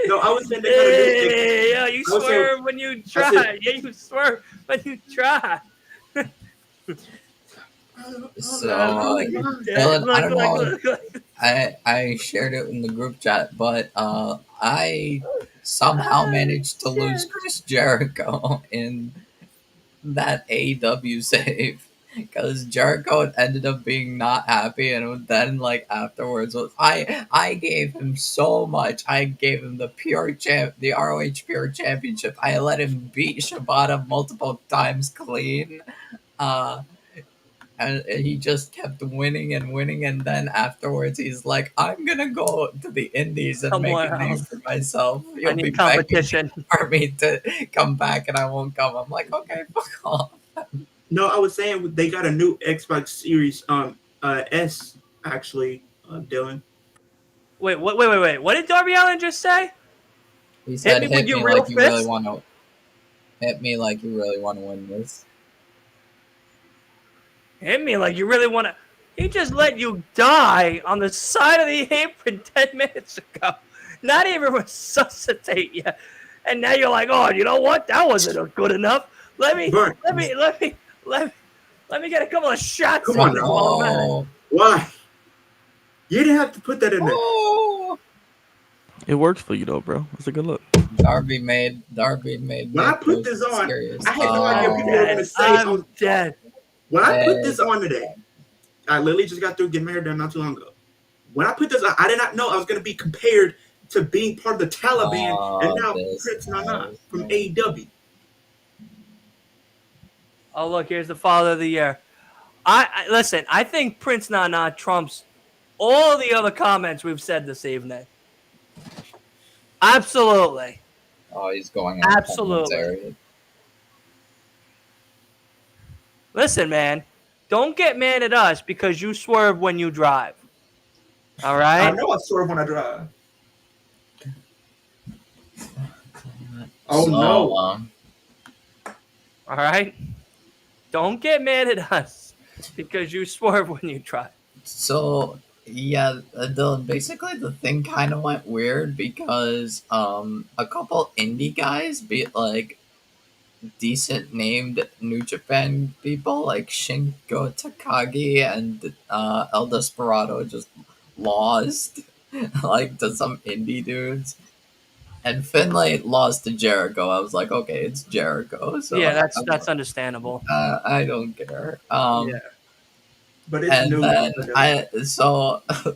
No, I was saying they gotta do it. Hey, yo, you I was saying- swerve when you try. said- Yeah, you swerve when you try. So Dylan, I don't know. look. I shared it in the group chat, but I somehow managed to lose Chris Jericho in that AEW save because Jericho ended up being not happy, and then like afterwards, I gave him so much. I gave him the ROH Pure Championship. I let him beat Shibata multiple times clean. And he just kept winning and winning, and then afterwards he's like, I'm gonna go to the indies and make Somewhere a name else. for myself. I You'll be need begging competition. for me to come back and I won't come. I'm like, okay, fuck off. No, I was saying they got a new Xbox Series S actually, Dylan. Wait. What did Darby Allin just say? He said, me with hit your me real like you really fist? want to hit me like you really want to win this. Hit me like you really want to. He just let you die on the side of the apron 10 minutes ago. Not even resuscitate you. And now you're like, oh, you know what? That wasn't good enough. Let me get a couple of shots. Come on in now. while I'm at it. Oh, Why? You didn't have to put that in there. oh. It works for you though, bro. It's a good look. Darby made. When I put Nick this on, serious. I had no idea Oh. people were gonna say. I'm dead. When I put this on today, I literally just got through getting married there not too long ago. When I put this on, I did not know I was going to be compared to being part of the Taliban and now Prince Nana from AEW. Oh, look, here's the Father of the Year. I listen, I think Prince Nana trumps all the other comments we've said this evening. Absolutely. Oh, he's going on Absolutely. commentary. Listen, man, don't get mad at us because you swerve when you drive. All right? I know I swerve when I drive. Oh, no. All right? Don't get mad at us because you swerve when you drive. So yeah, basically the thing kind of went weird because a couple indie guys beat like decent named New Japan people like Shingo Takagi and El Desperado just lost. like to some indie dudes. And Finlay lost to Jericho. I was like, okay, it's Jericho, so Yeah, that's understandable. I don't care. Yeah, but it's And new. then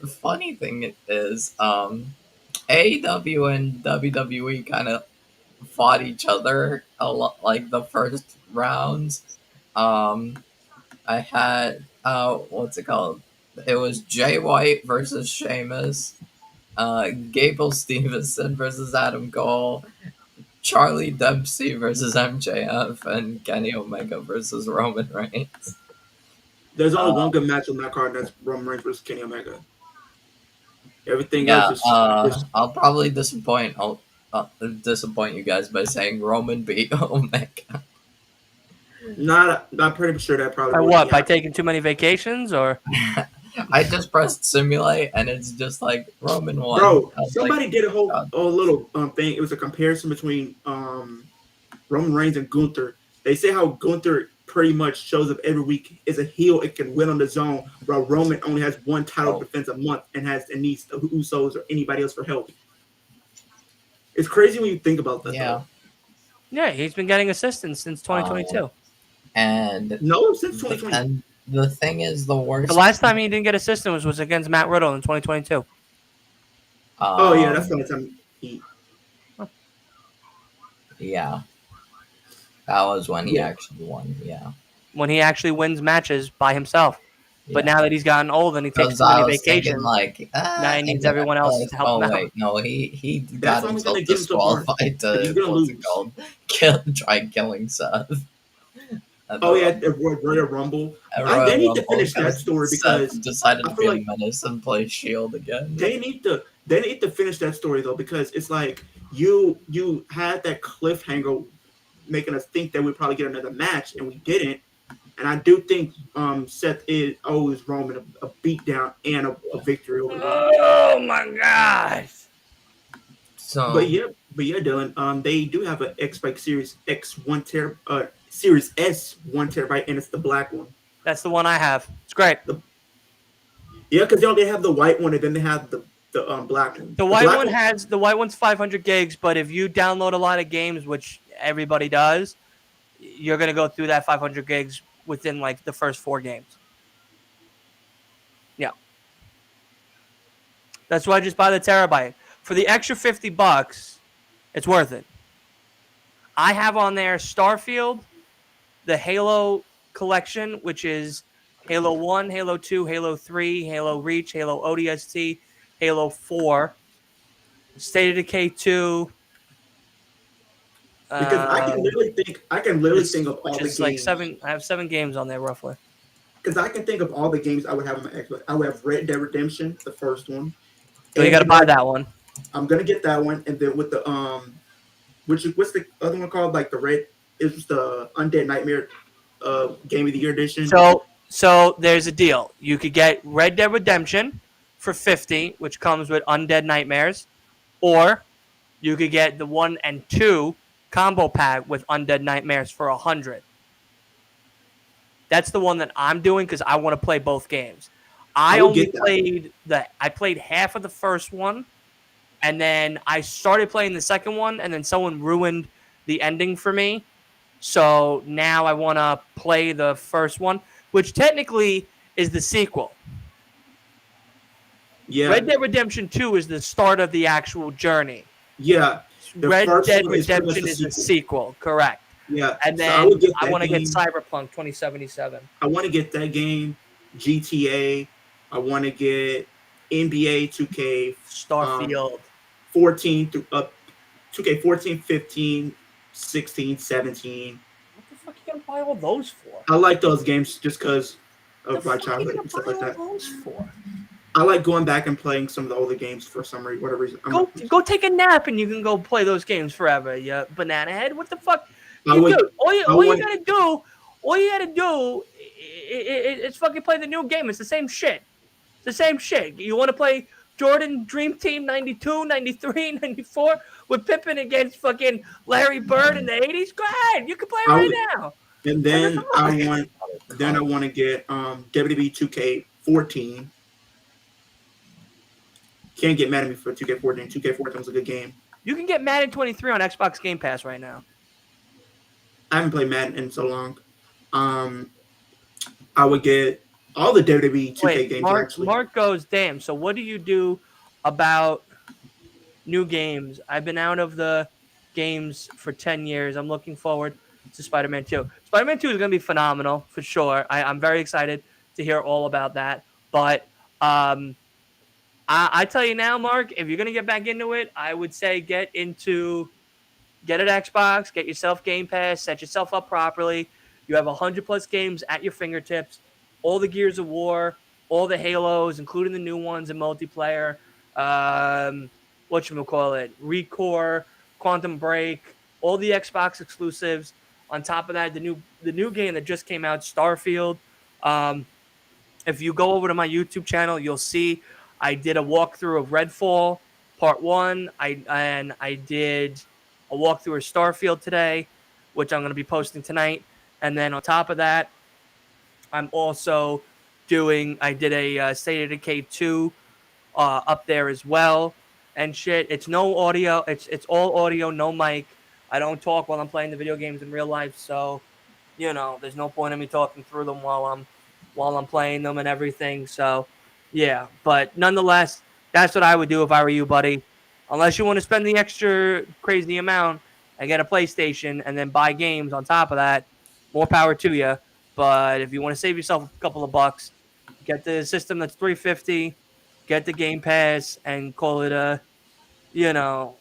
funny thing is, AEW and WWE kind of fought each other a lot, like the first rounds. Um, I had what's it called? It was Jay White versus Sheamus, Gable Stevenson versus Adam Cole, Charlie Dempsey versus MJF, and Kenny Omega versus Roman Reigns. There's only Uh, one good match on that card. That's Roman Reigns versus Kenny Omega. Everything else yeah, is I'll probably disappoint. I'll disappoint you guys by saying Roman beat Omega. not. I'm pretty sure that probably By would what? be By happening. taking too many vacations, or I just pressed simulate, and it's just like Roman won. Bro, I was somebody like, did a whole God. little thing. It was a comparison between Roman Reigns and Gunther. They say how Gunther pretty much shows up every week is a heel. It can win on the zone, while Roman only has one title Oh. defense a month and needs the Usos or anybody else for help. It's crazy when you think about that. Yeah. Though. yeah, he's been getting assistance since 2022. And No, since 2020. and the thing is, the worst. The last time he didn't get assistance was against Matt Riddle in 2022. Oh yeah, that's the only time he. Yeah, that was when he Yeah. actually won. Yeah. When he actually wins matches by himself. But Yeah. now that he's gotten old and he takes Because too I many was thinking, vacations, like, now he needs everyone else to help oh him out. wait, no, he That's got only himself gonna get him so far. disqualified But he's to gonna what's it lose. called? Try killing Seth. At Oh the yeah, the Royal Rumble. Royal They need to Rumble, finish that because story Seth because decided I to feel be like a menace and play Shield again. they need to finish that story though, because it's like you had that cliffhanger making us think that we'd probably get another match and we didn't. And I do think Seth owes Roman a beatdown and a victory over Roman. Oh my gosh. So But yeah, Dylan, they do have an X-Bike Series X 1 Series S 1 TB, and it's the black one. That's the one I have. It's great. Yeah, because they have the white one and then they have the black one. The white black one has the white one's 500 gigs, but if you download a lot of games, which everybody does, you're gonna go through that 500 gigs within like the first 4 games. Yeah, that's why I just buy the terabyte for the extra $50. It's worth it. I have on there Starfield, the Halo collection, which is Halo 1, Halo 2, Halo 3, Halo Reach, Halo ODST, Halo 4, State of Decay 2. Because I can literally think of all which the is like games. 7. I have 7 games on there roughly. Because I can think of all the games I would have on my Xbox. I would have Red Dead Redemption, the first one. So you got to buy that one. I'm gonna get that one, and then with the what's the other one called? Like the red, it was the Undead Nightmare, Game of the Year edition. So there's a deal. You could get Red Dead Redemption for $50, which comes with Undead Nightmares, or you could get the 1 and 2 combo pack with Undead Nightmares for $100. That's the one that I'm doing because I want to play both games. I played half of the first one, and then I started playing the second one, and then someone ruined the ending for me. So now I want to play the first one, which technically is the sequel. Yeah. Red Dead Redemption 2 is the start of the actual journey. Yeah. Red Dead Redemption is the sequel, correct. Yeah. And then I want to get Cyberpunk 2077. I want to get that game, GTA. I want to get NBA 2K, Starfield, 14 through up, 2K 14, 15, 16, 17. What the fuck are you gonna buy all those for? I like those games just because of my What the fuck are you childhood and stuff gonna like buy that. all those for? I like going back and playing some of the older games for some reason, whatever reason. Go take a nap and you can go play those games forever. You banana head. What the fuck? I would- Dude, all you would- gotta do is fucking play the new game. It's the same shit. It's the same shit. You want to play Jordan Dream Team 92, 93, 94 with Pippen against fucking Larry Bird in the 80s? Go ahead. You can play it right now. And then I want to get WWE 2K 14. Can't get mad at me for 2K14. 2K14 was a good game. You can get Madden 23 on Xbox Game Pass right now. I haven't played Madden in so long. I would get all the WWE 2K Wait, games Mark. actually. Mark goes, damn. So what do you do about new games? I've been out of the games for 10 years. I'm looking forward to Spider-Man 2. Spider-Man 2 is going to be phenomenal for sure. I'm very excited to hear all about that. But I tell you now, Mark, if you're going to get back into it, I would say get an Xbox, get yourself Game Pass, set yourself up properly. You have 100 plus games at your fingertips, all the Gears of War, all the Halos, including the new ones in multiplayer. Whatchamacallit, Recore, Quantum Break, all the Xbox exclusives. On top of that, the new game that just came out, Starfield. If you go over to my YouTube channel, you'll see I did a walkthrough of Redfall Part 1. I did a walkthrough of Starfield today, which I'm going to be posting tonight. And then on top of that, I'm also I did a State of Decay 2 up there as well and shit. It's no audio. It's all audio, no mic. I don't talk while I'm playing the video games in real life, so there's no point in me talking through them while I'm playing them and everything. So yeah, but nonetheless, that's what I would do if I were you, buddy. Unless you want to spend the extra crazy amount and get a PlayStation and then buy games on top of that, more power to you. But if you want to save yourself a couple of bucks, get the system that's $350, get the Game Pass, and call it a, you know,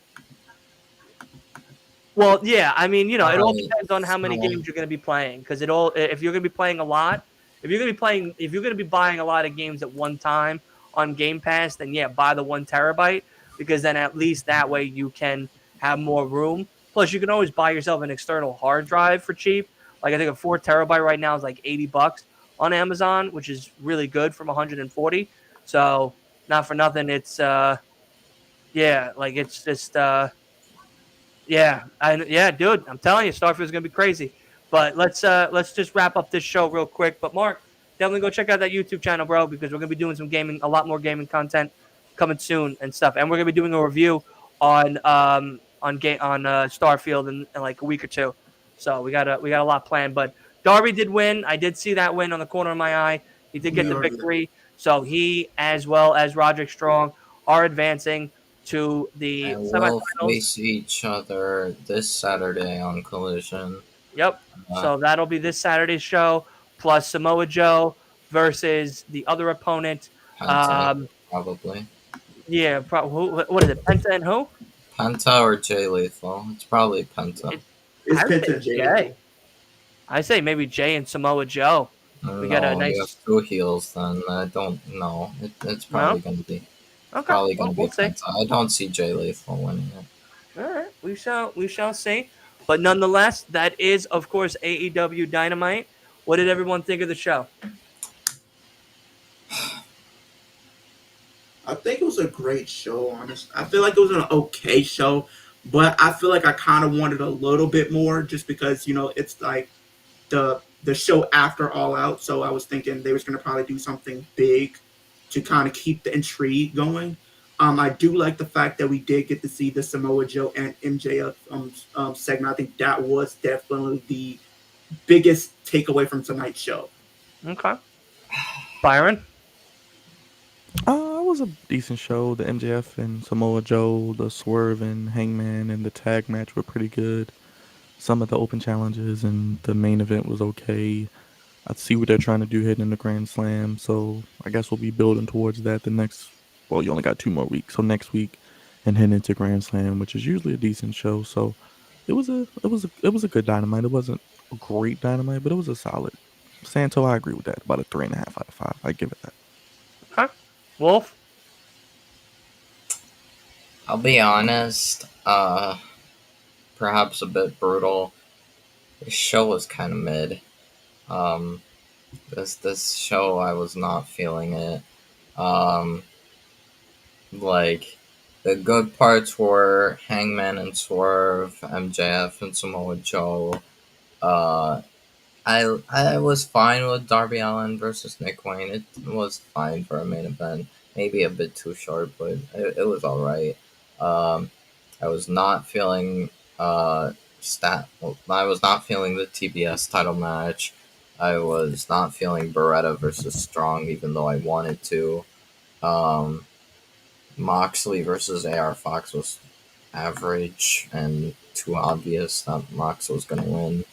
well, yeah, I mean, it all Alright, depends on how many so games you're going to be playing. Because if you're going to be playing a lot, if you're going to be buying a lot of games at one time on Game Pass, then yeah, buy the 1 terabyte because then at least that way you can have more room. Plus, you can always buy yourself an external hard drive for cheap. Like I think a 4 terabyte right now is like $80 on Amazon, which is really good from 140. So not for nothing, it's yeah, like it's just yeah, dude. I'm telling you, Starfield's gonna be crazy. But let's just wrap up this show real quick. But Mark, definitely go check out that YouTube channel, bro, because we're gonna be doing some gaming, a lot more gaming content coming soon and stuff. And we're gonna be doing a review on Starfield in like a week or two. So we got a lot planned. But Darby did win. I did see that win on the corner of my eye. He did get the victory. So he, as well as Roderick Strong, are advancing to the and we'll semifinals. face each other this Saturday on Collision. Yep. Uh, So that'll be this Saturday's show, plus Samoa Joe versus the other opponent. Penta, probably. Yeah, what is it? Penta and who? Penta or Jay Lethal. It's probably Penta. It's I would Penta say Jay. Jay. I say maybe Jay and Samoa Joe. We got a No, you have nice. two heels then. I don't know. It's probably gonna be Okay. probably gonna Well, be we'll see. Penta. I don't see Jay Lethal winning it. All right, we shall see. But nonetheless, that is of course AEW Dynamite. What did everyone think of the show? I think it was a great show, honestly. I feel like it was an okay show, but I feel like I kind of wanted a little bit more just because, it's like the show after All Out. So I was thinking they was going to probably do something big to kind of keep the intrigue going. I do like the fact that we did get to see the Samoa Joe and MJF segment. I think that was definitely the biggest takeaway from tonight's show. Okay, Byron. It was a decent show. The MJF and Samoa Joe, the Swerve and Hangman, and the tag match were pretty good. Some of the open challenges and the main event was okay. I see what they're trying to do heading in the Grand Slam, so I guess we'll be building towards that the next. Well, you only got 2 more weeks, so next week and heading into Grand Slam, which is usually a decent show. So it was a good Dynamite. It wasn't a great Dynamite, but it was a solid. Santo, I agree with that. About a 3.5 out of 5. I give it that. Okay, Wolf. I'll be honest. Perhaps a bit brutal. The show was kind of mid. This show I was not feeling it. Like the good parts were Hangman and Swerve, MJF and Samoa Joe. I was fine with Darby Allin versus Nick Wayne. It was fine for a main event. maybe a bit too short, but it was all right. Um, I was not feeling I was not feeling the TBS title match. I was not feeling Beretta versus Strong, even though I wanted to. Um, Moxley versus AR Fox was average and too obvious that Mox was going to win.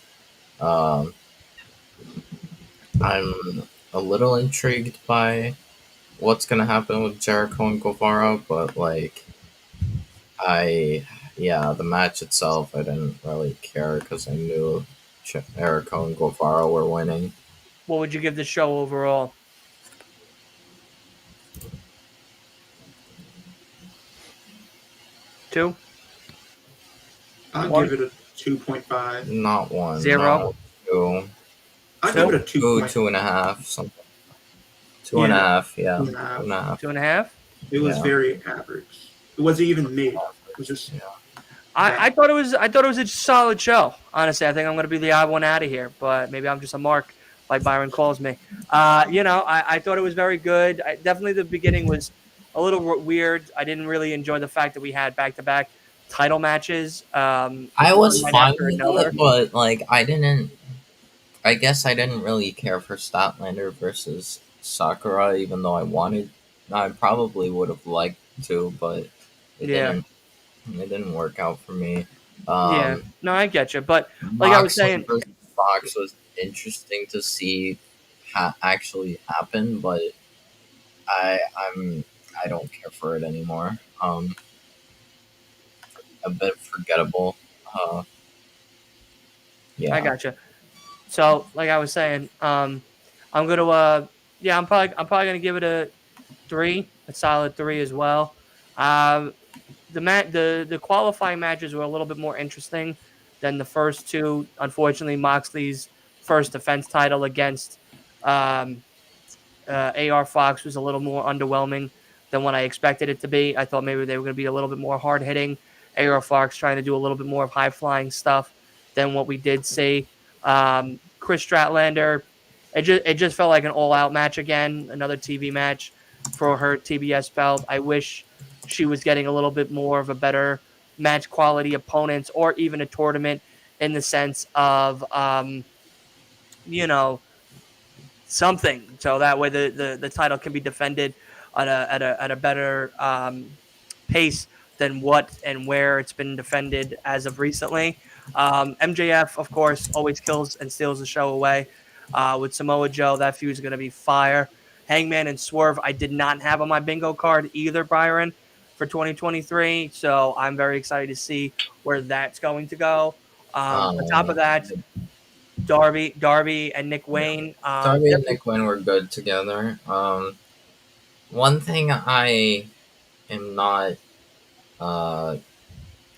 Um, I'm a little intrigued by what's going to happen with Jericho and Guevara, but like, the match itself, I didn't really care because I knew Jericho and Guevara were winning. What would you give the show overall? 2? I'll 1? give it a 2.5. Not 1, 0? not 2. I'll give it a 2, 2. 2.5, something. Two and a Yeah, half, yeah. 2.5. 2.5. 2.5? It was Yeah. very average. It wasn't even mid. It was just Yeah. I thought it was a solid show. Honestly, I think I'm going to be the odd one out of here, but maybe I'm just a mark, like Byron calls me. I thought it was very good. Definitely the beginning was a little weird. I didn't really enjoy the fact that we had back-to-back title matches. I One was right fine after with another. it, but like I guess I didn't really care for Statlander versus Sakura, even though I probably would have liked to, but it Yeah, didn't. It didn't work out for me. yeah. Um, No, I get you, but like I was Moxley saying, versus Fox was interesting to see actually happen, but I I'm I don't care for it anymore. A bit forgettable. Uh, I yeah. got you. So, like I was saying, I'm gonna, I'm probably gonna give it a 3, a solid 3 as well. Um, the qualifying matches were a little bit more interesting than the first two. Unfortunately, Moxley's first defense title against um, AR Fox was a little more underwhelming than what I expected it to be. I thought maybe they were going to be a little bit more hard hitting. AR Fox trying to do a little bit more of high flying stuff than what we did see. Chris Stratlander, it just felt like an all out match again, another TV match for her TBS belt. I wish she was getting a little bit more of a better match quality opponents or even a tournament in the sense of you know something so that way the title can be defended at a better pace than what and where it's been defended as of recently. MJF, of course, always kills and steals the show away. With Samoa Joe, that feud is going to be fire. Hangman and Swerve, I did not have on my bingo card either, Byron, for 2023. So I'm very excited to see where that's going to go. On top of Um, that, Darby and Nick Wayne. Darby and Definitely, Nick Wayne were good together. One thing I am not uh,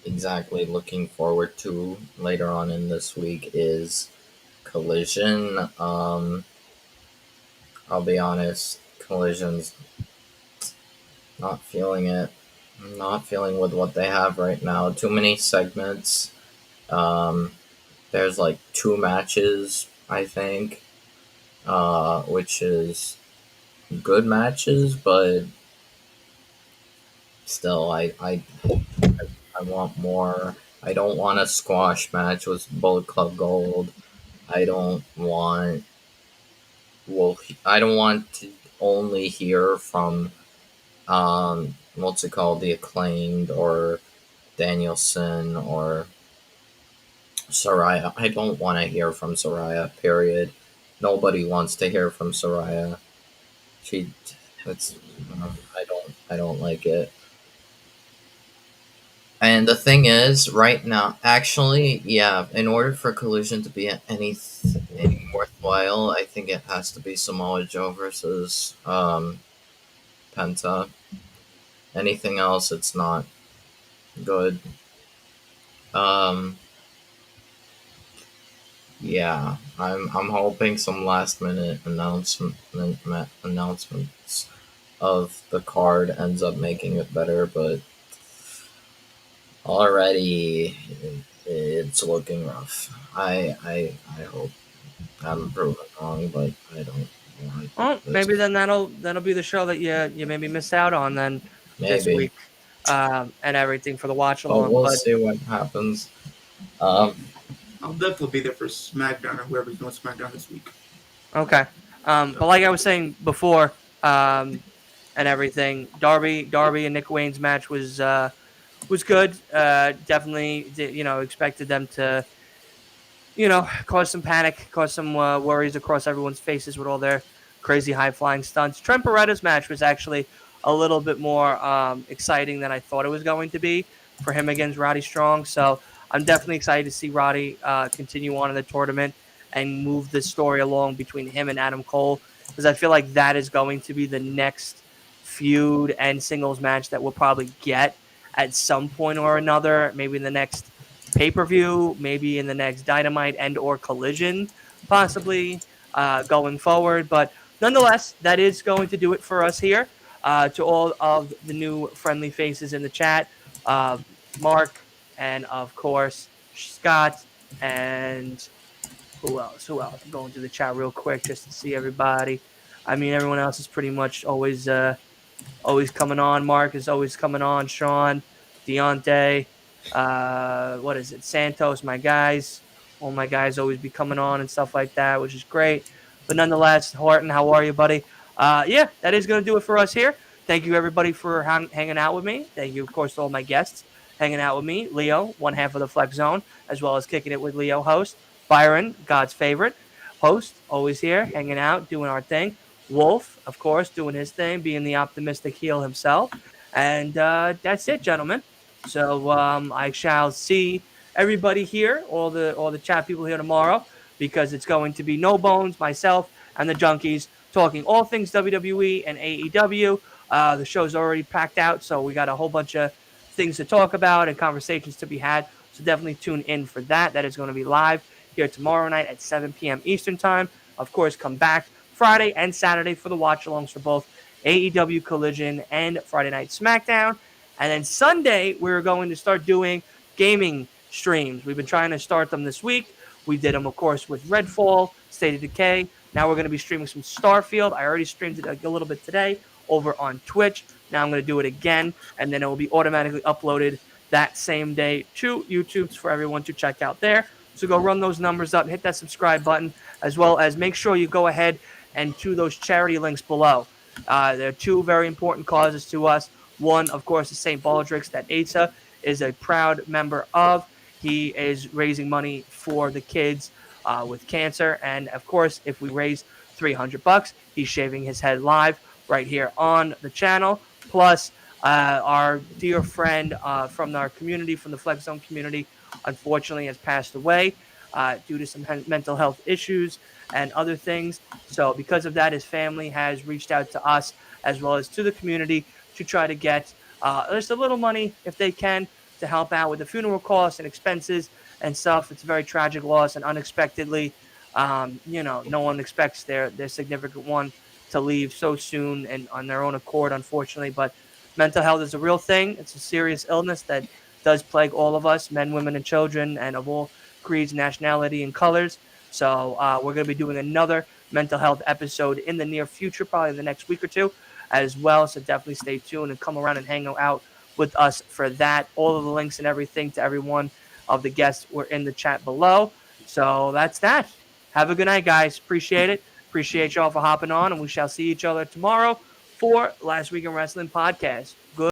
exactly looking forward to later on in this week is Collision. I'll be honest, Collision's not feeling it. I'm not feeling with what they have right now. Too many segments. Um, there's like 2 matches, I think, which is good matches, but still, I want more. I don't want a squash match with Bullet Club Gold. I don't want. Well, I don't want to only hear from what's it called, the Acclaimed or Danielson or Soraya. I don't want to hear from Soraya. Period. Nobody wants to hear from Soraya. She, it's, I don't like it. And the thing is, right now, actually, yeah, in order for Collision to be any worthwhile, I think it has to be Samoa Joe versus Penta. Anything else, it's not good. Um, yeah, I'm hoping some last minute announcements of the card ends up making it better, but already it's looking rough. I hope I'm proven wrong, but I don't. Well, maybe then that'll be the show that you maybe missed out on then this Maybe. week, and everything for the watch But along. we'll But see what happens. Um, I'll definitely be there for SmackDown or whoever's doing SmackDown this week. okay, but like I was saying before, and everything, Darby and Nick Wayne's match was good. Definitely, expected them to cause some panic, cause some worries across everyone's faces with all their crazy high flying stunts. Trent Beretta's match was actually a little bit more exciting than I thought it was going to be for him against Roddy Strong. So I'm definitely excited to see Roddy continue on in the tournament and move the story along between him and Adam Cole, because I feel like that is going to be the next feud and singles match that we'll probably get at some point or another, maybe in the next pay-per-view, maybe in the next Dynamite and or Collision, possibly going forward. But nonetheless, that is going to do it for us here. To all of the new friendly faces in the chat, Mark, and of course Scott, and who else? Who else? I'm going through the chat real quick just to see everybody. I mean, everyone else is pretty much always coming on. Mark is always coming on. Sean, Deontay, what is it? Santos, my guys. All my guys always be coming on and stuff like that, which is great. But nonetheless, Horton, how are you, buddy? Yeah, that is going to do it for us here. Thank you, everybody, for hanging out with me. Thank you, of course, to all my guests hanging out with me. Leo, one half of the Flex Zone, as well as Kicking It with Leo host. Byron, God's favorite host, always here, hanging out, doing our thing. Wolf, of course, doing his thing, being the optimistic heel himself. And that's it, gentlemen. So I shall see everybody here, all the chat people here tomorrow, because it's going to be No Bones, myself, and the Junkies talking all things WWE and AEW. The show's already packed out, so we got a whole bunch of things to talk about and conversations to be had. So definitely tune in for that. That is going to be live here tomorrow night at 7 p.m. Eastern Time. Of course, come back Friday and Saturday for the watch alongs for both AEW Collision and Friday Night SmackDown. And then Sunday, we're going to start doing gaming streams. We've been trying to start them this week. We did them, of course, with Redfall, State of Decay. Now we're going to be streaming some Starfield. I already streamed it a little bit today over on Twitch. Now I'm going to do it again, and then it will be automatically uploaded that same day to YouTube for everyone to check out there. So go run those numbers up, hit that subscribe button, as well as make sure you go ahead and to those charity links below. There are two very important causes to us. One, of course, is St. Baldrick's that Asa is a proud member of. He is raising money for the kids with cancer. And, of course, if we raise $300, he's shaving his head live right here on the channel. Plus, our dear friend from our community, from the Flex Zone community, unfortunately has passed away due to some mental health issues and other things. So because of that, his family has reached out to us as well as to the community to try to get just a little money if they can to help out with the funeral costs and expenses and stuff. It's a very tragic loss, and unexpectedly, no one expects their significant one to leave so soon and on their own accord, unfortunately. But mental health is a real thing. It's a serious illness that does plague all of us, men, women, and children, and of all creeds, nationality, and colors. So we're going to be doing another mental health episode in the near future, probably in the next week or two as well. So definitely stay tuned and come around and hang out with us for that. All of the links and everything to every one of the guests were in the chat below. So that's that. Have a good night, guys. Appreciate it. Appreciate y'all for hopping on, and we shall see each other tomorrow for Last Week in Wrestling podcast. Good.